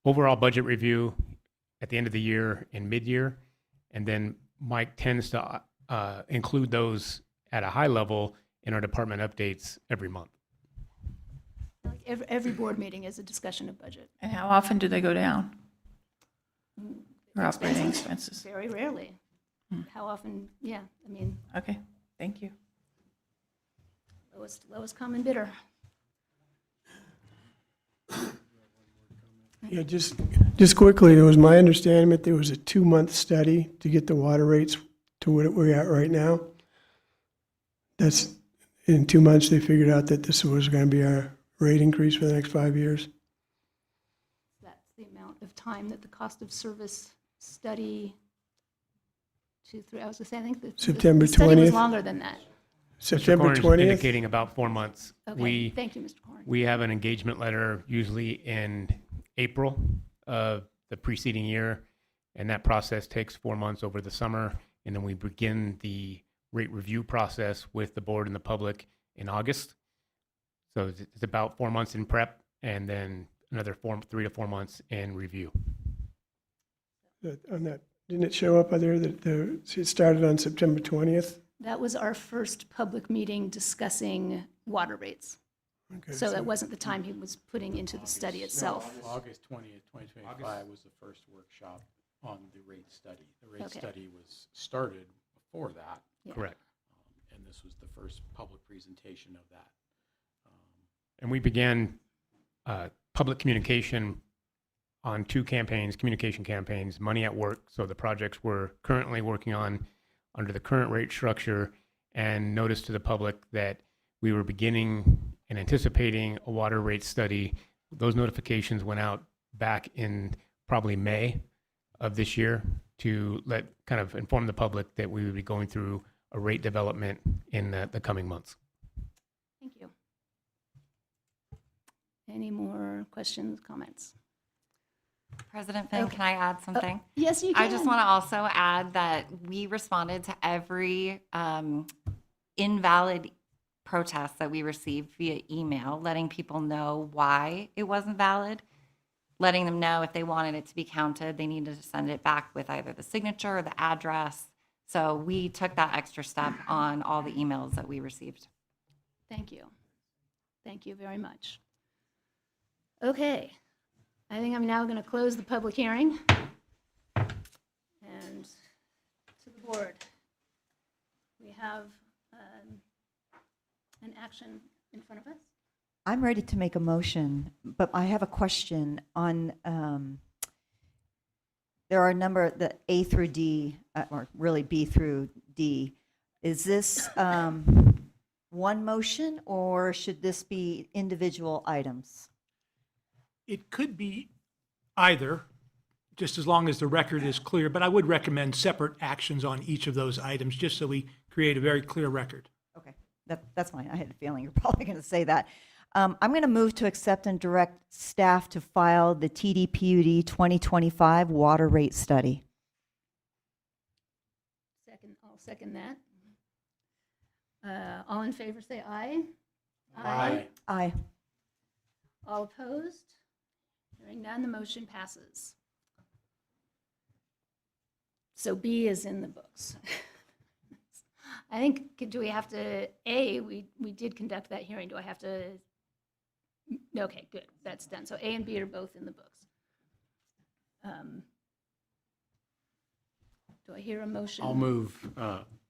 overall budget review at the end of the year and mid-year, and then Mike tends to include those at a high level in our department updates every month. Like every board meeting is a discussion of budget. And how often do they go down? Your operating expenses? Very rarely. How often? Yeah, Okay, thank you. Lowest common bidder. Yeah, just quickly, it was my understanding that there was a 2-month study to get the water rates to what we're at right now. That's, in 2 months, they figured out that this was going to be our rate increase for the next 5 years. That's the amount of time that the cost of service study, 2, 3, I was going to say, I think September the study was 20th. longer than that. September Mr. Korn's 20th? indicating about 4 months. Okay, thank you, Mr. Korn. We have an engagement letter usually in April of the preceding year, and that process takes 4 months over the summer, and then we begin the rate review process with the board and the public in August. So it's about 4 months in prep, and then another 3 to 4 months in review. On that, didn't it show up there that it started on September 20th? That was our first public meeting discussing water rates. Okay, So that wasn't the time he was putting into the study itself. August 20th, 2025 was the first workshop on the rate study. The rate Okay. study was started before that. Yeah. Correct. And this was the first public presentation of that. And we began public communication on 2 campaigns, communication campaigns, Money at Work. So the projects we're currently working on under the current rate structure, and notice to the public that we were beginning and anticipating a water rate study. Those notifications went out back in probably May of this year to kind of inform the public that we would be going through a rate development in the coming months. Thank you. Any more questions, comments? President Finn, can I add something? Yes, you I just can. want to also add that we responded to every invalid protest that we received via email, letting people know why it wasn't valid, letting them know if they wanted it to be counted, they needed to send it back with either the signature or the address. So we took that extra step on all the emails that we received. Thank you. Thank you very much. Okay, I think I'm now going to close the public hearing. And to the board, we have an action in front of us. I'm ready to make a motion, but I have a question on, there are a number, the A through D, or really B through D. Is this one motion, or should this be individual items? It could be either, just as long as the record is clear, but I would recommend separate actions on each of those items, just so we create a very clear record. Okay, that's fine. I had a feeling you're probably going to say that. I'm going to move to accept and direct staff to file the TDPUD 2025 water rate study. I'll second that. All in favor, say aye. Aye. Aye. All opposed? Hearing none, the motion passes. So B is in the books. I think, do we have to, we did conduct that hearing. Do I have to? Okay, good. That's done. So A and B are both in the books. Do I hear a motion? I'll move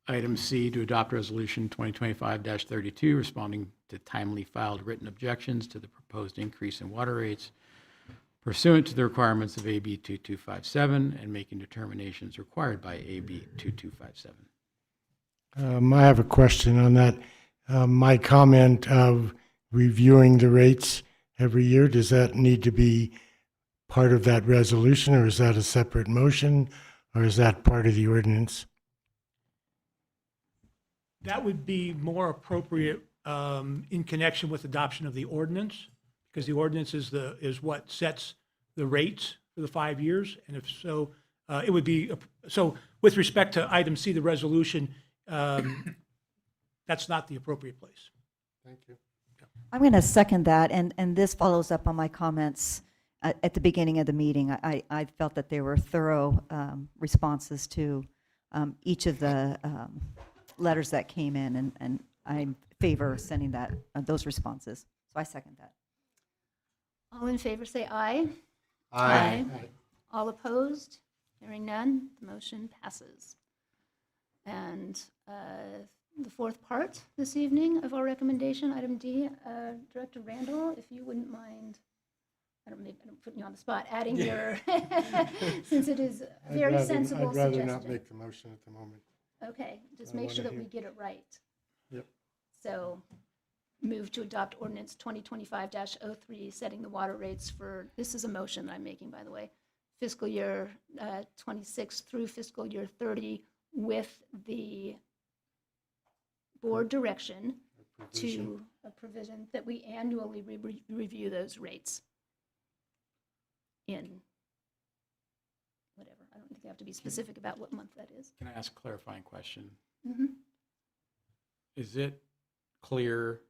item C to adopt resolution 2025-32, responding to timely filed written objections to the proposed increase in water rates pursuant to the requirements of AB 2257 and making determinations required by AB 2257. I have a question on that. My comment of reviewing the rates every year, does that need to be part of that resolution, or is that a separate motion, or is that part of the ordinance? That would be more appropriate in connection with adoption of the ordinance, because the ordinance is what sets the rates for the 5 years. And if so, it would be, so with respect to item C, the resolution, that's not the appropriate place. Thank you. I'm going to second that, and this follows up on my comments at the beginning of the meeting. I felt that there were thorough responses to each of the letters that came in, and I favor sending those responses. So I second that. All in favor, say aye. Aye. All opposed? Hearing none, the motion passes. And the fourth part this evening of our recommendation, item D, Director Randall, if you wouldn't mind, I'm putting you on the spot, adding your, since it is a very sensible I'd rather suggestion. not make the motion at the moment. Okay, just I make sure wanna that we hear- get it right. Yep. So move to adopt ordinance 2025-03, setting the water rates for, this is a motion that I'm making, by the way, fiscal year 26 through fiscal year 30, with the board direction to a provision that we annually review those rates in whatever. I don't think I have to be specific about what month that is. Can I ask a clarifying question? Mhm. Is it clear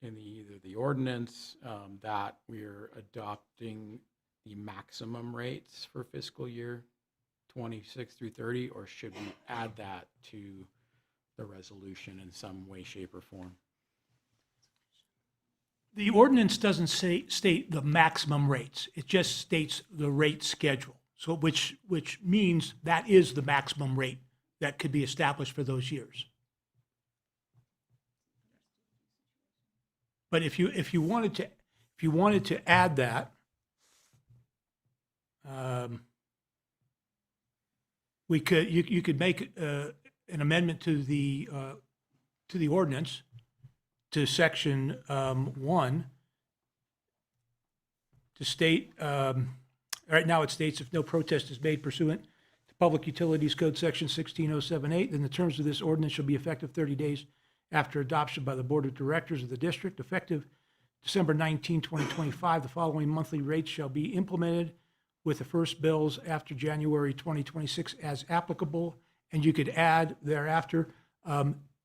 in either the ordinance that we're adopting the maximum rates for fiscal year 26 through 30, or should we add that to the resolution in some way, shape, or form? The ordinance doesn't state the maximum rates. It just states the rate schedule. So which means that is the maximum rate that could be established for those years. But if you wanted to add that, you could make an amendment to the ordinance to section 1 to state, right now it states if no protest is made pursuant to Public Utilities Code section 16078, then the terms of this ordinance shall be effective 30 days after adoption by the Board of Directors of the district. Effective December 19, 2025, the following monthly rates shall be implemented with the first bills after January 2026 as applicable, and you could add thereafter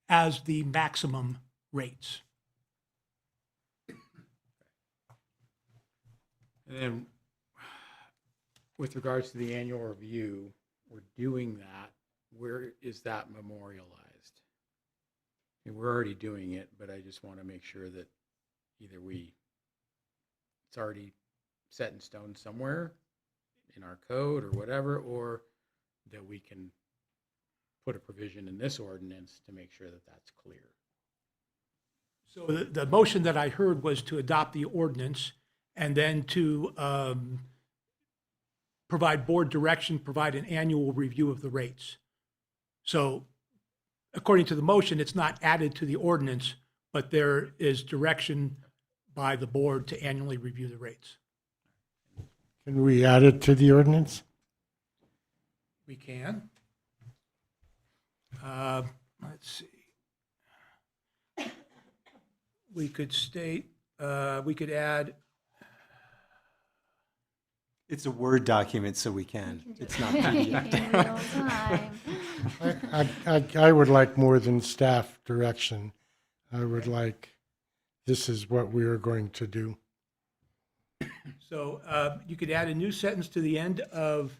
as the maximum rates. And then with regards to the annual review, we're doing that. Where is that memorialized? And we're already doing it, but I just want to make sure that either it's already set in stone somewhere in our code or whatever, or that we can put a provision in this ordinance to make sure that that's clear. So the motion that I heard was to adopt the ordinance and then to provide board direction, provide an annual review of the rates. So according to the motion, it's not added to the ordinance, but there is direction by the board to annually review the rates. Can we add it to the ordinance? We can. Let's see. We could state, we could add, It's a Word document, so we can. It's not In PDF. real time. I would like more than staff direction. I would like, this is what we are going to do. so you could add a new sentence to the end of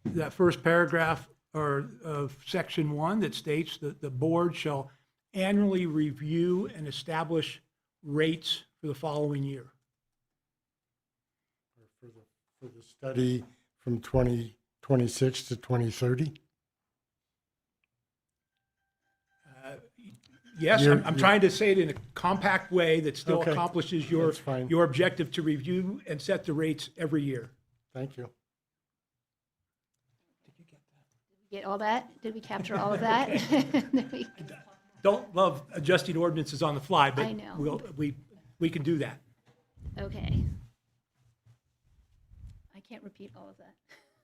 that first paragraph or of section 1 that states that the board shall annually review and establish rates for the following year. For the study from 2026 to 2030? Yes, You're- I'm trying to say it in a compact way that still Okay, accomplishes that's fine. your objective to review and set the rates every year. Thank you. Get all that? Did we capture all of that? Did we- Don't love adjusting ordinances on the fly, but I know. we can do that. Okay. I can't repeat all of that.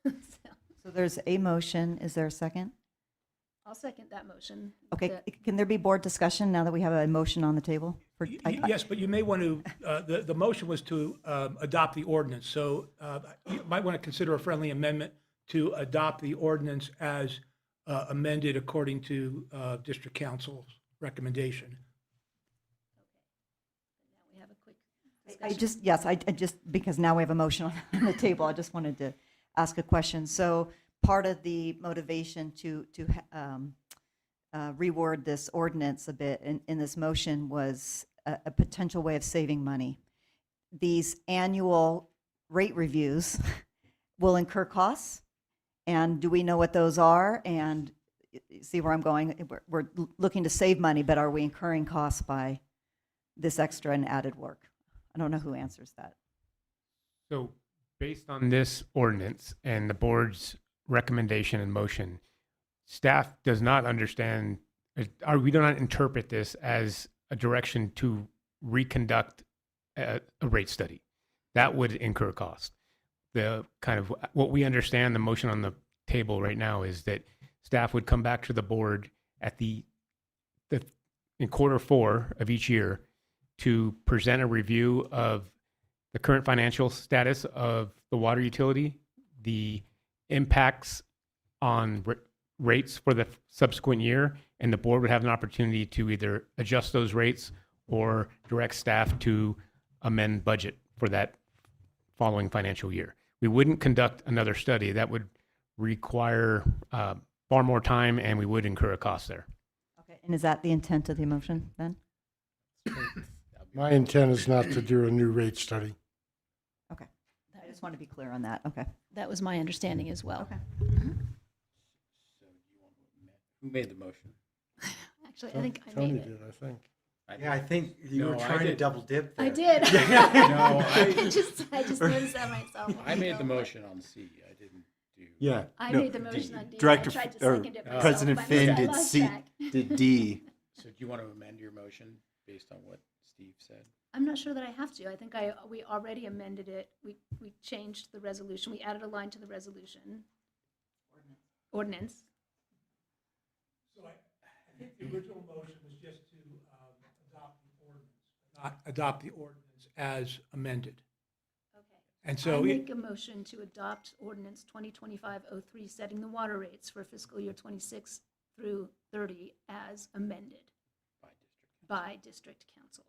So, So there's a motion. Is there a second? I'll second that motion. Okay, that- can there be board discussion now that we have a motion on the table? Yes, but you may want to, the motion was to adopt the ordinance, so you might want to consider a friendly amendment to adopt the ordinance as amended according to district council's recommendation. Now we have a quick I discussion. I just, because now we have a motion on the table, I just wanted to ask a question. So part of the motivation to reword this ordinance a bit in this motion was a potential way of saving money. These annual rate reviews will incur costs, and do we know what those are? And see where I'm going? We're looking to save money, but are we incurring costs by this extra and added work? I don't know who answers that. So based on this ordinance and the board's recommendation and motion, staff does not understand, or we do not interpret this as a direction to reconduct a rate study. That would incur cost. The kind of, what we understand, the motion on the table right now is that staff would come back to the board at in Q4 of each year to present a review of the current financial status of the water utility, the impacts on rates for the subsequent year, and the board would have an opportunity to either adjust those rates or direct staff to amend budget for that following financial year. We wouldn't conduct another study. That would require far more time, and we would incur a cost there. Okay, and is that the intent of the motion then? My intent is not to do a new rate study. Okay, I just want to be clear on that. Okay. That was my understanding as well. Okay. Who made the motion? Actually, I think I Tony made it. did, I think. Yeah, I think you were No, I trying to did. double dip there. I did. No, I just noticed that myself. I made the motion on C. I didn't do. Yeah. I no, made the motion on D. I Director tried to or second it myself, President but I Finn did lost C, track. did D. So do you want to amend your motion based on what Steve said? I'm not sure that I have to. I think we already amended it. We changed the resolution. We added a line to the resolution. Ordinance. So I think the original motion was just to adopt the ordinance, not adopt the ordinance as amended. Okay. And I so, make a motion to adopt ordinance 2025-03, setting the water rates for fiscal year 26 through 30 as amended by district council.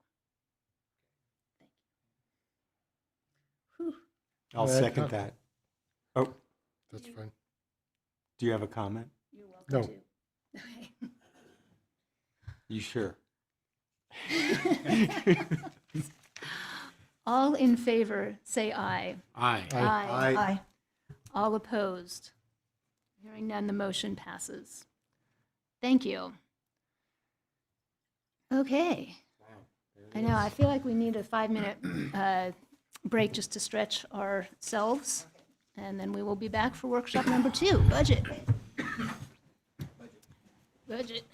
Thank you. Whew. I'll Yeah, second that. Oh, That's fine. do you have a comment? You're welcome No. to. Okay. You sure? All in favor, say aye. Aye. Aye. Aye. All opposed? Hearing none, the motion passes. Thank you. Okay. I know, I feel like we need a 5-minute break just to stretch ourselves, and then we will be back for workshop number 2, budget. Budget.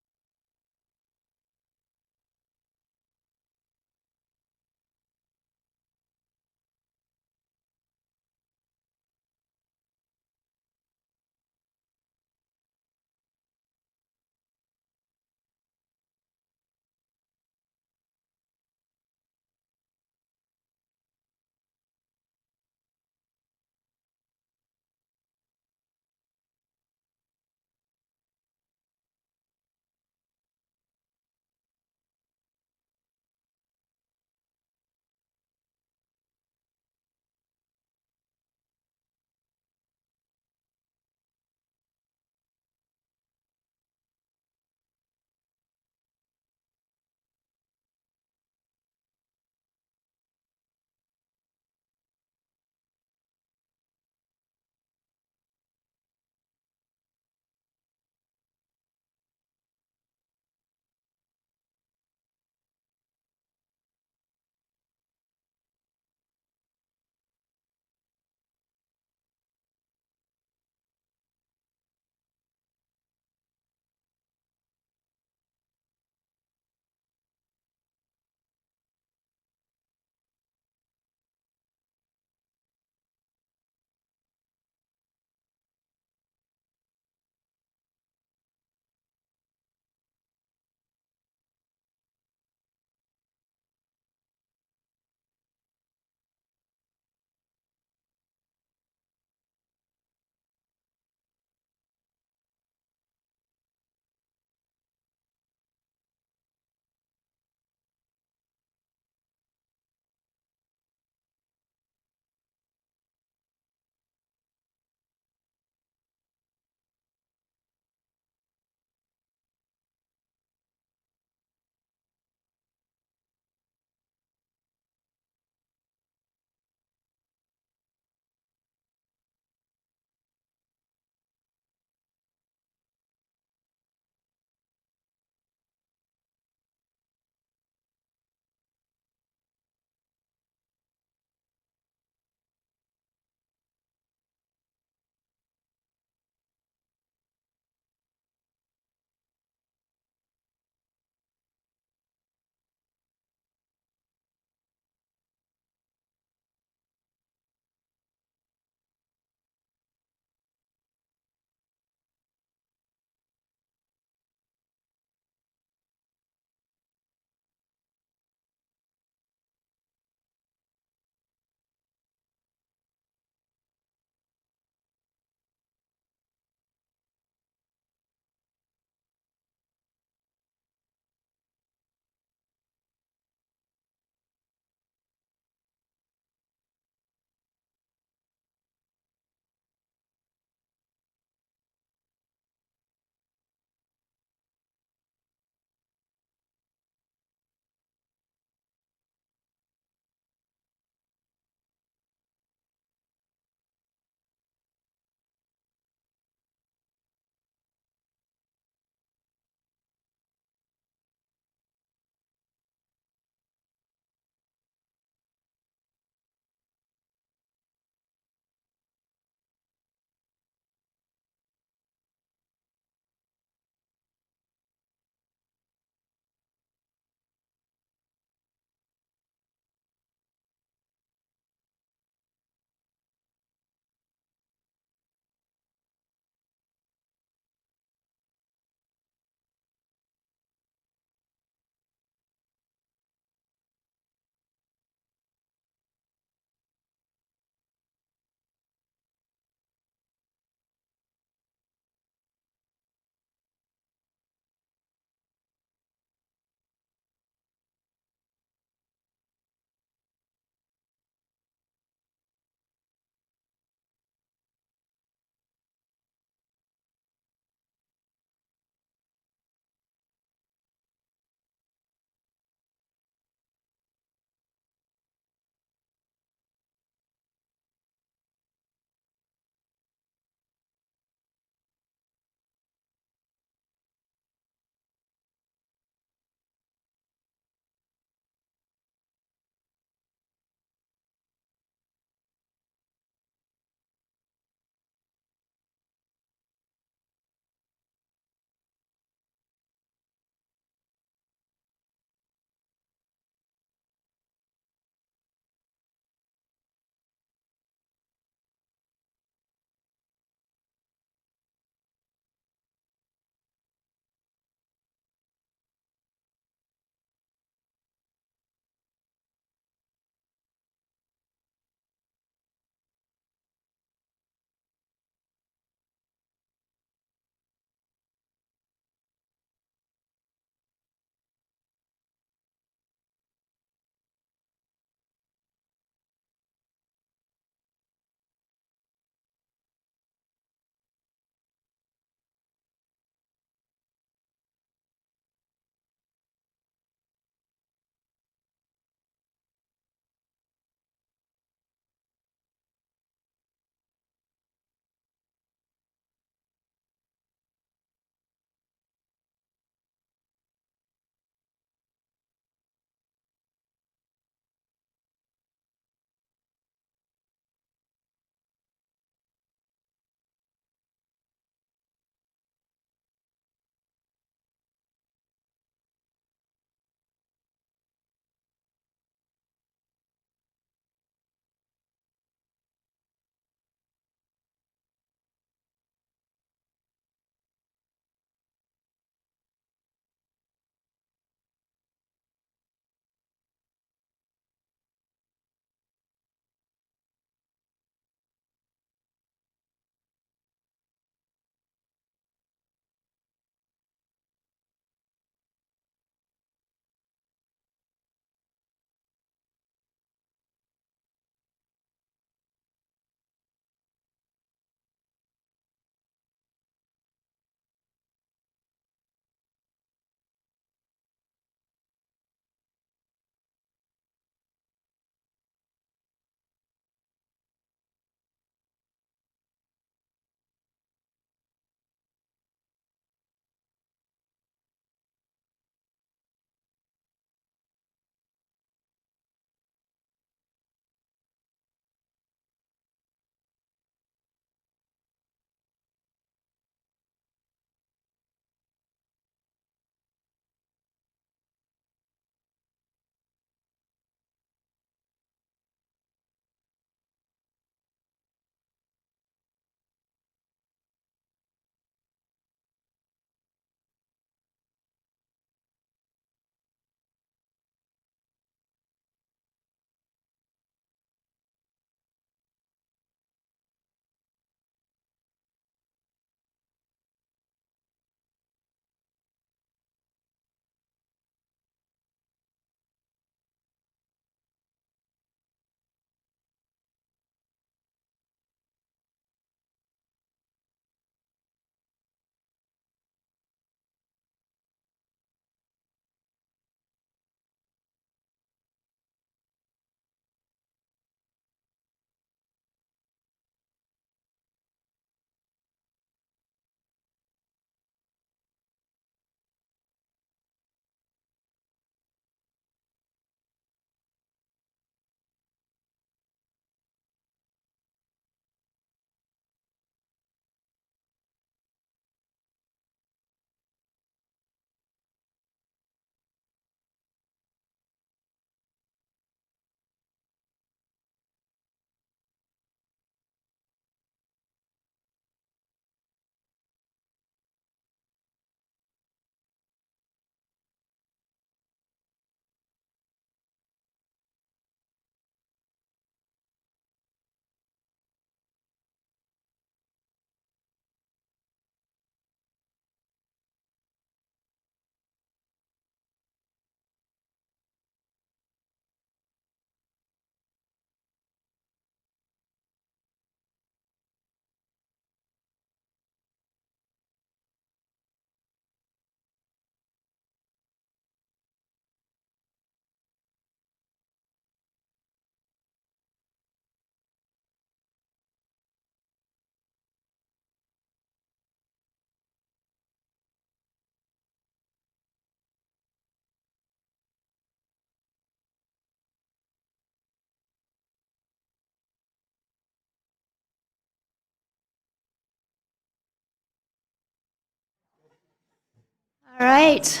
All right.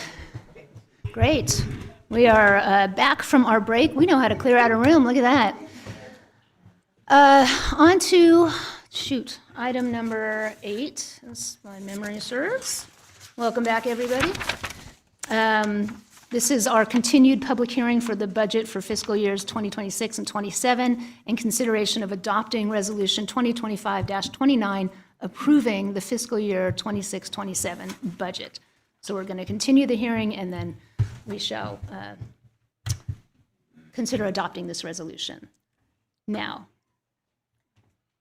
Great. We are back from our break. We know how to clear out a room. Look at that. On to, item number 8, as my memory serves. Welcome back, everybody. This is our continued public hearing for the budget for fiscal years 2026 and 27, and consideration of adopting Resolution 2025-29, approving the fiscal year 26-27 budget. So we're going to continue the hearing, and then we shall consider adopting this resolution. Now,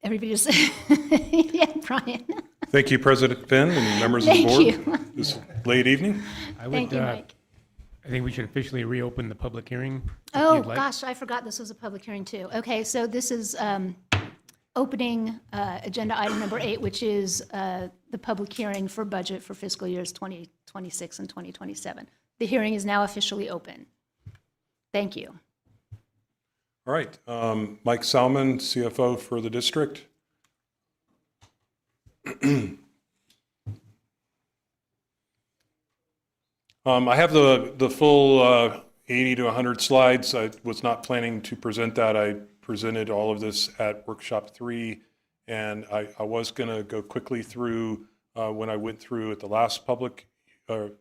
everybody just, yeah, Brian. Thank you, President Finn and members of the board. Thank you. This late evening. Thank you, Mike. I think we should officially reopen the public hearing. if Oh, you'd like. gosh, I forgot this was a public hearing, too. Okay, so this is opening agenda item number 8, which is the public hearing for budget for fiscal years 2026 and 2027. The hearing is now officially open. Thank you. All right, Mike Salmon, CFO for the district. I have the full 80 to 100 slides. I was not planning to present that. I presented all of this at workshop 3, and I was going to go quickly through when I went through at the last the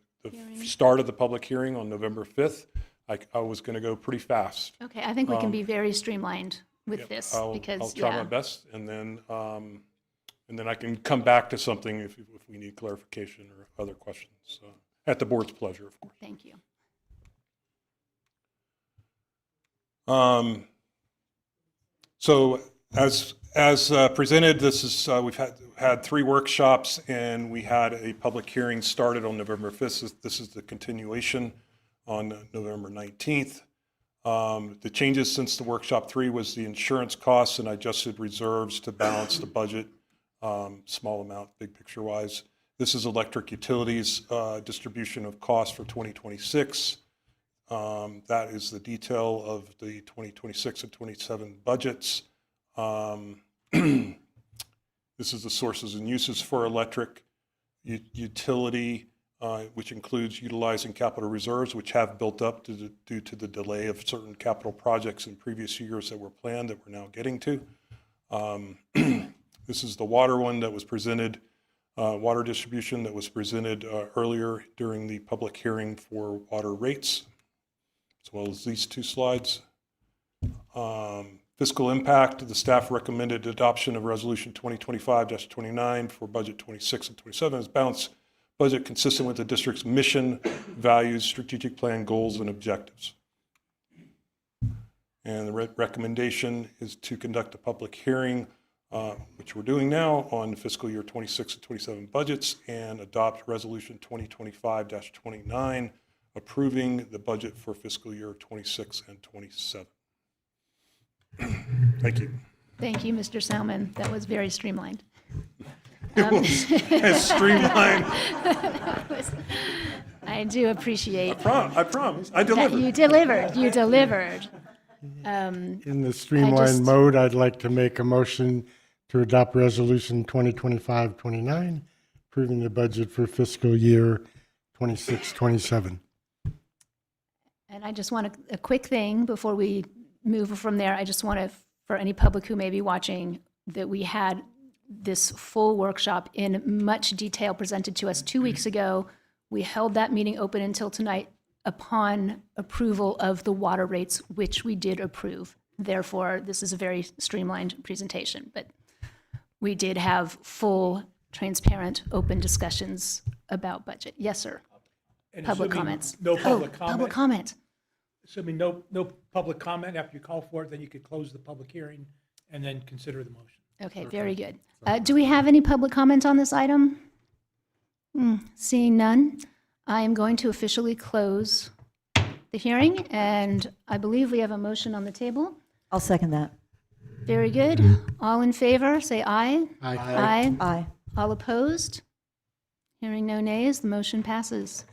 start of the public hearing on November 5th. I was going to go pretty fast. Okay, I think we can be very streamlined with this I'll because, try yeah. my best, and then I can come back to something if we need clarification or other questions. At the board's pleasure, of course. Thank you. So as presented, this is we've had 3 workshops, and we had a public hearing started on November 5th. This is the continuation on November 19th. The changes since the workshop 3 was the insurance costs and adjusted reserves to balance the budget, small amount, big picture wise. This is electric utilities distribution of costs for 2026. That is the detail of the 2026 and 27 budgets. This is the sources and uses for electric utility, which includes utilizing capital reserves, which have built up due to the delay of certain capital projects in previous years that were planned that we're now getting to. This is the water one that was presented, water distribution that was presented earlier during the public hearing for water rates, as well as these 2 slides. Fiscal impact, the staff recommended adoption of Resolution 2025-29 for budget 26 and 27 as balanced budget consistent with the district's mission, values, strategic plan, goals, and objectives. And the recommendation is to conduct a public hearing, which we're doing now, on the fiscal year 26 and 27 budgets, and adopt Resolution 2025-29, approving the budget for fiscal year 26 and 27. Thank you. Thank you, Mr. Salmon. That was very streamlined. It was streamlined. I do appreciate. I promise. I delivered. You delivered. You delivered. In the streamlined mode, I'd like to make a motion to adopt Resolution 2025-29, approving the budget for fiscal year 26-27. And I just want a quick thing before we move from there. I just want to, for any public who may be watching, that we had this full workshop in much detail presented to us 2 weeks ago. We held that meeting open until tonight upon approval of the water rates, which we did approve. Therefore, this is a very streamlined presentation, but we did have full, transparent, open discussions about budget. Yes, sir. And Public assuming comments. No public comment. Public comment. Assuming no public comment after you call for it, then you could close the public hearing and then consider the motion. Okay, very good. Do we have any public comment on this item? Seeing none, I am going to officially close the hearing, and I believe we have a motion on the table. I'll second that. Very good. All in favor, say aye. Aye. Aye. Aye. All opposed? Hearing no nays, the motion passes.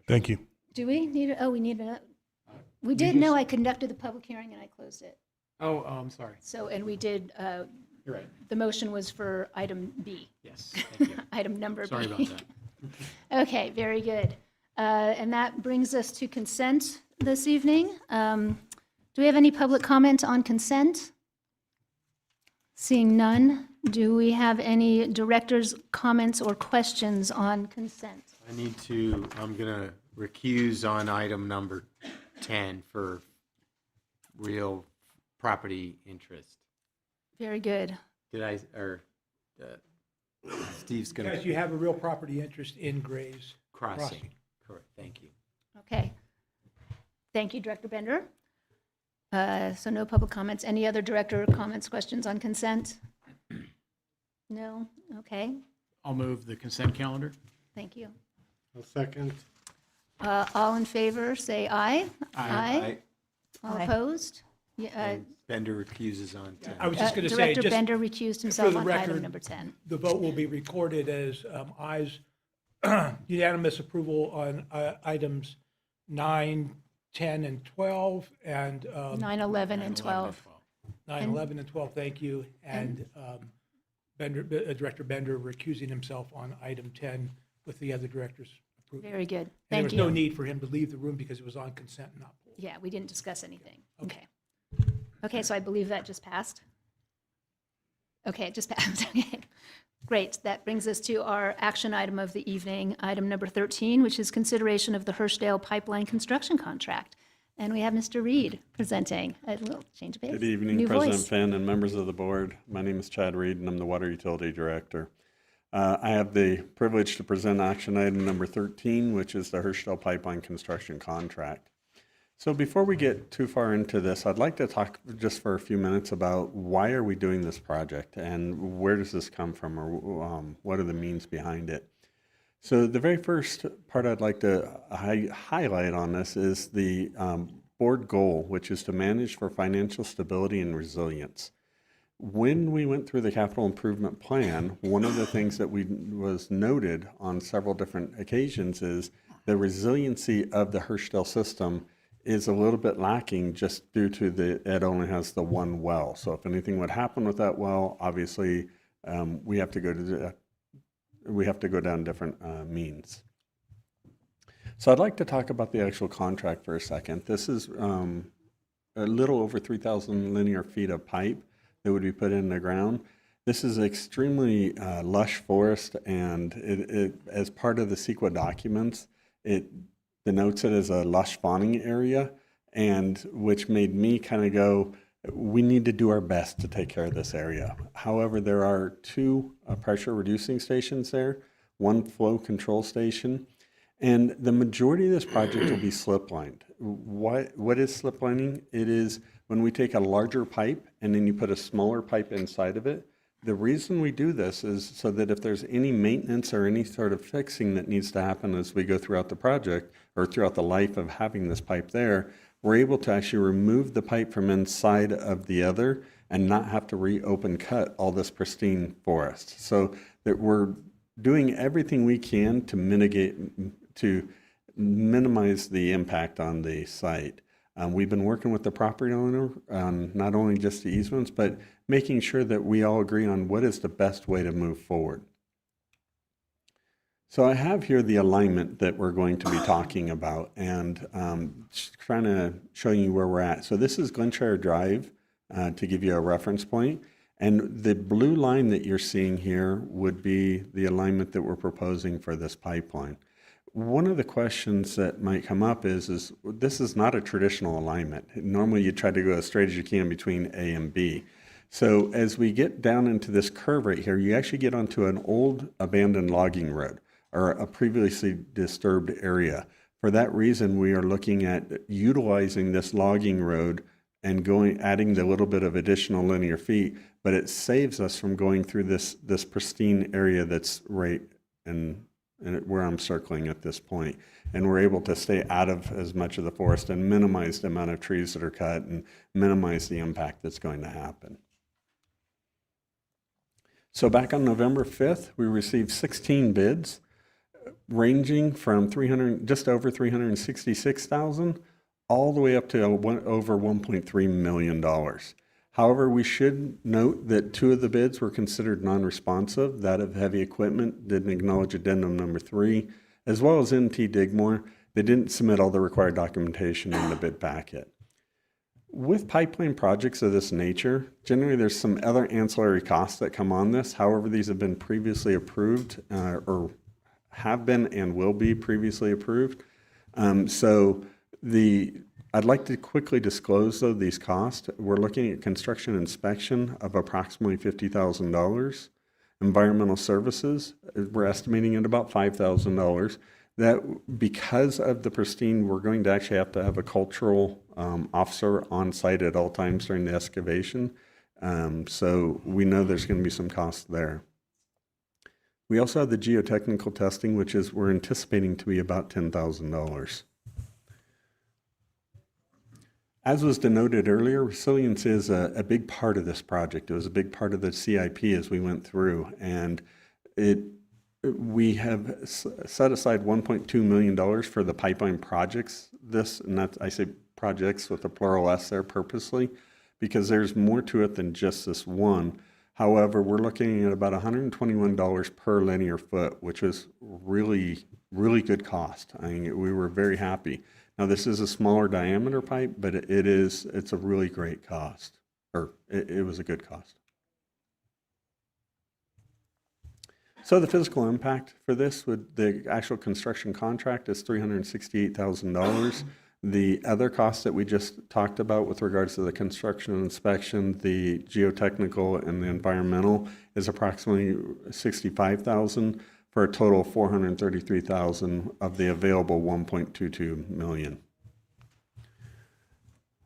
Thank you. Do we need, we need a, we did, no, I conducted the public hearing and I closed it. Oh, I'm sorry. So, and we did, You're right. the motion was for item B. Yes, thank you. Item number B. Sorry about that. Okay, very good. And that brings us to consent this evening. Do we have any public comment on consent? Seeing none, do we have any director's comments or questions on consent? I'm going to recuse on item number 10 for real property interest. Very good. Steve's going Because to. you have a real property interest in Gray's Crossing. Correct, thank you. Okay. Thank you, Director Bender. So no public comments. Any other director comments, questions on consent? No? Okay, I'll move the consent calendar. thank you. I'll second. All in favor, say aye. Aye. All Aye. opposed? And Bender recuses on 10. I was just going to say, Director just Bender recused for himself the on item record, number 10. the vote will be recorded as ayes, unanimous approval on items 9, 10, and 12, and 9, 11, and 12. 9, 11, and 12, thank you. And Director Bender recusing himself on item 10 with the other directors' approval. Very good. And there Thank was no you. need for him to leave the room because it was on consent, not pulled. Yeah, we didn't discuss anything. Okay. Okay, so I believe that just passed. Okay, it just passed. Okay. Great. That brings us to our action item of the evening, item number 13, which is consideration of the Hirschdale Pipeline construction contract. And we have Mr. Reed presenting. A little change of pace. Good evening, New President voice. Finn and members of the board. My name is Chad Reed, and I'm the Water Utility Director. I have the privilege to present action item number 13, which is the Hirschdale Pipeline construction contract. So before we get too far into this, I'd like to talk just for a few minutes about why are we doing this project and where does this come from, or what are the means behind it. So the very first part I'd like to highlight on this is the board goal, which is to manage for financial stability and resilience. When we went through the capital improvement plan, one of the things that was noted on several different occasions is the resiliency of the Hirschdale system is a little bit lacking just due to it only has the one well. So if anything would happen with that well, obviously we have to go down different means. So I'd like to talk about the actual contract for a second. This is a little over 3,000 linear feet of pipe that would be put in the ground. This is extremely lush forest, and it as part of the CEQA documents, it denotes it as a lush fawning area, and which made me kind of go, we need to do our best to take care of this area. However, there are two pressure reducing stations there, one flow control station, and the majority of this project will be slip lined. What is slip lining? It is when we take a larger pipe and then you put a smaller pipe inside of it. The reason we do this is so that if there's any maintenance or any sort of fixing that needs to happen as we go throughout the project or throughout the life of having this pipe there, we're able to actually remove the pipe from inside of the other and not have to reopen cut all this pristine forest. So that we're doing everything we can to minimize the impact on the site. We've been working with the property owner on not only just the easements, but making sure that we all agree on what is the best way to move forward. So I have here the alignment that we're going to be talking about, and just trying to show you where we're at. So this is Glenshire Drive, to give you a reference point. And the blue line that you're seeing here would be the alignment that we're proposing for this pipeline. One of the questions that might come up is this is not a traditional alignment. Normally you try to go as straight as you can between A and B. So as we get down into this curve right here, you actually get onto an old abandoned logging road or a previously disturbed area. For that reason, we are looking at utilizing this logging road and adding the little bit of additional linear feet, but it saves us from going through this pristine area that's right in where I'm circling at this point. And we're able to stay out of as much of the forest and minimize the amount of trees that are cut and minimize the impact that's going to happen. So back on November 5th, we received 16 bids ranging from just over $366,000 all the way up to over $1.3 million. However, we should note that 2 of the bids were considered non-responsive. That of heavy equipment didn't acknowledge addendum number 3, as well as NT Digmore, they didn't submit all the required documentation in the bid packet. With pipeline projects of this nature, generally there's some other ancillary costs that come on this. However, these have been previously approved or have been and will be previously approved. I'd like to quickly disclose, though, these costs. We're looking at construction inspection of approximately $50,000. Environmental services, we're estimating at about $5,000. That, because of the pristine, we're going to actually have to have a cultural officer on site at all times during the excavation. So we know there's going to be some costs there. We also have the geotechnical testing, which is we're anticipating to be about $10,000. As was denoted earlier, resilience is a big part of this project. It was a big part of the CIP as we went through, and we have set aside $1.2 million for the pipeline projects. I say projects with a plural S there purposely, because there's more to it than just this one. However, we're looking at about $121 per linear foot, which is really, really good cost. I mean, we were very happy. Now, this is a smaller diameter pipe, but it's a really great cost, or it was a good cost. So the physical impact for this, with the actual construction contract, is $368,000. The other costs that we just talked about with regards to the construction and inspection, the geotechnical and the environmental, is approximately $65,000 for a total of $433,000 of the available $1.22 million.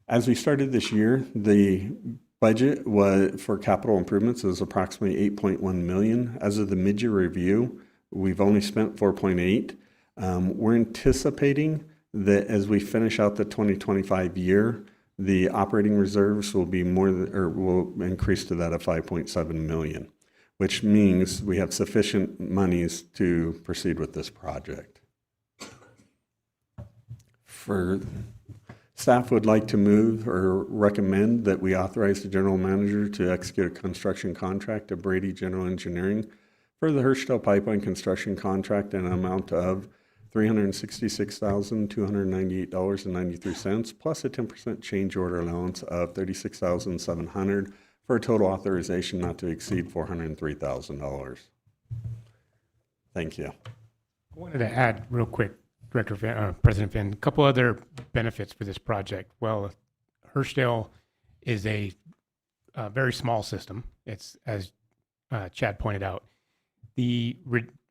As we started this year, the budget for capital improvements is approximately $8.1 million. As of the mid-year review, we've only spent $4.8 million. We're anticipating that as we finish out the 2025 year, the operating reserves will be will increase to that of $5.7 million, which means we have sufficient monies to proceed with this project. Staff would like to move or recommend that we authorize the general manager to execute a construction contract to Brady General Engineering for the Hirschdale Pipeline construction contract in an amount of $366,298.93 plus a 10% change order allowance of $36,700 for a total authorization not to exceed $403,000. Thank you. I wanted to add real quick, President Finn, a couple other benefits for this project. Well, Hirschdale is a very small system. It's, as Chad pointed out, the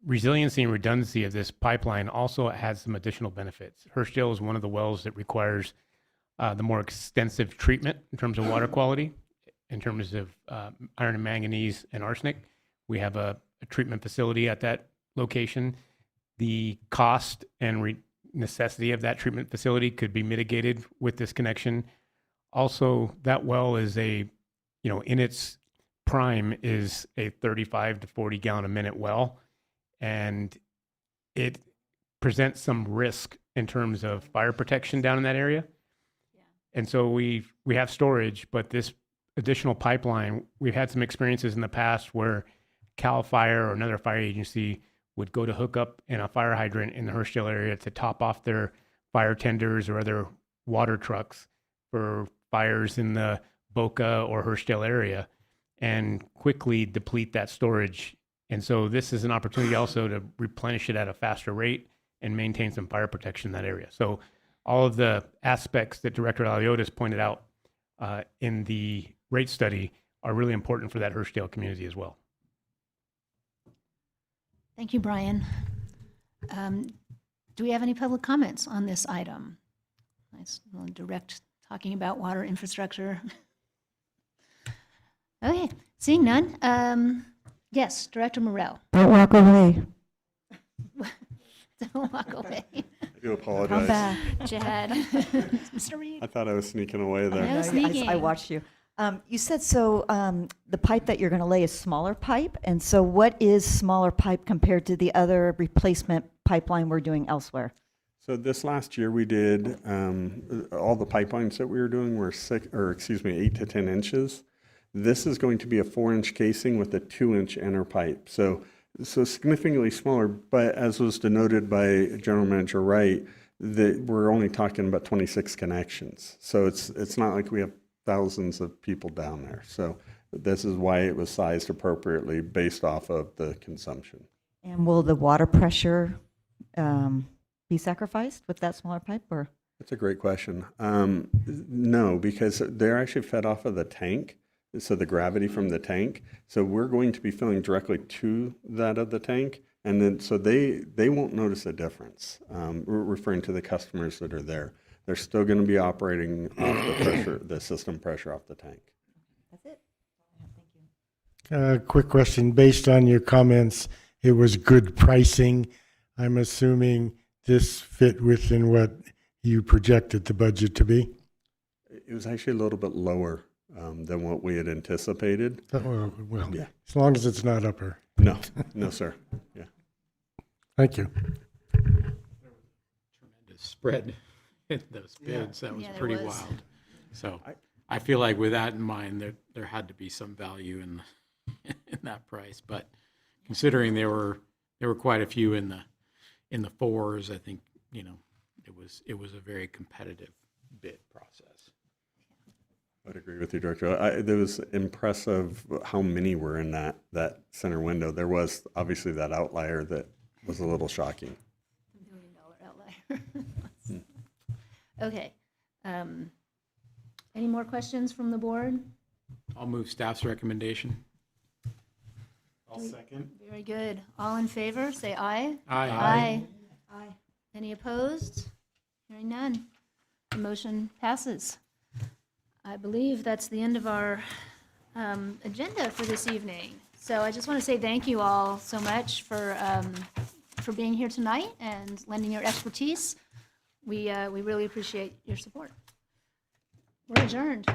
resiliency and redundancy of this pipeline also has some additional benefits. Hirschdale is one of the wells that requires the more extensive treatment in terms of water quality, in terms of iron and manganese and arsenic. We have a treatment facility at that location. The cost and necessity of that treatment facility could be mitigated with this connection. Also, that well is in its prime is a 35 to 40 gallon a minute well, and it presents some risk in terms of fire protection down in that area. Yeah. And so we have storage, but this additional pipeline, we've had some experiences in the past where CAL FIRE or another fire agency would go to hook up in a fire hydrant in the Hirschdale area to top off their fire tenders or other water trucks for fires in the Boca or Hirschdale area and quickly deplete that storage. And so this is an opportunity also to replenish it at a faster rate and maintain some fire protection in that area. So all of the aspects that Director Aliotis pointed out in the rate study are really important for that Hirschdale community as well. Thank you, Brian. Do we have any public comments on this item? Nice little direct talking about water infrastructure. Okay, seeing none. Yes, Director Morell. Don't walk away. Don't walk away. I do apologize. Come back. Chad. Mr. Reed. I thought I was sneaking away there. No sneaking. I watched you. You said the pipe that you're going to lay is smaller pipe, and so what is smaller pipe compared to the other replacement pipeline we're doing elsewhere? So this last year we did all the pipelines that we were doing were 8 to 10 inches. This is going to be a 4-inch casing with a 2-inch inner pipe. So So significantly smaller, but as was denoted by General Manager Wright, that we're only talking about 26 connections. So it's not like we have thousands of people down there. So this is why it was sized appropriately based off of the consumption. And will the water pressure be sacrificed with that smaller pipe, or? That's a great question. No, because they're actually fed off of the tank, so the gravity from the tank. So we're going to be filling directly to that of the tank, and then so they won't notice a difference. We're referring to the customers that are there. They're still going to be operating off the pressure, the system pressure off the tank. That's it. Thank you. Quick question, based on your comments, it was good pricing. I'm assuming this fit within what you projected the budget to be? It was actually a little bit lower than what we had anticipated. Well, Yeah. as long as it's not upper. No, no, sir. Yeah. Thank you. Tremendous spread in those bids. That was Yeah, there pretty was. wild. So I feel like with that in mind, there had to be some value in that price. But considering there were quite a few in the fours, I think, it was a very competitive bid process. I'd agree with you, Director. It was impressive how many were in that center window. There was obviously that outlier that was a little shocking. $1 million outlier. Okay. Any more questions from the board? I'll move staff's recommendation. I'll second. Very good. All in favor, say aye. Aye. Aye. Aye. Any opposed? Hearing none. The motion passes. I believe that's the end of our agenda for this evening. So I just want to say thank you all so much for being here tonight and lending your expertise. We really appreciate your support. We're adjourned.